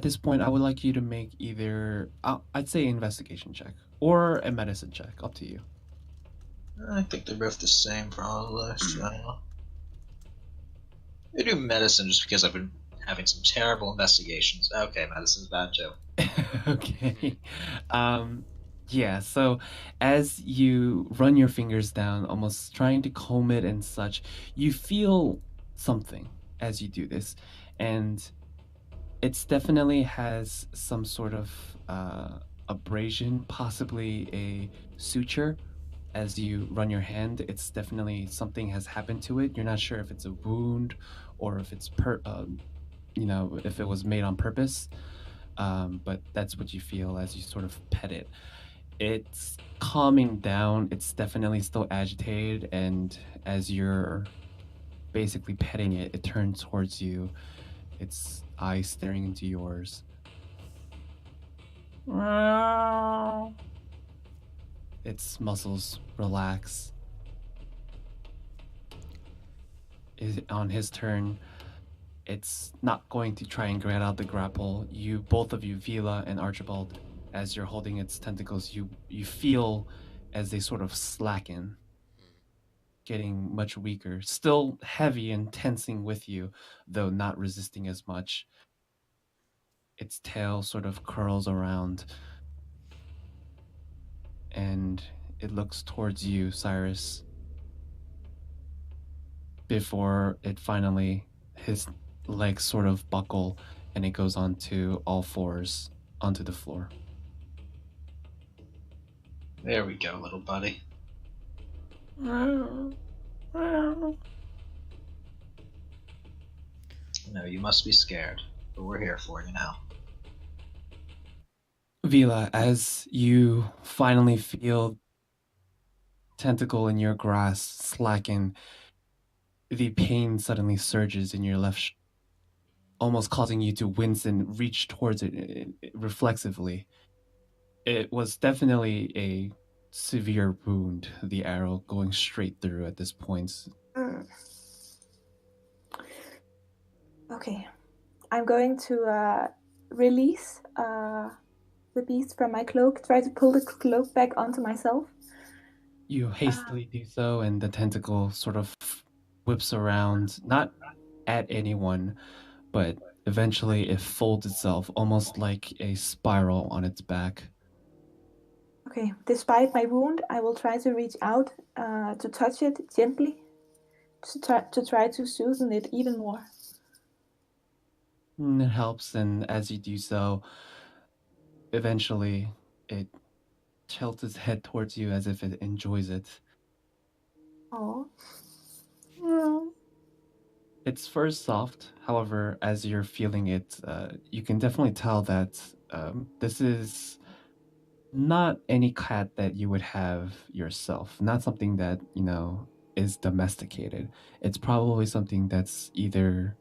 this point, I would like you to make either, I'd say investigation check or a medicine check, up to you. I think they're both the same, probably. So I do medicine just because I've been having some terrible investigations. Okay, medicine's bad too. Okay. Yeah, so as you run your fingers down, almost trying to comb it and such, you feel something as you do this. And it's definitely has some sort of abrasion, possibly a suture. As you run your hand, it's definitely something has happened to it. You're not sure if it's a wound or if it's if it was made on purpose. But that's what you feel as you sort of pet it. It's calming down. It's definitely still agitated, and as you're basically petting it, it turns towards you, its eyes staring into yours. Its muscles relax. On his turn, it's not going to try and get out the grapple. Both of you, Vila and Archibald, as you're holding its tentacles, you feel as they sort of slacken, getting much weaker. Still heavy and tensing with you, though not resisting as much. Its tail sort of curls around, and it looks towards you, Cyrus, before it finally, his legs sort of buckle, and it goes onto all fours onto the floor. There we go, little buddy. No, you must be scared, but we're here for you now. Vila, as you finally feel tentacle in your grasp slacken, the pain suddenly surges in your left, almost causing you to wince and reach towards it reflexively. It was definitely a severe wound, the arrow going straight through at this point. Okay. I'm going to release the beast from my cloak, try to pull the cloak back onto myself. You hastily do so, and the tentacle sort of whips around, not at anyone, but eventually it folds itself almost like a spiral on its back. Okay, despite my wound, I will try to reach out to touch it gently, to try to soothe it even more. It helps, and as you do so, eventually it tilts its head towards you as if it enjoys it. Oh. Its fur is soft, however, as you're feeling it, you can definitely tell that this is not any cat that you would have yourself. Not something that, is domesticated. It's probably something that's either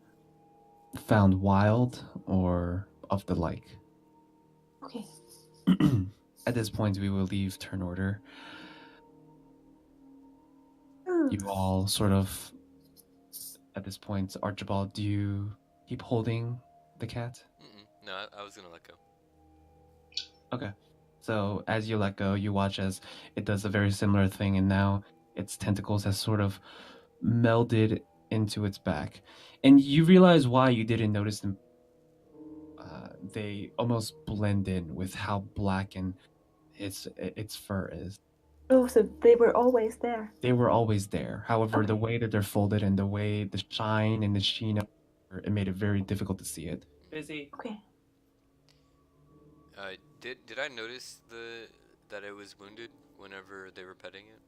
found wild or of the like. Okay. At this point, we will leave turn order. You all sort of, at this point, Archibald, do you keep holding the cat? No, I was gonna let go. Okay. So as you let go, you watch as it does a very similar thing, and now its tentacles has sort of melded into its back. And you realize why you didn't notice them. They almost blend in with how blackened its fur is. Oh, so they were always there. They were always there. However, the way that they're folded and the way the shine and the sheen of it made it very difficult to see it. Busy. Okay. Did I notice that it was wounded whenever they were petting it?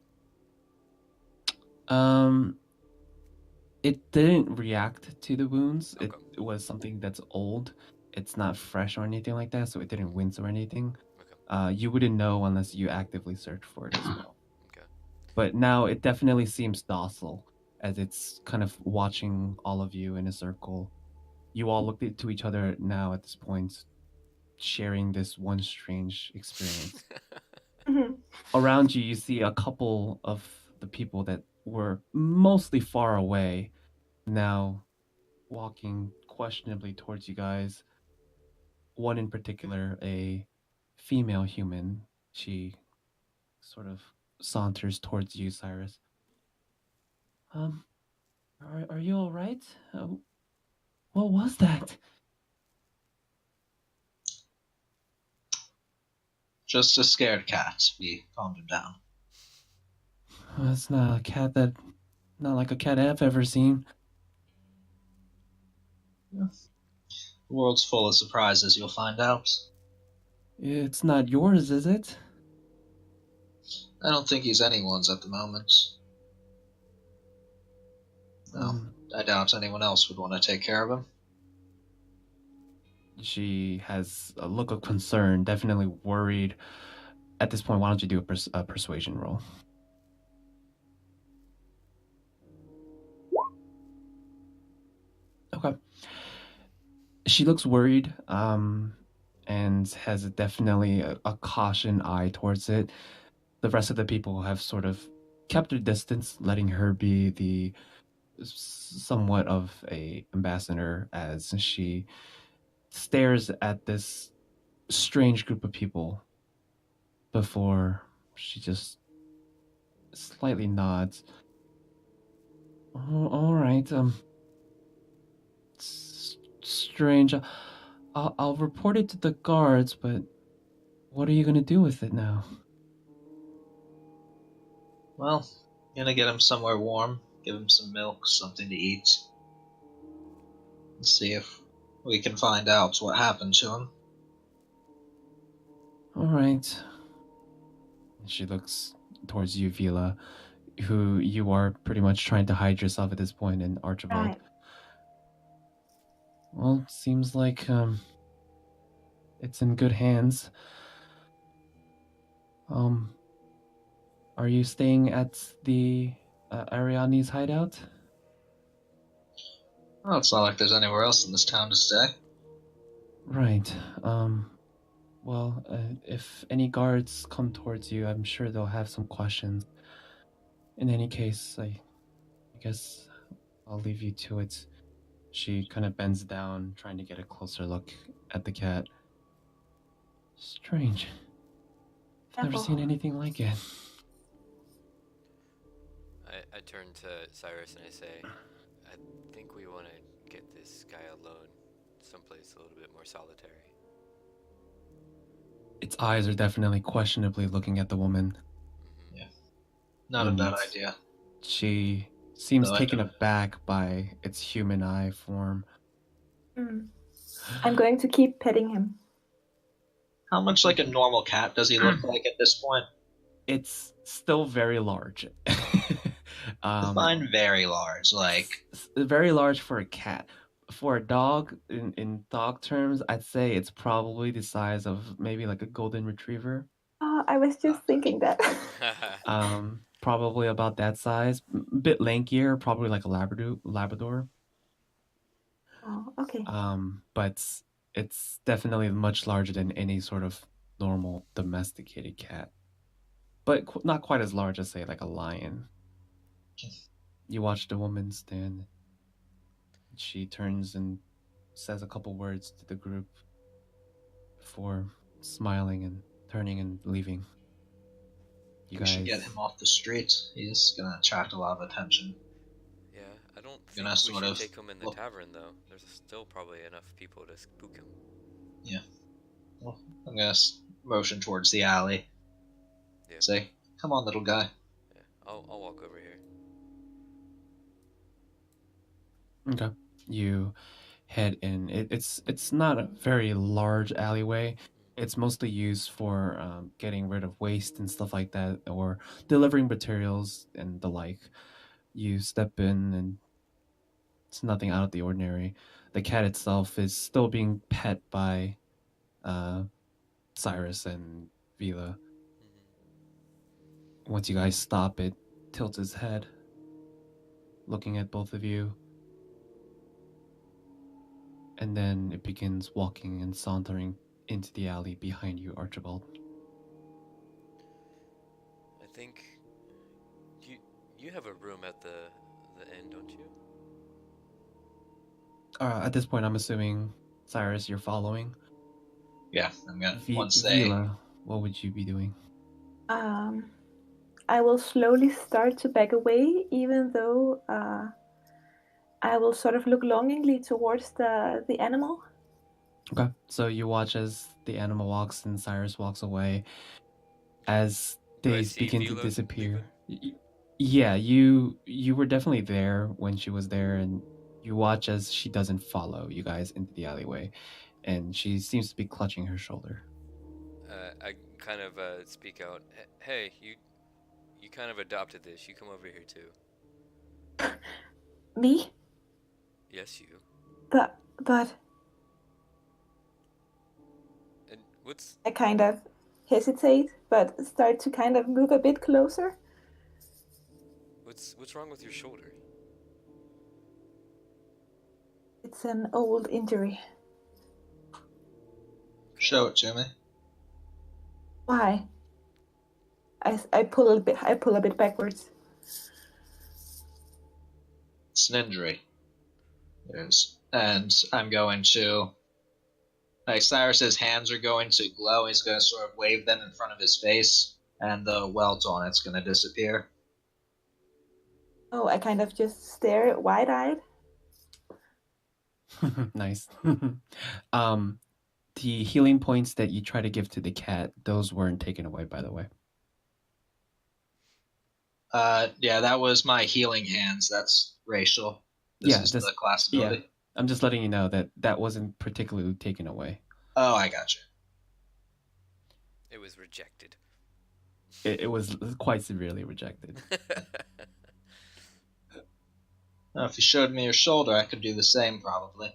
It didn't react to the wounds. Okay. It was something that's old. It's not fresh or anything like that, so it didn't wince or anything. Okay. You wouldn't know unless you actively search for it as well. Okay. But now it definitely seems docile as it's kind of watching all of you in a circle. You all look to each other now at this point, sharing this one strange experience. Around you, you see a couple of the people that were mostly far away now walking questionably towards you guys. One in particular, a female human. She sort of saunters towards you, Cyrus. Are you all right? What was that? Just a scared cat. We calmed him down. It's not like a cat I've ever seen. The world's full of surprises, you'll find out. It's not yours, is it? I don't think he's anyone's at the moment. No, I doubt anyone else would want to take care of him. She has a look of concern, definitely worried. At this point, why don't you do a persuasion roll? Okay. She looks worried, and has definitely a caution eye towards it. The rest of the people have sort of kept their distance, letting her be the somewhat of a ambassador as she stares at this strange group of people before she just slightly nods. Oh, all right. Strange. I'll report it to the guards, but what are you gonna do with it now? Well, I'm gonna get him somewhere warm, give him some milk, something to eat, and see if we can find out what happened to him. All right. She looks towards you, Vila, who you are pretty much trying to hide yourself at this point in Archibald. Right. Well, seems like it's in good hands. Are you staying at the Ariadne's hideout? Well, it's not like there's anywhere else in this town to stay. Right. Well, if any guards come towards you, I'm sure they'll have some questions. In any case, I guess I'll leave you to it. She kind of bends down, trying to get a closer look at the cat. Strange. I've never seen Careful. anything like it. I turn to Cyrus and I say, I think we want to get this guy alone, someplace a little bit more solitary. Its eyes are definitely questionably looking at the woman. Yeah. Not a bad idea. She seems No, I taken don't. aback by its human eye form. I'm going to keep petting him. How much like a normal cat does he look like at this point? It's still very large. Define very large, like very large for a cat. For a dog, in dog terms, I'd say it's probably the size of maybe like a golden retriever. I was just thinking that. Probably about that size. A bit lankier, probably like a Labrador. Oh, okay. But it's definitely much larger than any sort of normal domesticated cat. But not quite as large as, say, like a lion. You watch the woman stand. She turns and says a couple words to the group before smiling and turning and leaving. we should get him off the streets. He's gonna attract a lot of attention. Yeah, I don't think we should take him in the tavern, though. There's still probably enough people to spook him. Yeah. Well, I'm gonna motion towards the alley. Yeah. Say, come on, little guy. Yeah, I'll walk over here. Okay. You head in. It's not a very large alleyway. It's mostly used for getting rid of waste and stuff like that, or delivering materials and the like. You step in, and it's nothing out of the ordinary. The cat itself is still being pet by Cyrus and Vila. Once you guys stop, it tilts its head, looking at both of you. And then it begins walking and sauntering into the alley behind you, Archibald. I think you have a room at the inn, don't you? At this point, I'm assuming, Cyrus, you're following. Yeah, I'm gonna Vila, what would you be doing? I will slowly start to back away, even though I will sort of look longingly towards the animal. Okay, so you watch as the animal walks and Cyrus walks away. As they begin to disappear. Yeah, you were definitely there when she was there, and you watch as she doesn't follow you guys into the alleyway, and she seems to be clutching her shoulder. I kind of speak out. Hey, you kind of adopted this. You come over here too. Me? Yes, you. But. And what's? I kind of hesitate, but start to kind of move a bit closer. What's wrong with your shoulder? It's an old injury. Show it to me. Why? I pull a bit backwards. It's an injury. And I'm going to, like, Cyrus's hands are going to glow. He's going to sort of wave them in front of his face, and the welt on it's going to disappear. Oh, I kind of just stare wide-eyed. Nice. The healing points that you try to give to the cat, those weren't taken away, by the way. Yeah, that was my healing hands. That's racial. This is the class ability. Yeah, I'm just letting you know that wasn't particularly taken away. Oh, I gotcha. It was rejected. It was quite severely rejected. Now, if you showed me your shoulder, I could do the same, probably.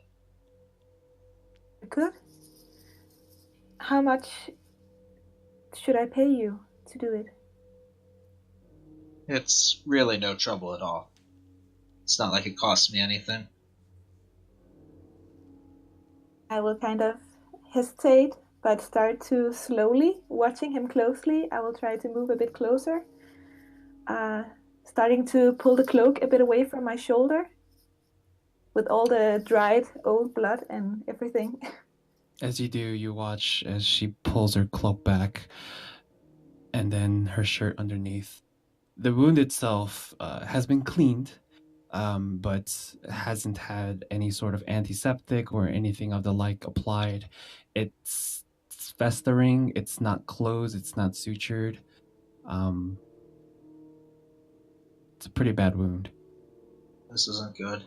Good. How much should I pay you to do it? It's really no trouble at all. It's not like it costs me anything. I will kind of hesitate, but start to slowly, watching him closely. I will try to move a bit closer, starting to pull the cloak a bit away from my shoulder with all the dried old blood and everything. As you do, you watch as she pulls her cloak back and then her shirt underneath. The wound itself has been cleaned, but hasn't had any sort of antiseptic or anything of the like applied. It's festering, it's not closed, it's not sutured. It's a pretty bad wound. This isn't good.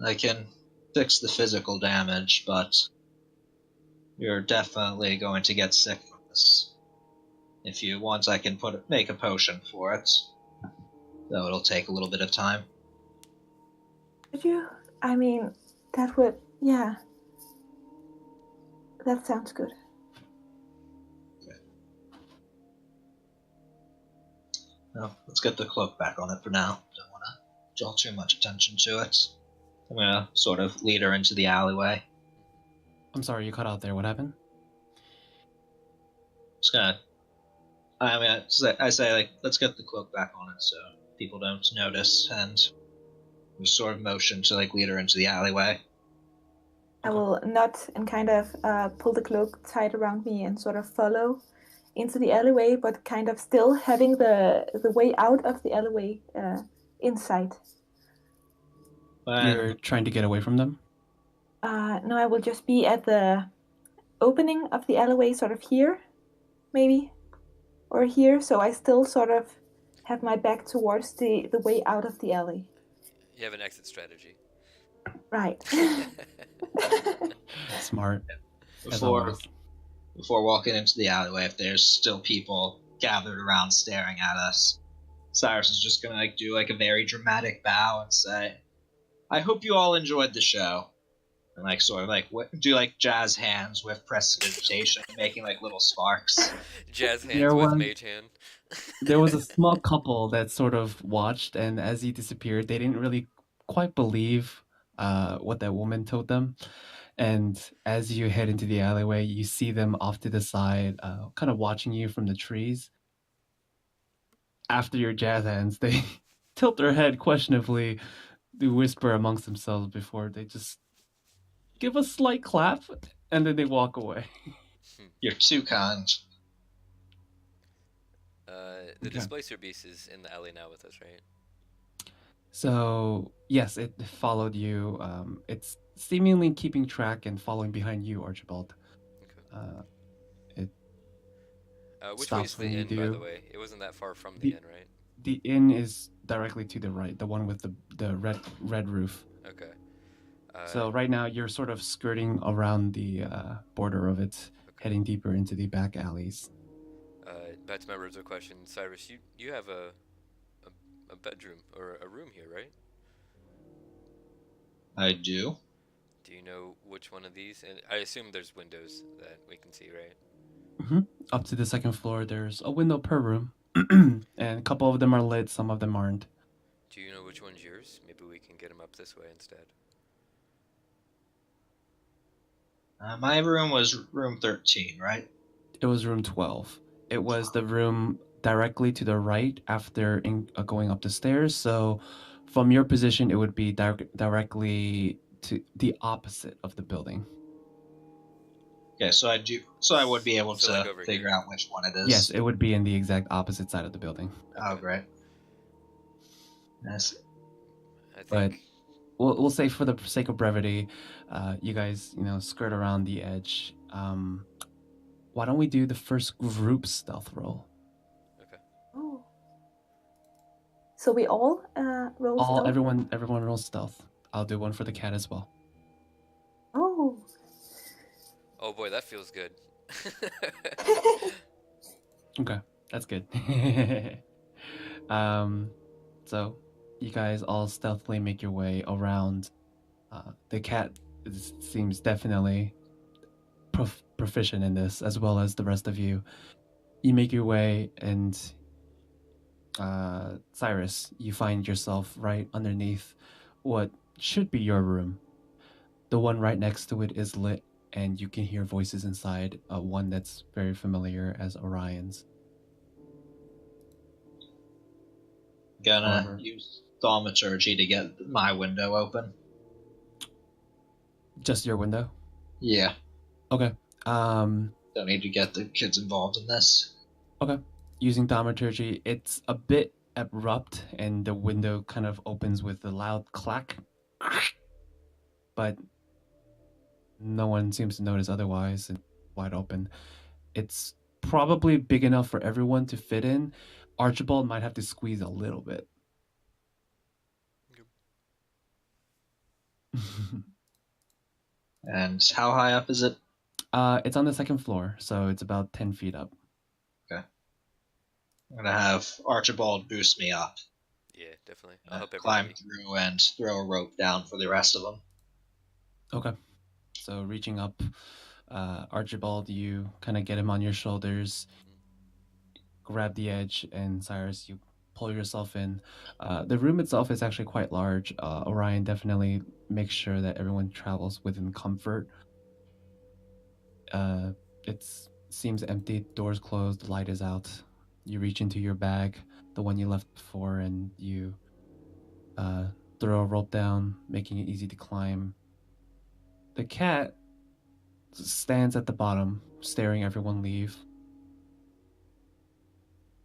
I can fix the physical damage, but you're definitely going to get sick from this. If you want, I can make a potion for it. Though it'll take a little bit of time. Could you? I mean, that would, yeah. That sounds good. Okay. Well, let's get the cloak back on it for now. Don't want to draw too much attention to it. I'm gonna sort of lead her into the alleyway. I'm sorry, you cut out there. What happened? Just gonna. I say, like, let's get the cloak back on it so people don't notice, and we sort of motion to, like, lead her into the alleyway. I will nod and kind of pull the cloak tight around me and sort of follow into the alleyway, but kind of still having the way out of the alleyway in sight. You're trying to get away from them? No, I will just be at the opening of the alleyway, sort of here, maybe, or here, so I still sort of have my back towards the way out of the alley. You have an exit strategy. Right. Smart. Before walking into the alleyway, if there's still people gathered around staring at us, Cyrus is just gonna do a very dramatic bow and say, "I hope you all enjoyed the show," and sort of do jazz hands with prestidigitation, making little sparks. Jazz hands with mage hand. There was a small couple that sort of watched, and as he disappeared, they didn't really quite believe what that woman told them. And as you head into the alleyway, you see them off to the side, kind of watching you from the trees. After your jazz hands, they tilt their head questionably, they whisper amongst themselves before they just give a slight clap, and then they walk away. You're too kind. The Displacer Beast is in the alley now with us, right? So, yes, it followed you. It's seemingly keeping track and following behind you, Archibald. Okay. Which way is the inn, by the way? It wasn't that far from the inn, right? The inn is directly to the right, the one with the red roof. Okay. So right now you're sort of skirting around the border of it, heading deeper into the back alleys. Back to my original question, Cyrus, you have a bedroom or a room here, right? I do. Do you know which one of these? And I assume there's windows that we can see, right? Mm-hmm. Up to the second floor, there's a window per room, and a couple of them are lit, some of them aren't. Do you know which one's yours? Maybe we can get them up this way instead. My room was room 13, right? It was room 12. It was the room directly to the right after going up the stairs. So from your position, it would be directly to the opposite of the building. Okay, so I would be able to figure out which one it is. Yes, it would be in the exact opposite side of the building. Oh, great. Yes. But we'll say for the sake of brevity, you guys, skirt around the edge. Why don't we do the first group stealth roll? Okay. Oh. So we all roll stealth? Everyone rolls stealth. I'll do one for the cat as well. Oh. Oh boy, that feels good. Okay, that's good. So you guys all stealthily make your way around. The cat seems definitely proficient in this, as well as the rest of you. You make your way, and Cyrus, you find yourself right underneath what should be your room. The one right next to it is lit, and you can hear voices inside, one that's very familiar as Orion's. Gonna However, use thaumaturgy to get my window open. just your window? Yeah. Okay. Don't need to get the kids involved in this. Okay. Using thaumaturgy, it's a bit abrupt, and the window kind of opens with a loud clack. But no one seems to notice otherwise, and wide open. It's probably big enough for everyone to fit in. Archibald might have to squeeze a little bit. And how high up is it? It's on the second floor, so it's about 10 feet up. Okay. I'm gonna have Archibald boost me up. Yeah, definitely. I'll help Climb everybody. through and throw a rope down for the rest of them. Okay. So reaching up, Archibald, you kind of get him on your shoulders, grab the edge, and Cyrus, you pull yourself in. The room itself is actually quite large. Orion definitely makes sure that everyone travels within comfort. It seems empty, doors closed, the light is out. You reach into your bag, the one you left before, and you throw a rope down, making it easy to climb. The cat stands at the bottom, staring everyone leave.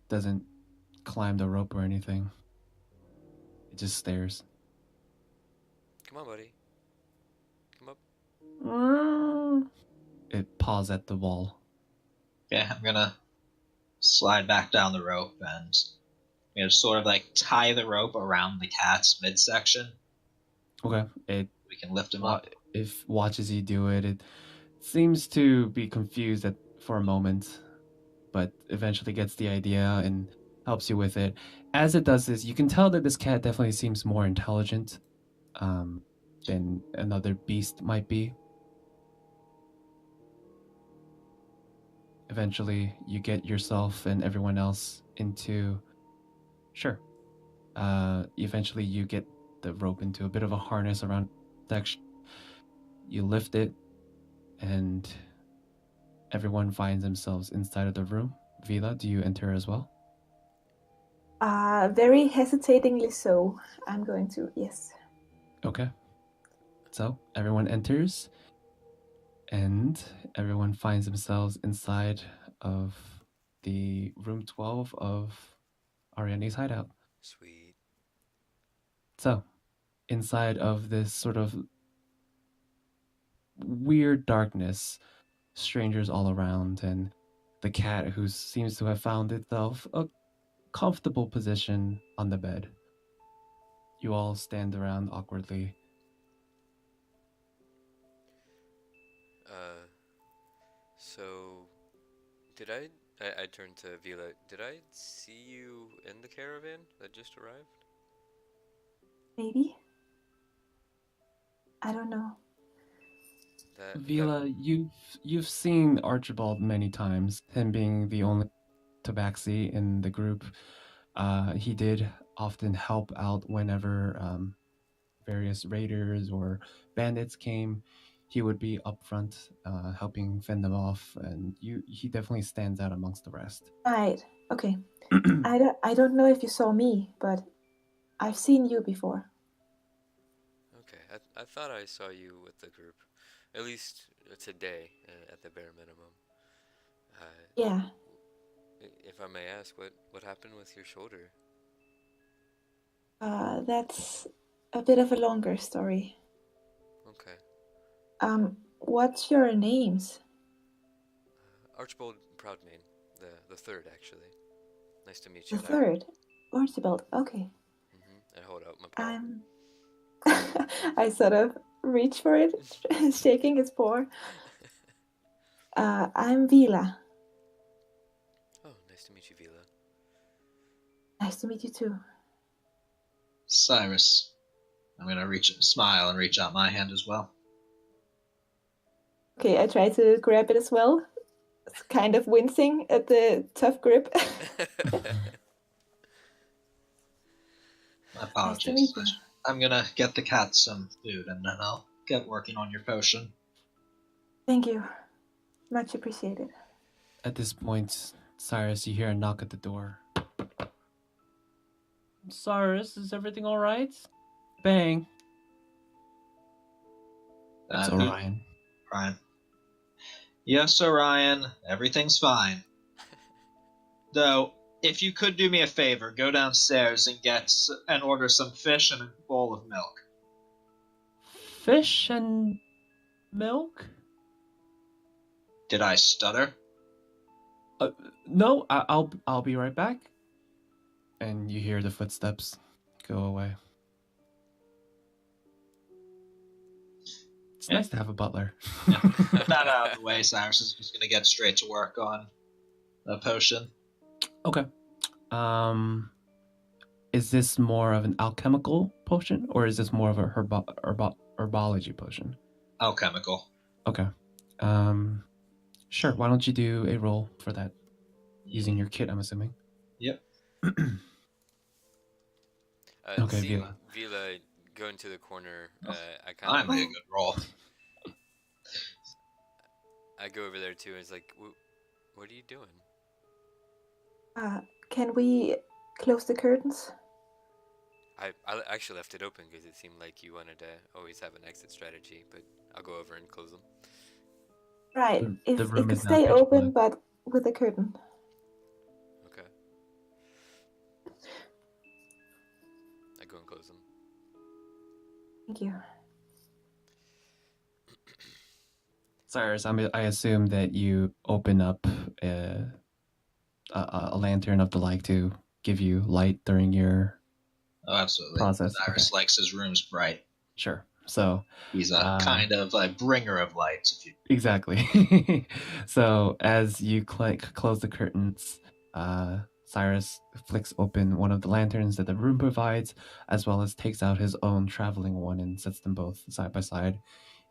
Doesn't climb the rope or anything. It just stares. Come on, buddy. Come up. It paws at the wall. Okay, I'm gonna slide back down the rope and sort of like tie the rope around the cat's midsection. Okay. It We can lift him up. If watches you do it, it seems to be confused for a moment, but eventually gets the idea and helps you with it. As it does this, you can tell that this cat definitely seems more intelligent than another beast might be. Eventually, you get yourself and everyone else into... Sure. Eventually, you get the rope into a bit of a harness around section. You lift it, and everyone finds themselves inside of the room. Vila, do you enter as well? Very hesitatingly so. I'm going to, yes. Okay. So, everyone enters, and everyone finds themselves inside of the room 12 of Ariane's hideout. Sweet. So, inside of this sort of weird darkness, strangers all around, and the cat who seems to have found itself a comfortable position on the bed. You all stand around awkwardly. So, did I turned to Vila. Did I see you in the caravan that just arrived? Maybe? I don't know. Vila, you've seen Archibald many times, him being the only tabaxi in the group. He did often help out whenever various raiders or bandits came. He would be up front, helping fend them off, and he definitely stands out amongst the rest. Right. Okay. I don't know if you saw me, but I've seen you before. Okay, I thought I saw you with the group, at least today, at the bare minimum. Yeah. If I may ask, what happened with your shoulder? That's a bit of a longer story. Okay. What's your names? Archibald Proudmane, the third actually. Nice to meet The you. third, Archibald. Okay. I hold out my paw. I sort of reach for it, shaking his paw. I'm Vila. Oh, nice to meet you, Vila. Nice to meet you too. Cyrus. I'm gonna smile and reach out my hand as well. Okay, I try to grab it as well. It's kind of wincing at the tough grip. My apologies. Nice to meet you. I'm gonna get the cat some food and then I'll get working on your potion. Thank you. Much appreciated. At this point, Cyrus, you hear a knock at the door. Cyrus, is everything all right? Bang. It's Orion. Ryan. Yes, Orion. Everything's fine. Though, if you could do me a favor, go downstairs and order some fish and a bowl of milk. Fish and milk? Did I stutter? No, I'll be right back. And you hear the footsteps go away. It's nice to have a butler. Yeah. With that out of the way, Cyrus is just going to get straight to work on a potion. Okay. Is this more of an alchemical potion, or is this more of a herbology potion? Alchemical. Okay. Sure. Why don't you do a roll for that? Using your kit, I'm assuming. Yep. Okay, seeing Vila. Vila go into the corner, I kind Finally, a good roll. I go over there too, and it's like, what are you doing? Can we close the curtains? I actually left it open because it seemed like you wanted to always have an exit strategy, but I'll go over and close them. Right. If the it room could is now stay pitch open, black. but with a curtain. Okay. I go and close them. Thank you. Cyrus, I assume that you open up a lantern of the like to give you light during your Absolutely. process. Cyrus likes his rooms bright. Sure. So he's a kind of a bringer of lights. Exactly. So as you close the curtains, Cyrus flicks open one of the lanterns that the room provides, as well as takes out his own traveling one and sets them both side by side.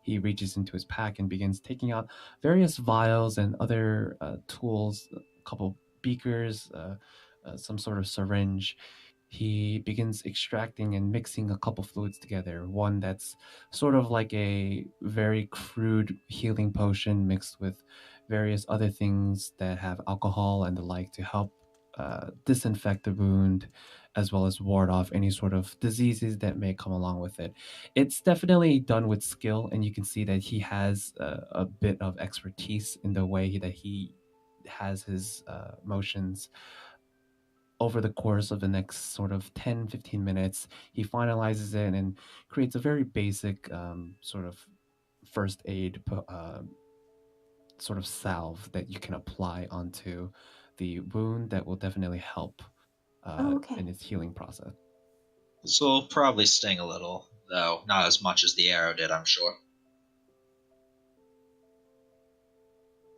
He reaches into his pack and begins taking out various vials and other tools, a couple beakers, some sort of syringe. He begins extracting and mixing a couple fluids together. One that's sort of like a very crude healing potion mixed with various other things that have alcohol and the like to help disinfect the wound, as well as ward off any sort of diseases that may come along with it. It's definitely done with skill, and you can see that he has a bit of expertise in the way that he has his motions. Over the course of the next sort of 10-15 minutes, he finalizes it and creates a very basic sort of first aid sort of salve that you can apply onto the wound that will definitely help Okay. in its healing process. This will probably sting a little, though not as much as the arrow did, I'm sure.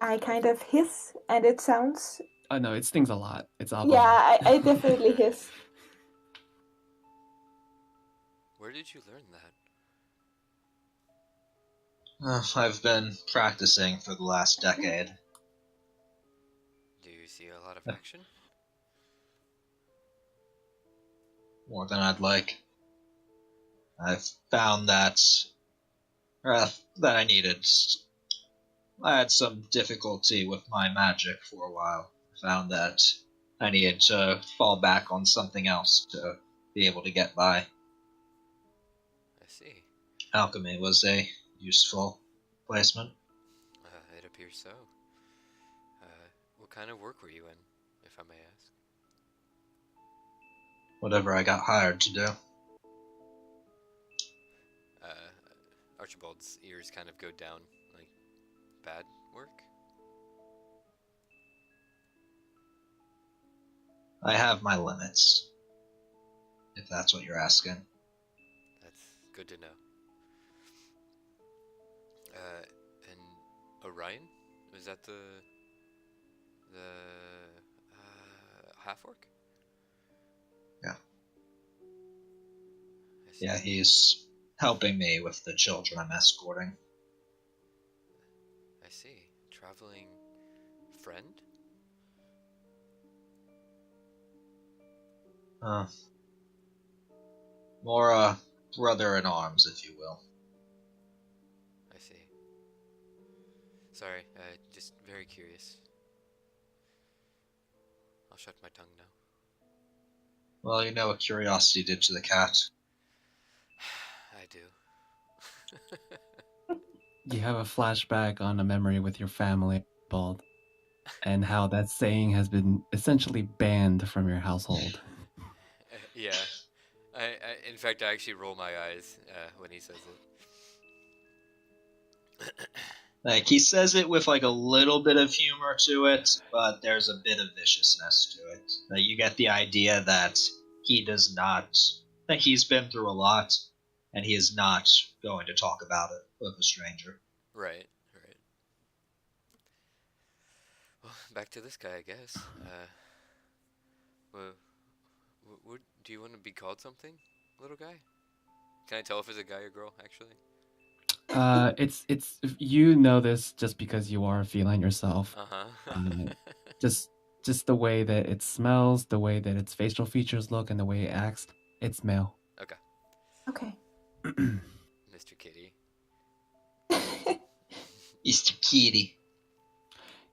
I kind of hiss, and it sounds... No, it stings a lot. It's alcohol. Yeah, I definitely hiss. Where did you learn that? I've been practicing for the last decade. Do you see a lot of action? More than I'd like. I've found that I needed. I had some difficulty with my magic for a while. I found that I needed to fall back on something else to be able to get by. I see. Alchemy was a useful placement. It appears so. What kind of work were you in, if I may ask? Whatever I got hired to do. Archibald's ears kind of go down, like, bad work? I have my limits, if that's what you're asking. That's good to know. And Orion? Was that the half-orc? Yeah. I see. Yeah, he's helping me with the children I'm escorting. I see. Traveling friend? More a brother in arms, if you will. I see. Sorry, just very curious. I'll shut my tongue now. Well, you know what curiosity did to the cat. I do. You have a flashback on a memory with your family, Bald, and how that saying has been essentially banned from your household. Yeah. In fact, I actually roll my eyes when he says it. Like, he says it with, like, a little bit of humor to it, but there's a bit of viciousness to it. Like, you get the idea that he does not... that he's been through a lot, and he is not going to talk about it with a stranger. Right. Well, back to this guy, I guess. Well, do you want to be called something, little guy? Can I tell if it's a guy or girl, actually? It's you know this just because you are a feline yourself. Uh-huh. Just the way that it smells, the way that its facial features look, and the way it acts, it's male. Okay. Okay. Mr. Kitty. Mr. Kitty.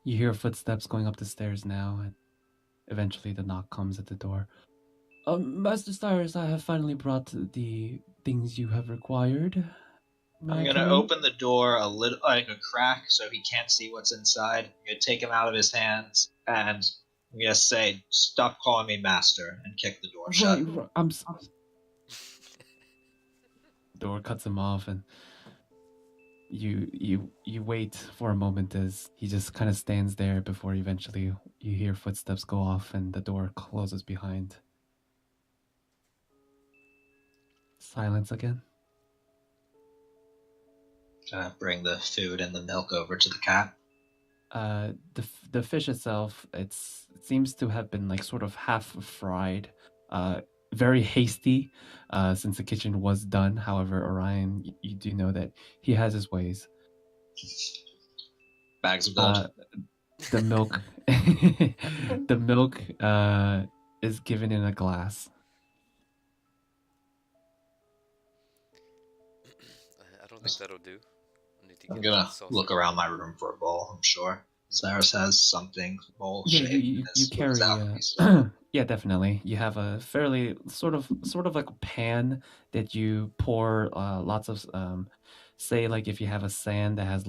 You hear footsteps going up the stairs now, and eventually the knock comes at the door. Master Cyrus, I have finally brought the things you have required. I'm gonna open the door a little, like a crack, so he can't see what's inside. I'm gonna take him out of his hands, and I'm gonna say, "Stop calling me master," and kick the door shut. Right, I'm door cuts him off, and you wait for a moment as he just kind of stands there before eventually you hear footsteps go off and the door closes behind. Silence again. Gonna bring the food and the milk over to the cat. The fish itself, it seems to have been like sort of half fried, very hasty, since the kitchen was done. However, Orion, you do know that he has his ways. Bags of gold. The milk, the milk is given in a glass. I don't think that'll do. I'm gonna look around my room for a bowl. I'm sure Cyrus has something bowl Yeah, shape. you carry. Yeah, definitely. You have a fairly sort of like a pan that you pour lots of say like if you have a sand that has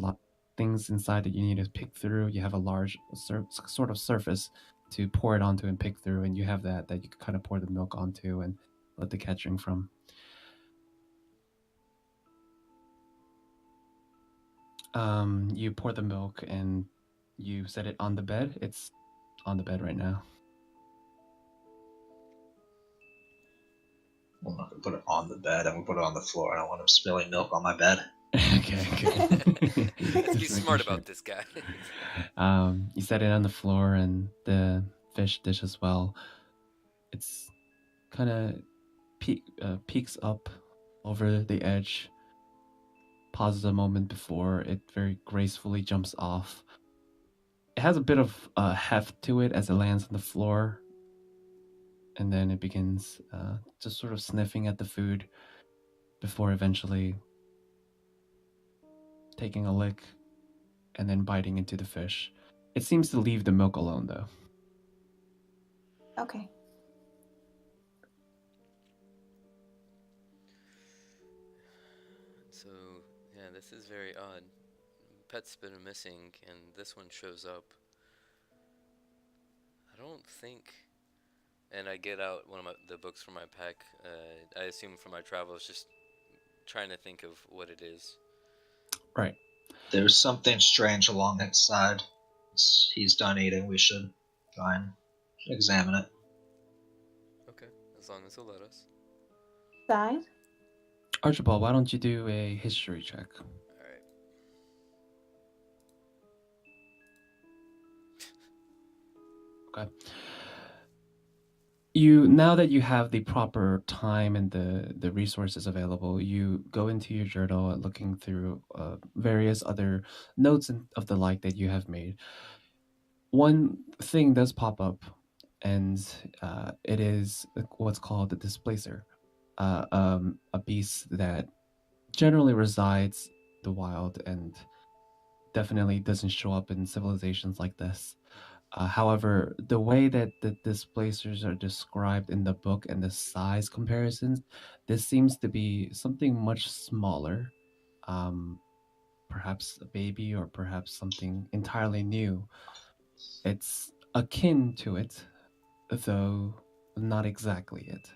things inside that you need to pick through, you have a large sort of surface to pour it onto and pick through, and you have that you can kind of pour the milk onto and let the cat drink from. You pour the milk and you set it on the bed. It's on the bed right now. I'm not gonna put it on the bed. I'm gonna put it on the floor. I don't want him spilling milk on my bed. Okay, good. Let's be smart about this guy. You set it on the floor and the fish dish as well. It's kind of peeks up over the edge, pauses a moment before it very gracefully jumps off. It has a bit of heft to it as it lands on the floor, and then it begins just sort of sniffing at the food before eventually taking a lick and then biting into the fish. It seems to leave the milk alone, though. Okay. So, yeah, this is very odd. Pet's been missing, and this one shows up. I don't think... And I get out one of the books from my pack. I assume from my travels, just trying to think of what it is. Right. There's something strange along its side. He's done eating. We should try and examine it. Okay, as long as he'll let us. Side? Archibald, why don't you do a history check? Alright. Okay. Now that you have the proper time and the resources available, you go into your journal looking through various other notes of the like that you have made. One thing does pop up, and it is what's called the displacer, a beast that generally resides in the wild, and definitely doesn't show up in civilizations like this. However, the way that the displacers are described in the book and the size comparisons, this seems to be something much smaller. Perhaps a baby or perhaps something entirely new. It's akin to it, though not exactly it.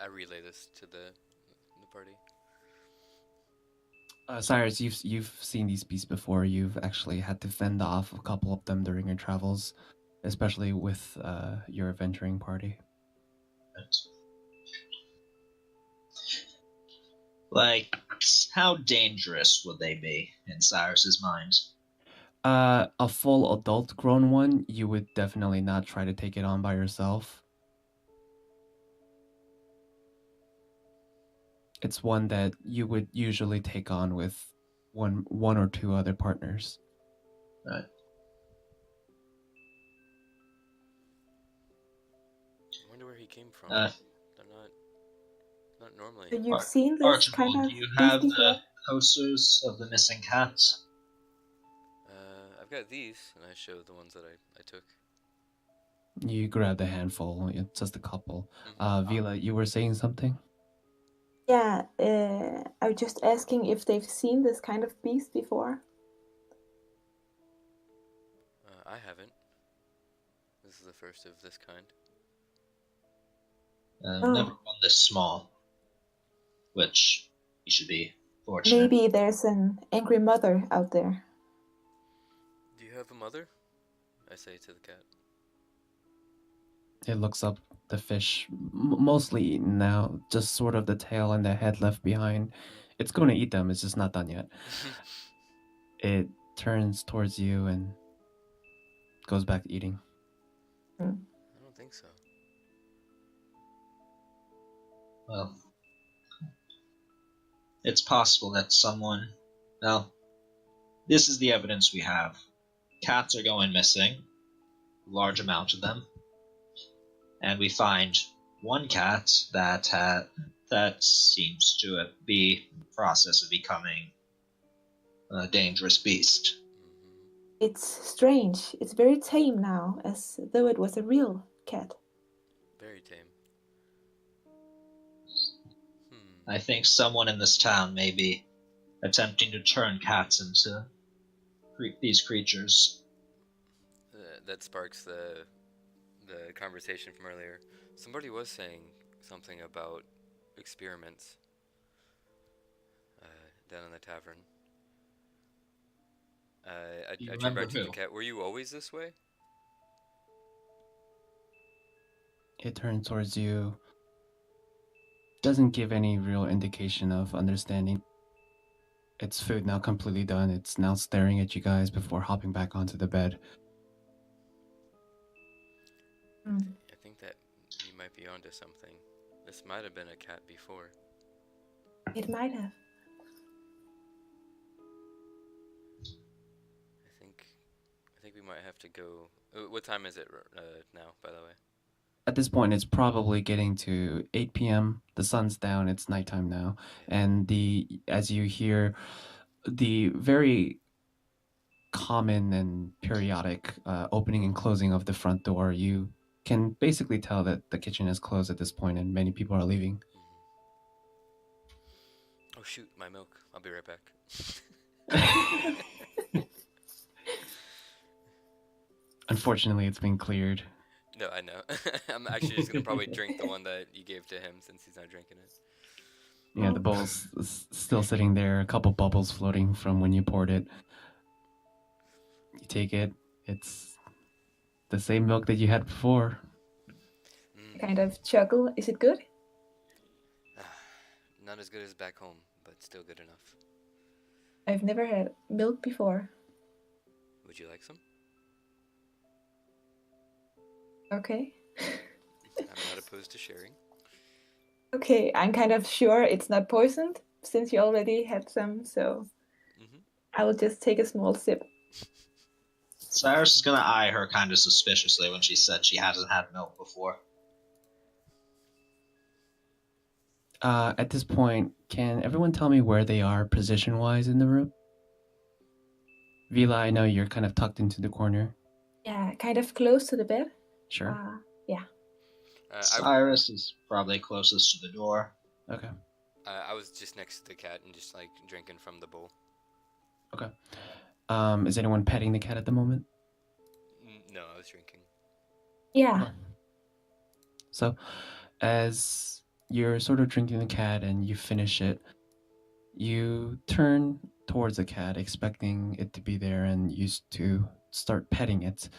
I relay this to the party. Cyrus, you've seen these beasts before. You've actually had to fend off a couple of them during your travels, especially with your adventuring party. Like, how dangerous would they be in Cyrus's mind? A full adult grown one, you would definitely not try to take it on by yourself. It's one that you would usually take on with one or two other partners. Right. I wonder where he came from. Uh, They're not normally. So you've seen this Archibald, kind of do you beast have before? the posters of the missing cats? I've got these, and I show the ones that I took. You grabbed a handful, just a couple. Vila, you were saying something? Yeah, I was just asking if they've seen this kind of beast before. I haven't. This is the first of this kind. Never one this small, which you should be fortunate. Maybe there's an angry mother out there. Do you have a mother? I say to the cat. It looks up the fish, mostly eaten now, just sort of the tail and the head left behind. It's going to eat them, it's just not done yet. It turns towards you and goes back to eating. I don't think so. Well, it's possible that someone... Well, this is the evidence we have. Cats are going missing, a large amount of them. And we find one cat that seems to be in the process of becoming a dangerous beast. It's strange. It's very tame now, as though it was a real cat. Very tame. I think someone in this town may be attempting to turn cats into these creatures. That sparks the conversation from earlier. Somebody was saying something about experiments down in the tavern. I turn back to the cat. Were you always this way? It turns towards you. Doesn't give any real indication of understanding. Its food now completely done. It's now staring at you guys before hopping back onto the bed. I think that you might be onto something. This might have been a cat before. It might have. I think we might have to go. What time is it now, by the way? At this point, it's probably getting to 8 p.m. The sun's down. It's nighttime now, and as you hear the very common and periodic opening and closing of the front door, you can basically tell that the kitchen is closed at this point, and many people are leaving. Oh shoot, my milk. I'll be right back. Unfortunately, it's been cleared. No, I know. I'm actually just gonna probably drink the one that you gave to him since he's not drinking it. Yeah, the bowl's still sitting there, a couple bubbles floating from when you poured it. You take it, it's the same milk that you had before. Kind of chuckle. Is it good? Not as good as back home, but still good enough. I've never had milk before. Would you like some? Okay. I'm not opposed to sharing. Okay, I'm kind of sure it's not poisoned, since you already had some, so I will just take a small sip. Cyrus is gonna eye her kind of suspiciously when she said she hasn't had milk before. At this point, can everyone tell me where they are position-wise in the room? Vila, I know you're kind of tucked into the corner. Yeah, kind of close to the bed. Sure. Yeah. Cyrus is probably closest to the door. Okay. I was just next to the cat and just like drinking from the bowl. Okay. Is anyone petting the cat at the moment? No, I was drinking. Yeah. So, as you're sort of drinking the cat and you finish it, you turn towards the cat, expecting it to be there and used to start petting it.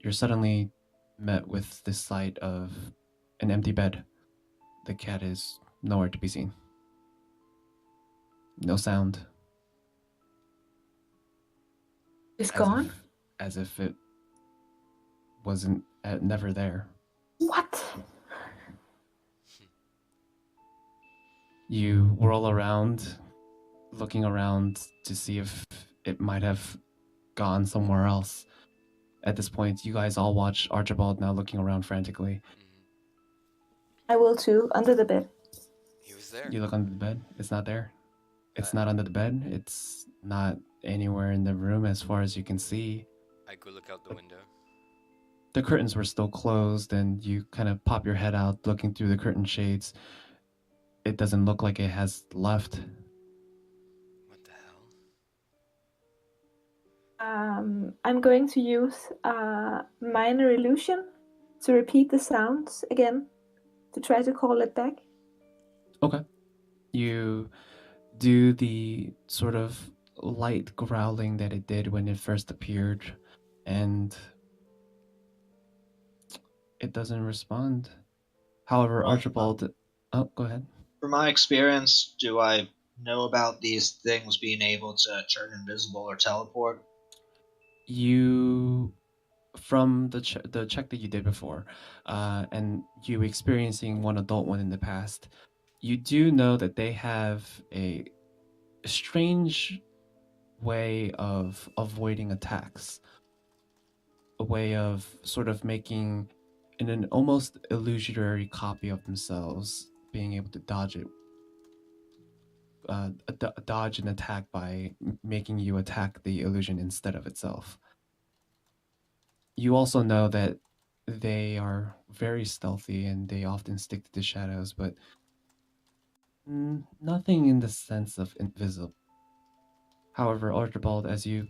You're suddenly met with the sight of an empty bed. The cat is nowhere to be seen. No sound. It's gone? As if it wasn't never there. What? You whirl around, looking around to see if it might have gone somewhere else. At this point, you guys all watch Archibald now looking around frantically. I will too, under the bed. He was there. You look under the bed. It's not there. It's not under the bed. It's not anywhere in the room as far as you can see. I go look out the window. The curtains were still closed, and you kind of pop your head out looking through the curtain shades. It doesn't look like it has left. What the hell? I'm going to use minor illusion to repeat the sounds again to try to call it back. Okay. You do the sort of light growling that it did when it first appeared, and it doesn't respond. However, Archibald... Oh, go ahead. From my experience, do I know about these things being able to turn invisible or teleport? You, from the check that you did before, and you experiencing one adult one in the past, you do know that they have a strange way of avoiding attacks, a way of sort of making an almost illusionary copy of themselves, being able to dodge it, dodge an attack by making you attack the illusion instead of itself. You also know that they are very stealthy and they often stick to the shadows, but nothing in the sense of invisible. However, Archibald, as you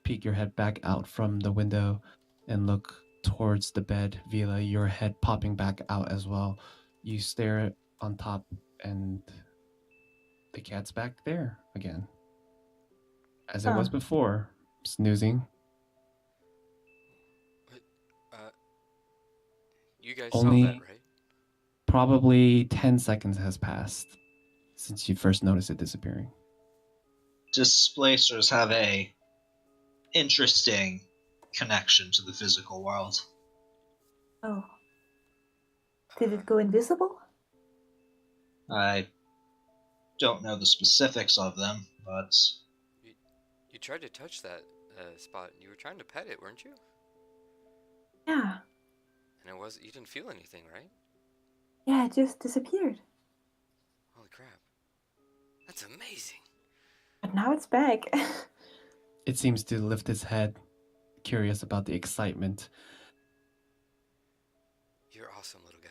peek your head back out from the window and look towards the bed, Vila, your head popping back out as well, you stare on top and the cat's back there again. As it was before, snoozing. You guys Only saw that, right? Probably 10 seconds has passed since you first noticed it disappearing. Displacers have a interesting connection to the physical world. Oh. Did it go invisible? I don't know the specifics of them, but... You tried to touch that spot. You were trying to pet it, weren't you? Yeah. And you didn't feel anything, right? Yeah, it just disappeared. Holy crap. That's amazing. But now it's back. It seems to lift its head, curious about the excitement. You're awesome, little guy.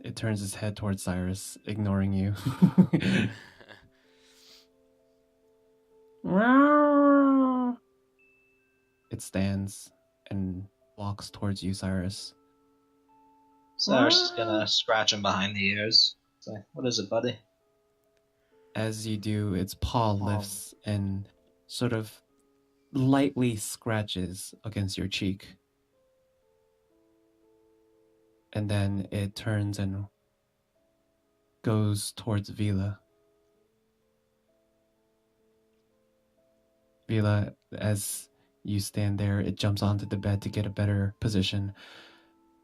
It turns its head towards Cyrus, ignoring you. It stands and walks towards you, Cyrus. Cyrus is gonna scratch him behind the ears. Say, what is it, buddy? As you do, its paw lifts and sort of lightly scratches against your cheek. And then it turns and goes towards Vila. Vila, as you stand there, it jumps onto the bed to get a better position.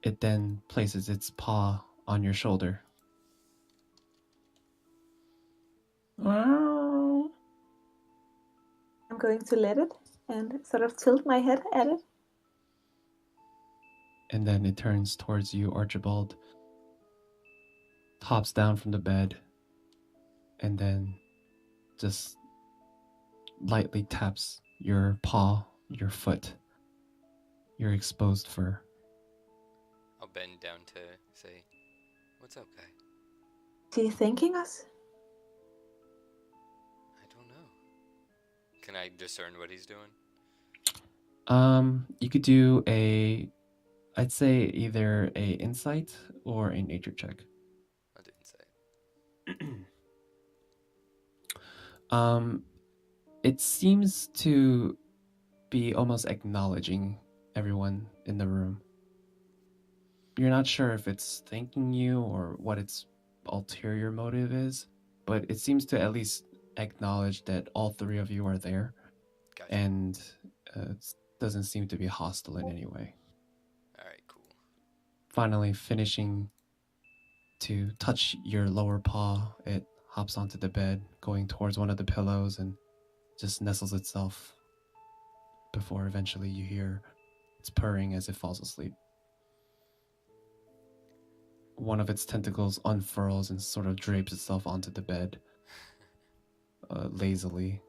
It then places its paw on your shoulder. I'm going to let it and sort of tilt my head at it. and then it turns towards you, Archibald, hops down from the bed, and then just lightly taps your paw, your foot, your exposed fur. I'll bend down to say, "What's up, guy?" Is he thanking us? I don't know. Can I discern what he's doing? You could do I'd say either a insight or a nature check. I didn't say. It seems to be almost acknowledging everyone in the room. You're not sure if it's thanking you or what its ulterior motive is, but it seems to at least acknowledge that all three of you are there. Gotcha. And it doesn't seem to be hostile in any way. Alright, cool. Finally, finishing to touch your lower paw, it hops onto the bed, going towards one of the pillows, and just nestles itself before eventually you hear its purring as it falls asleep. One of its tentacles unfurls and sort of drapes itself onto the bed lazily.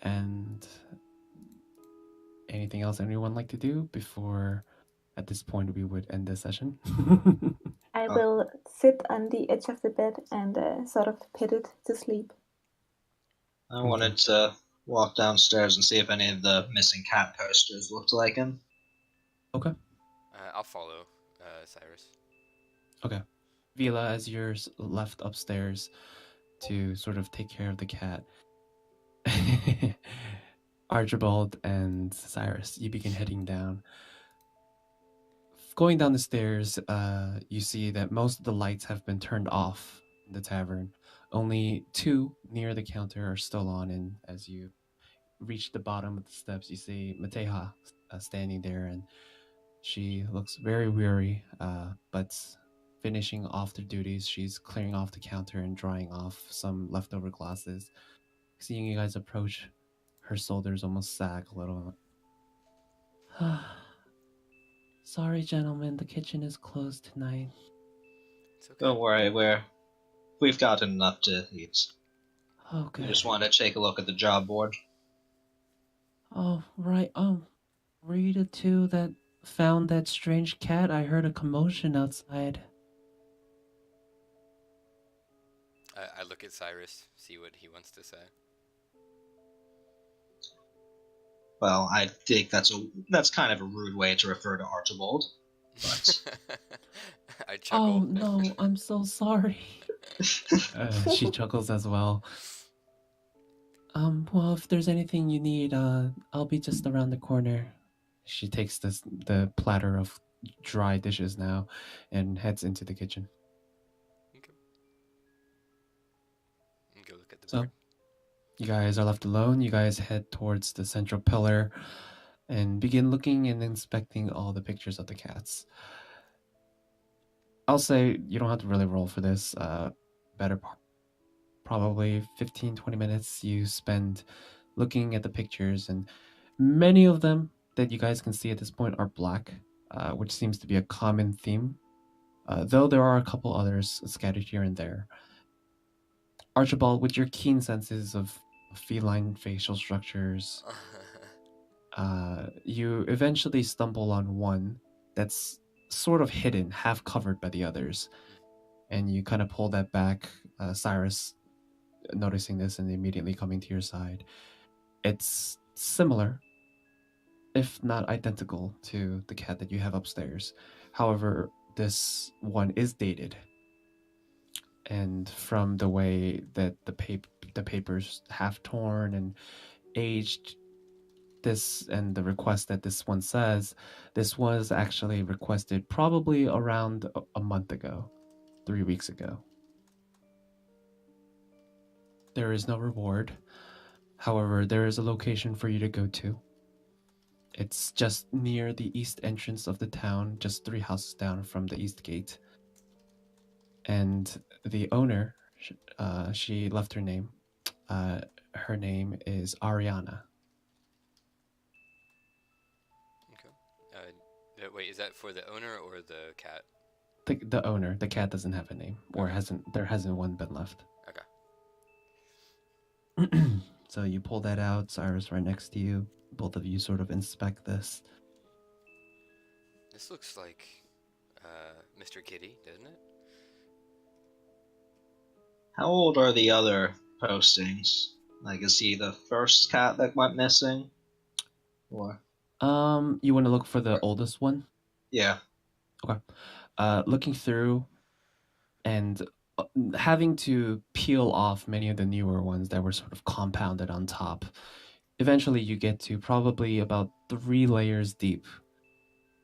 And anything else anyone like to do before, at this point, we would end the session? I will sit on the edge of the bed and sort of pet it to sleep. I wanted to walk downstairs and see if any of the missing cat posters looked like him. Okay. I'll follow Cyrus. Okay. Vila, as you're left upstairs to sort of take care of the cat, Archibald and Cyrus, you begin heading down. Going down the stairs, you see that most of the lights have been turned off in the tavern. Only two near the counter are still on, and as you reach the bottom of the steps, you see Mateja standing there, and she looks very weary, but finishing off their duties, she's clearing off the counter and drying off some leftover glasses. Seeing you guys approach, her shoulders almost sag a little. Sorry, gentlemen, the kitchen is closed tonight. It's okay. Don't worry, we've got enough to eat. Okay. We just wanted to take a look at the job board. Oh, right. Were you the two that found that strange cat? I heard a commotion outside. I look at Cyrus, see what he wants to say. Well, I think that's kind of a rude way to refer to Archibald. But I chuckle. Oh, no, I'm so sorry. She chuckles as well. Well, if there's anything you need, I'll be just around the corner. She takes the platter of dry dishes now and heads into the kitchen. Okay. And go look at the So, board. you guys are left alone. You guys head towards the central pillar and begin looking and inspecting all the pictures of the cats. I'll say you don't have to really roll for this. Better probably 15-20 minutes you spend looking at the pictures, and many of them that you guys can see at this point are black, which seems to be a common theme, though there are a couple others scattered here and there. Archibald, with your keen senses of feline facial structures, you eventually stumble on one that's sort of hidden, half covered by the others, and you kind of pull that back. Cyrus, noticing this and immediately coming to your side. It's similar, if not identical, to the cat that you have upstairs. However, this one is dated, and from the way that the papers half torn and aged, this and the request that this one says, this was actually requested probably around a month ago, 3 weeks ago. There is no reward. However, there is a location for you to go to. It's just near the east entrance of the town, just 3 houses down from the east gate. And the owner, she left her name. Her name is Ariana. Wait, is that for the owner or the cat? The owner. The cat doesn't have a name, or Okay. there hasn't one been left. Okay. So you pull that out, Cyrus right next to you. Both of you sort of inspect this. This looks like Mr. Kitty, doesn't it? How old are the other postings? Like, is he the first cat that went missing? Or You want to look for the oldest one? yeah. Okay. Looking through and having to peel off many of the newer ones that were sort of compounded on top. Eventually, you get to probably about 3 layers deep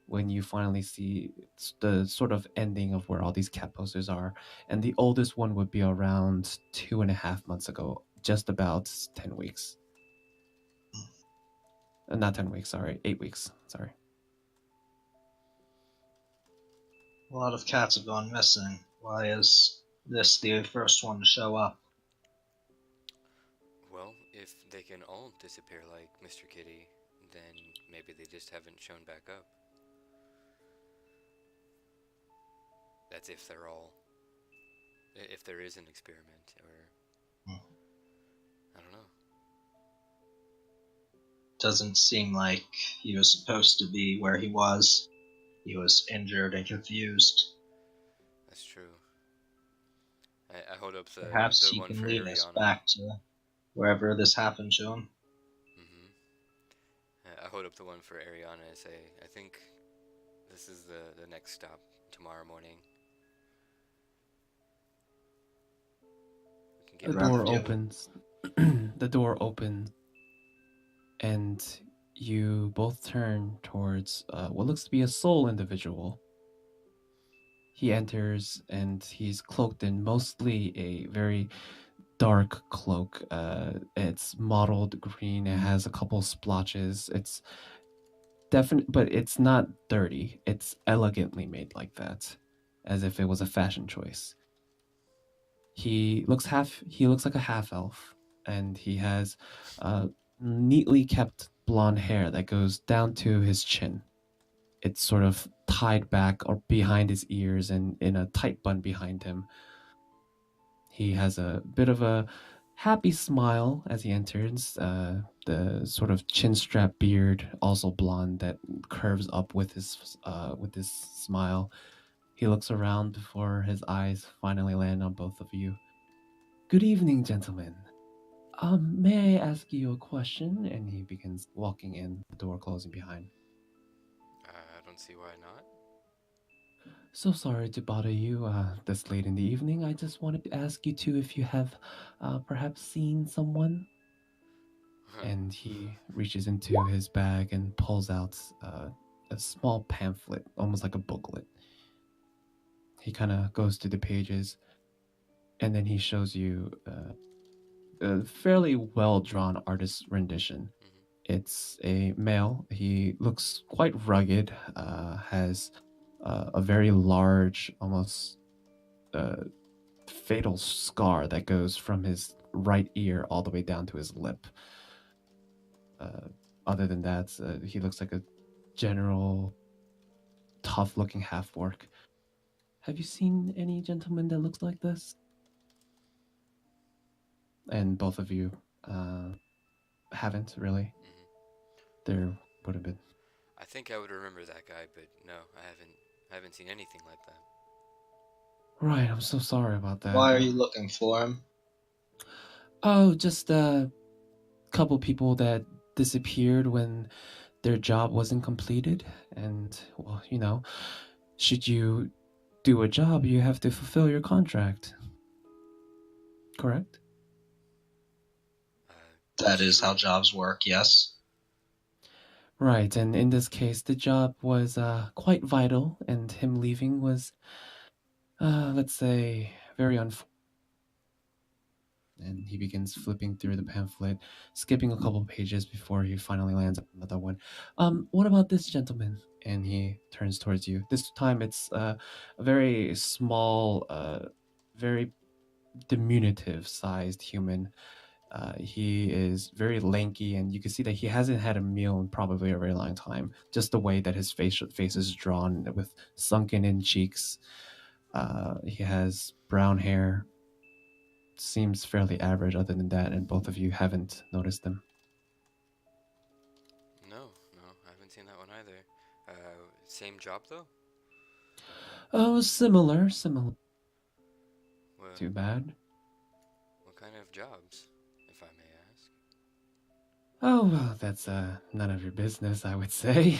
when you finally see the sort of ending of where all these cat posters are. And the oldest one would be around 2.5 months ago, just about 10 weeks. Not 10 weeks, sorry, 8 weeks, sorry. A lot of cats have gone missing. Why is this the first one to show up? Well, if they can all disappear like Mr. Kitty, then maybe they just haven't shown back up. That's if they're all... If there is an experiment, or... I don't know. Doesn't seem like he was supposed to be where he was. He was injured and confused. That's true. I hold up the Perhaps he one can for lead us Ariana. back to wherever this happened to him. I hold up the one for Ariana and say, I think this is the next stop tomorrow morning. The door opens. The door opens, and you both turn towards what looks to be a soul individual. He enters, and he's cloaked in mostly a very dark cloak. It's mottled green. It has a couple splotches. It's definite, but it's not dirty. It's elegantly made like that, as if it was a fashion choice. He looks like a half elf, and he has neatly kept blonde hair that goes down to his chin. It's sort of tied back or behind his ears and in a tight bun behind him. He has a bit of a happy smile as he enters. The sort of chin strap beard, also blonde, that curves up with his smile. He looks around before his eyes finally land on both of you. Good evening, gentlemen. May I ask you a question? And he begins walking in, the door closing behind. I don't see why not. So sorry to bother you this late in the evening. I just wanted to ask you two if you have perhaps seen someone. And he reaches into his bag and pulls out a small pamphlet, almost like a booklet. He kind of goes through the pages, and then he shows you a fairly well-drawn artist's rendition. It's a male. He looks quite rugged, has a very large, almost fatal scar that goes from his right ear all the way down to his lip. Other than that, he looks like a general tough-looking half-orc. Have you seen any gentleman that looks like this? And both of you haven't, really. There would have been. I think I would remember that guy, but no, I haven't seen anything like that. Right, I'm so sorry about that. Why are you looking for him? Oh, just a couple people that disappeared when their job wasn't completed. And, well, you know, should you do a job, you have to fulfill your contract. Correct? That is how jobs work, yes. Right, and in this case, the job was quite vital, and him leaving was, let's say, very unfortunate. And he begins flipping through the pamphlet, skipping a couple pages before he finally lands on another one. What about this gentleman? And he turns towards you. This time it's a very small, very diminutive sized human. He is very lanky, and you can see that he hasn't had a meal in probably a very long time. Just the way that his face is drawn with sunken-in cheeks. He has brown hair. Seems fairly average other than that, and both of you haven't noticed him. No, I haven't seen that one either. Same job though? Oh, similar. Well, Too bad. what kind of jobs, if I may ask? Oh, well, that's none of your business, I would say.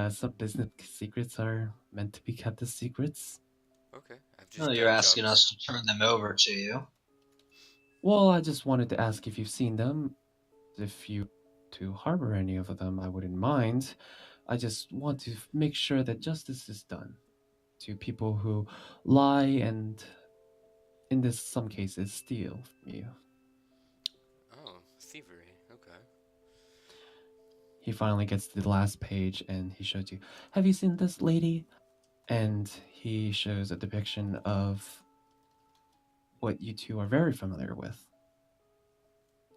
Some business secrets are meant to be kept as secrets. Okay, I've No, just you're done asking jobs. us to turn them over to you. Well, I just wanted to ask if you've seen them. If you to harbor any of them, I wouldn't mind. I just want to make sure that justice is done to people who lie and, in this some cases, steal from you. Oh, thievery. Okay. He finally gets to the last page and he shows you, have you seen this lady? And he shows a depiction of what you two are very familiar with.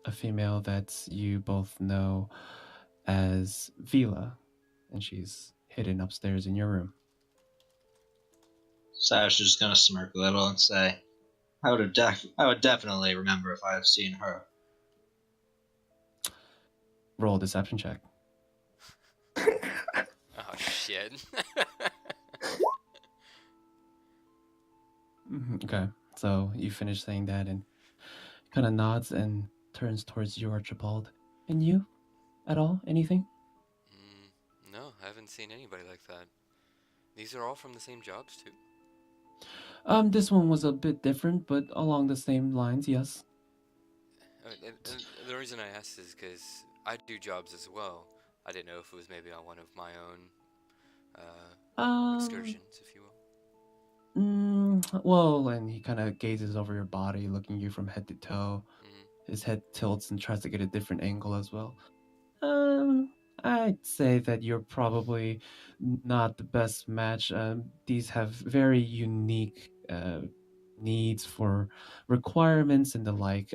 A female that you both know as Vila, and she's hidden upstairs in your room. Sasha's gonna smirk a little and say, I would definitely remember if I had seen her. Roll a deception check. Oh shit. Okay, so you finish saying that and kind of nods and turns towards you, Archibald. And you? At all? Anything? No, I haven't seen anybody like that. These are all from the same jobs too. This one was a bit different, but along the same lines, yes. And the reason I asked is because I do jobs as well. I didn't know if it was maybe on one of my own excursions, if you will. Well, and he kind of gazes over your body, looking you from head to toe. His head tilts and tries to get a different angle as well. I'd say that you're probably not the best match. These have very unique needs for requirements and the like.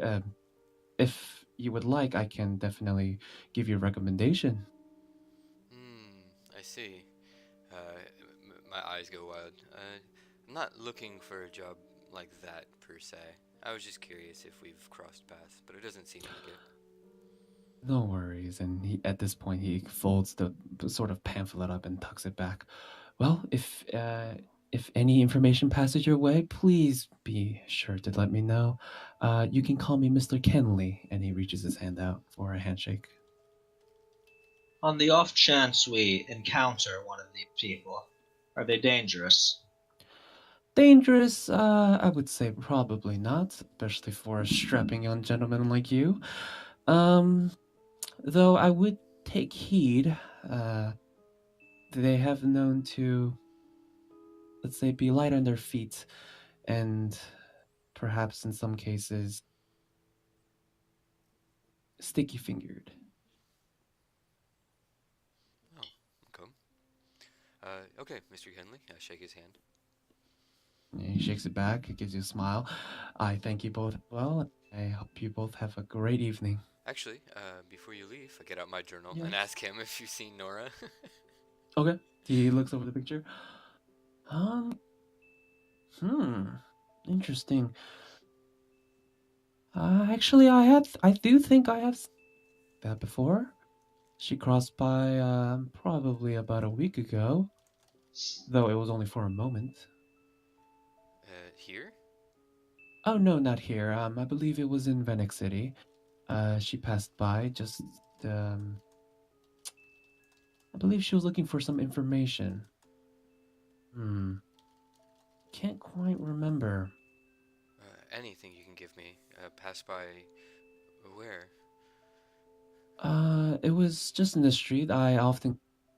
If you would like, I can definitely give you a recommendation. I see. My eyes go wild. I'm not looking for a job like that per se. I was just curious if we've crossed paths, but it doesn't seem like it. No worries. And at this point, he folds the sort of pamphlet up and tucks it back. Well, if any information passes your way, please be sure to let me know. You can call me Mr. Kenley. And he reaches his hand out for a handshake. On the off chance we encounter one of these people, are they dangerous? Dangerous? I would say probably not, especially for a strapping young gentleman like you. Though I would take heed. They have known to, let's say, be light on their feet, and perhaps in some cases, sticky-fingered. Oh, okay. Okay, Mr. Henley. I shake his hand. He shakes it back, gives you a smile. I thank you both well. I hope you both have a great evening. Actually, before you leave, I get out my journal Yes. and ask him if you've seen Nora. Okay. He looks over the picture. Interesting. Actually, I do think I have seen that before. She crossed by probably about a week ago, though it was only for a moment. Here? Oh no, not here. I believe it was in Venice City. She passed by just. I believe she was looking for some information. Can't quite remember. Anything you can give me. Pass by where? It was just in the street. I often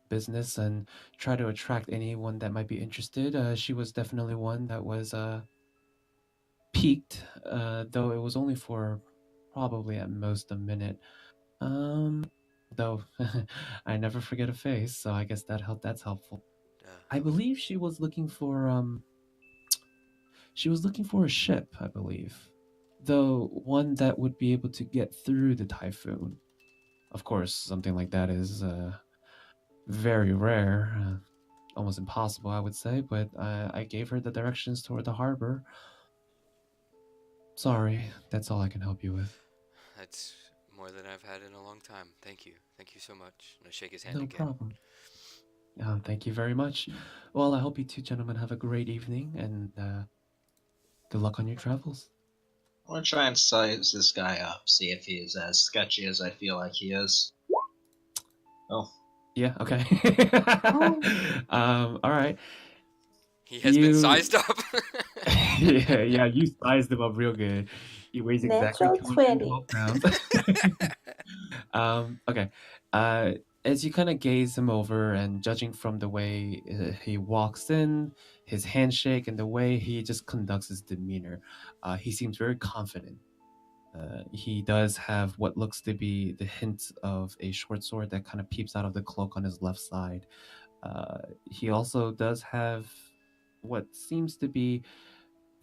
business and try to attract anyone that might be interested. She was definitely one that was piqued, though it was only for probably at most a minute. Though I never forget a face, so I guess that's helpful. I believe she was looking for a ship, I believe. though one that would be able to get through the typhoon. Of course, something like that is very rare, almost impossible, I would say, but I gave her the directions toward the harbor. Sorry, that's all I can help you with. That's more than I've had in a long time. Thank you. Thank you so much. And I shake his hand No again. problem. Thank you very much. Well, I hope you two gentlemen have a great evening, and good luck on your travels. I want to try and size this guy up, see if he is as sketchy as I feel like he is. Oh. Yeah, okay. Oh. All right. He has been sized up. yeah, you sized him up real good. He weighs exactly Natural 212 pounds. Okay. As you kind of gaze him over, and judging from the way he walks in, his handshake, and the way he just conducts his demeanor, he seems very confident. He does have what looks to be the hint of a short sword that kind of peeps out of the cloak on his left side. He also does have what seems to be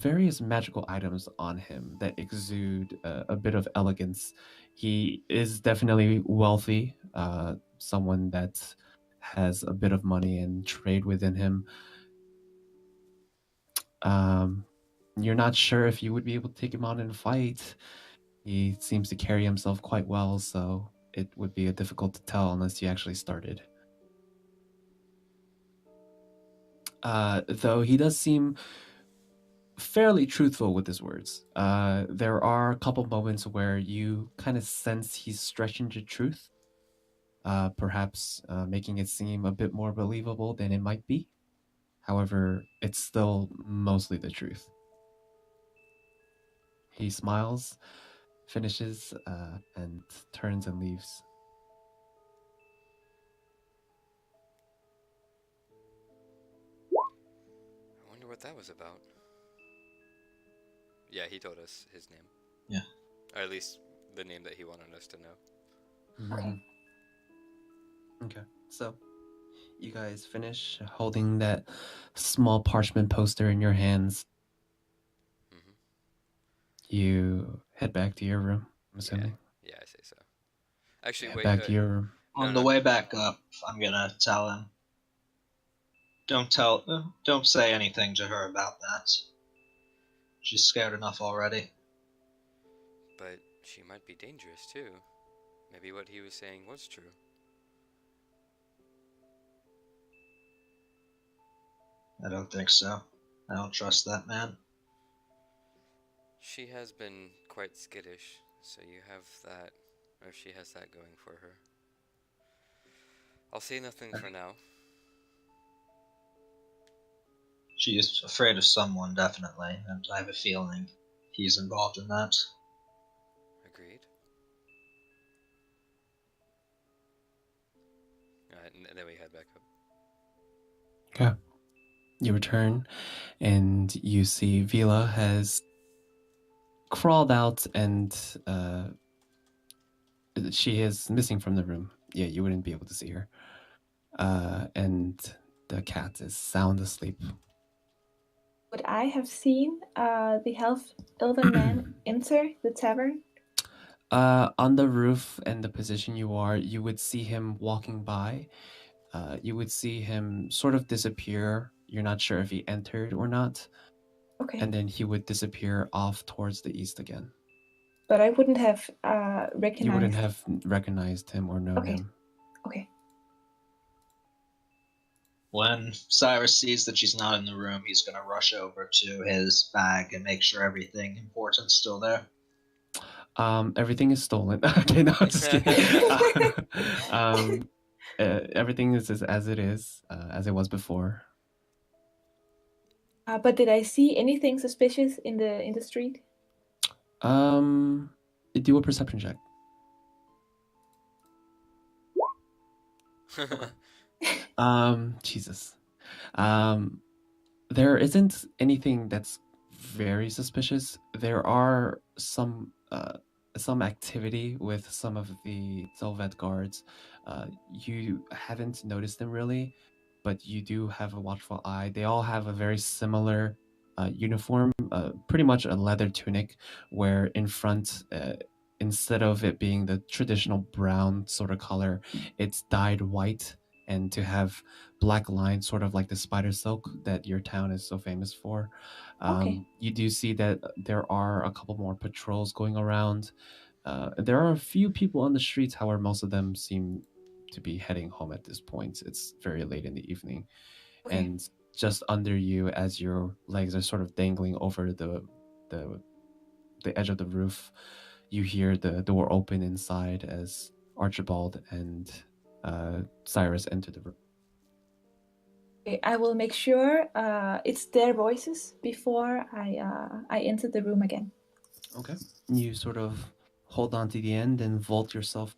various magical items on him that exude a bit of elegance. He is definitely wealthy, someone that has a bit of money and trade within him. You're not sure if you would be able to take him on in a fight. He seems to carry himself quite well, so it would be difficult to tell unless you actually started. Though he does seem fairly truthful with his words. There are a couple moments where you kind of sense he's stretching the truth, perhaps making it seem a bit more believable than it might be. However, it's still mostly the truth. He smiles, finishes, and turns and leaves. I wonder what that was about. Yeah, he told us his name. Yeah. Or at least the name that he wanted us to know. Okay. Okay, so you guys finish holding that small parchment poster in your hands. Mm-hmm. You head back to your room, I'm assuming. Yeah, I say so. Actually, Head wait. back to your room. On the way back up, I'm gonna tell him. Don't say anything to her about that. She's scared enough already. But she might be dangerous too. Maybe what he was saying was true. I don't think so. I don't trust that man. She has been quite skittish, so you have that, or she has that going for her. I'll say nothing for now. She is afraid of someone, definitely, and I have a feeling he's involved in that. Agreed. And then we head back up. Okay. You return, and you see Vila has crawled out, and she is missing from the room. Yeah, you wouldn't be able to see her. And the cat is sound asleep. Would I have seen the elven man enter the tavern? On the roof and the position you are, you would see him walking by. You would see him sort of disappear. You're not sure if he entered or not. Okay. And then he would disappear off towards the east again. But I wouldn't have recognized. You wouldn't have recognized him or known him. Okay. When Cyrus sees that she's not in the room, he's gonna rush over to his bag and make sure everything important's still there. Everything is stolen. Okay, no, I'm just kidding. Everything is as it is, as it was before. But did I see anything suspicious in the street? Do a perception check. Jesus. There isn't anything that's very suspicious. There are some activity with some of the Zelvet guards. You haven't noticed them really, but you do have a watchful eye. They all have a very similar uniform, pretty much a leather tunic, where in front, instead of it being the traditional brown sort of color, it's dyed white, and to have black lines, sort of like the spider silk that your town is so famous for. Okay. You do see that there are a couple more patrols going around. There are a few people on the streets, however, most of them seem to be heading home at this point. It's very late in the evening. Okay. And just under you, as your legs are sort of dangling over the edge of the roof, you hear the door open inside as Archibald and Cyrus enter the room. Okay, I will make sure it's their voices before I enter the room again. Okay. You sort of hold on to the end and vault yourself,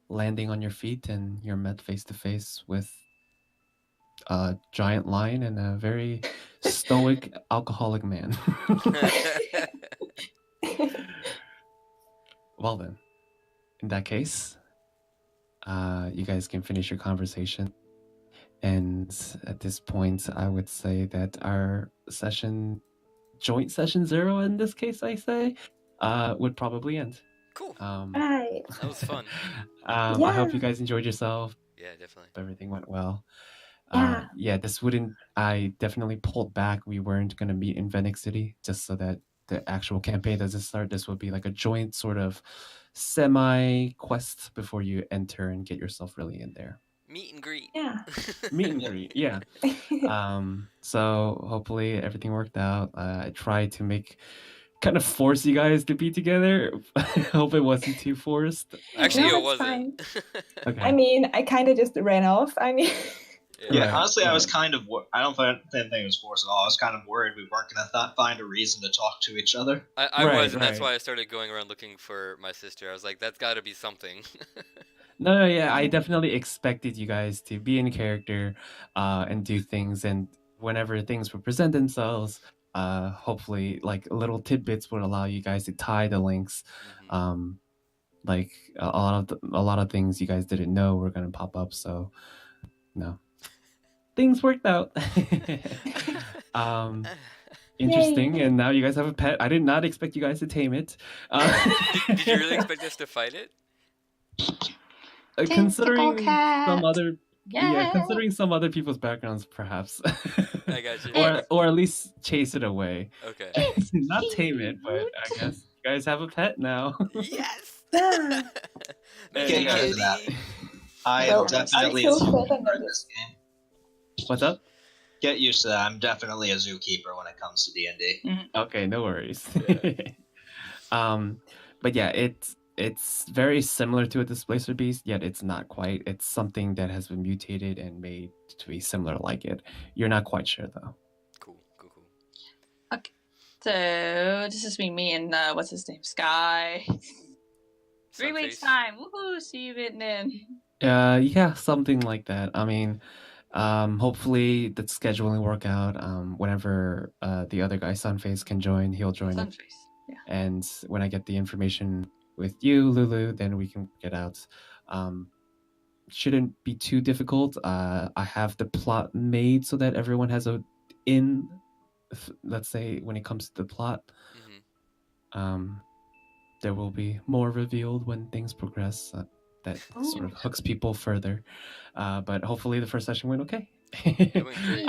landing on your feet, and you're met face to face with a giant lion and a very stoic alcoholic man. Well then, in that case, you guys can finish your conversation. And at this point, I would say that our session, joint session 0 in this case, I say, would probably end. Cool. Right. That was fun. I hope you guys enjoyed yourself. Yeah, definitely. Everything went well. Yeah. I definitely pulled back. We weren't going to meet in Venice City, just so that the actual campaign doesn't start. This would be like a joint sort of semi-quest before you enter and get yourself really in there. Meet and greet. Yeah. Meet and greet, yeah. So hopefully everything worked out. I tried to kind of force you guys to be together. I hope it wasn't too forced. Actually, No, it it's wasn't. Okay. I mean, I kind of just ran off. I mean, Yeah, Right, honestly, I was right. kind of. Didn't think it was forced at all. I was kind of worried we weren't going to find a reason to talk to each other. I Right, was, and that's right. why I started going around looking for my sister. I was like, that's got to be something. No, yeah, I definitely expected you guys to be in character, and do things, and whenever things would present themselves, hopefully, like little tidbits would allow you guys to tie the links. Mhm. Like a lot of things you guys didn't know were gonna pop up. So, no, things worked out. Interesting, Yay. and now you guys have a pet. I did not expect you guys to tame it. Did you really expect us to fight it? Considering cat. some other Yeah. considering some other people's backgrounds, perhaps. I got you. or at least chase it away. Okay. Not tame it, but I guess you guys have a pet now. Yes. Yeah. Get used to that. I Well, am definitely I'm a so zookeeper fed in up this game. What's up? Get used to that. I'm definitely a zookeeper when it comes to D&D. Okay, no worries. Yeah. But yeah, it's very similar to a displacer beast, yet it's not quite. It's something that has been mutated and made to be similar like it. You're not quite sure though. Cool. So this is me and what's his name, Sky. 3 weeks Sunface. time. Woohoo! See you getting in. Yeah, something like that. I mean, hopefully the scheduling work out. Whenever the other guy, Sunface, can join, he'll join it. Sunface. Yeah. And when I get the information with you, Lulu, then we can get out. Shouldn't be too difficult. I have the plot made so that everyone has let's say when it comes to the plot. Mhm. There will be more revealed when things progress. That sort of hooks people further. But hopefully the first session went okay. It went great.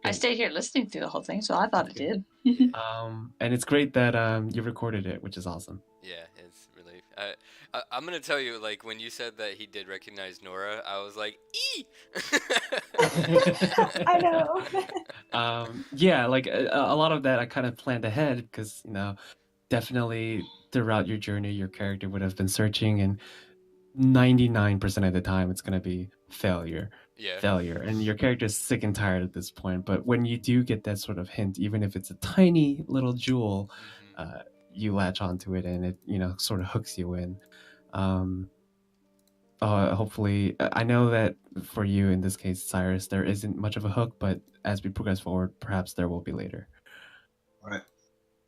I stayed here listening through the whole thing, so I thought it did. And it's great that you recorded it, which is awesome. Yeah, it's really. I'm gonna tell you, like when you said that he did recognize Nora, I was like, "Ee!" I know. Yeah, like a lot of that I kind of planned ahead because definitely throughout your journey, your character would have been searching, and 99% of the time it's going to be failure, and your character is sick and tired at this point. But when you do get that sort of hint, even if it's a tiny little jewel, you latch onto it, and it sort of hooks you in. Hopefully, I know that for you in this case, Cyrus, there isn't much of a hook, but as we progress forward, perhaps there will be later. Right.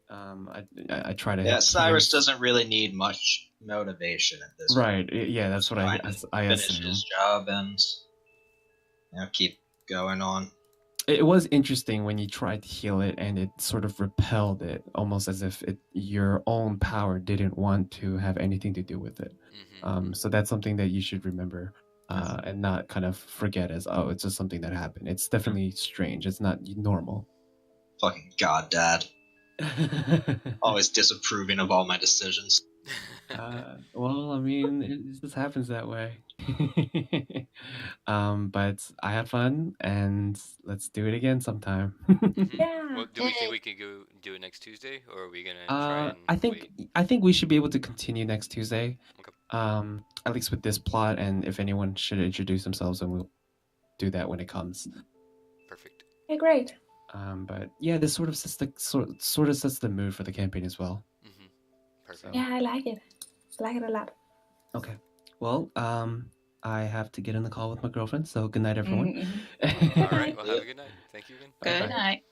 I try to. Yeah, Cyrus doesn't really need much motivation at this point. Right. Yeah, that's what I Finish assume. his job and keep going on. it was interesting when you tried to heal it and it sort of repelled it, almost as if your own power didn't want to have anything to do with it. So that's something that you should remember and not kind of forget as, oh, it's just something that happened. It's definitely strange. It's not normal. Fucking god, Dad. Always disapproving of all my decisions. Well, I mean, it just happens that way. But I had fun, and let's do it again sometime. Yeah. Well, do we think we could go do it next Tuesday, or are we gonna try and wait? I think we should be able to continue next Tuesday. Okay. At least with this plot, and if anyone should introduce themselves, then we'll do that when it comes. Perfect. Okay, great. But yeah, this sort of sets the mood for the campaign as well. Perfect. Yeah, I like it. I like it a lot. Okay. Well, I have to get in the call with my girlfriend, so good night, everyone. All right. Well, have a good night. Thank you again. Good Bye-bye. night.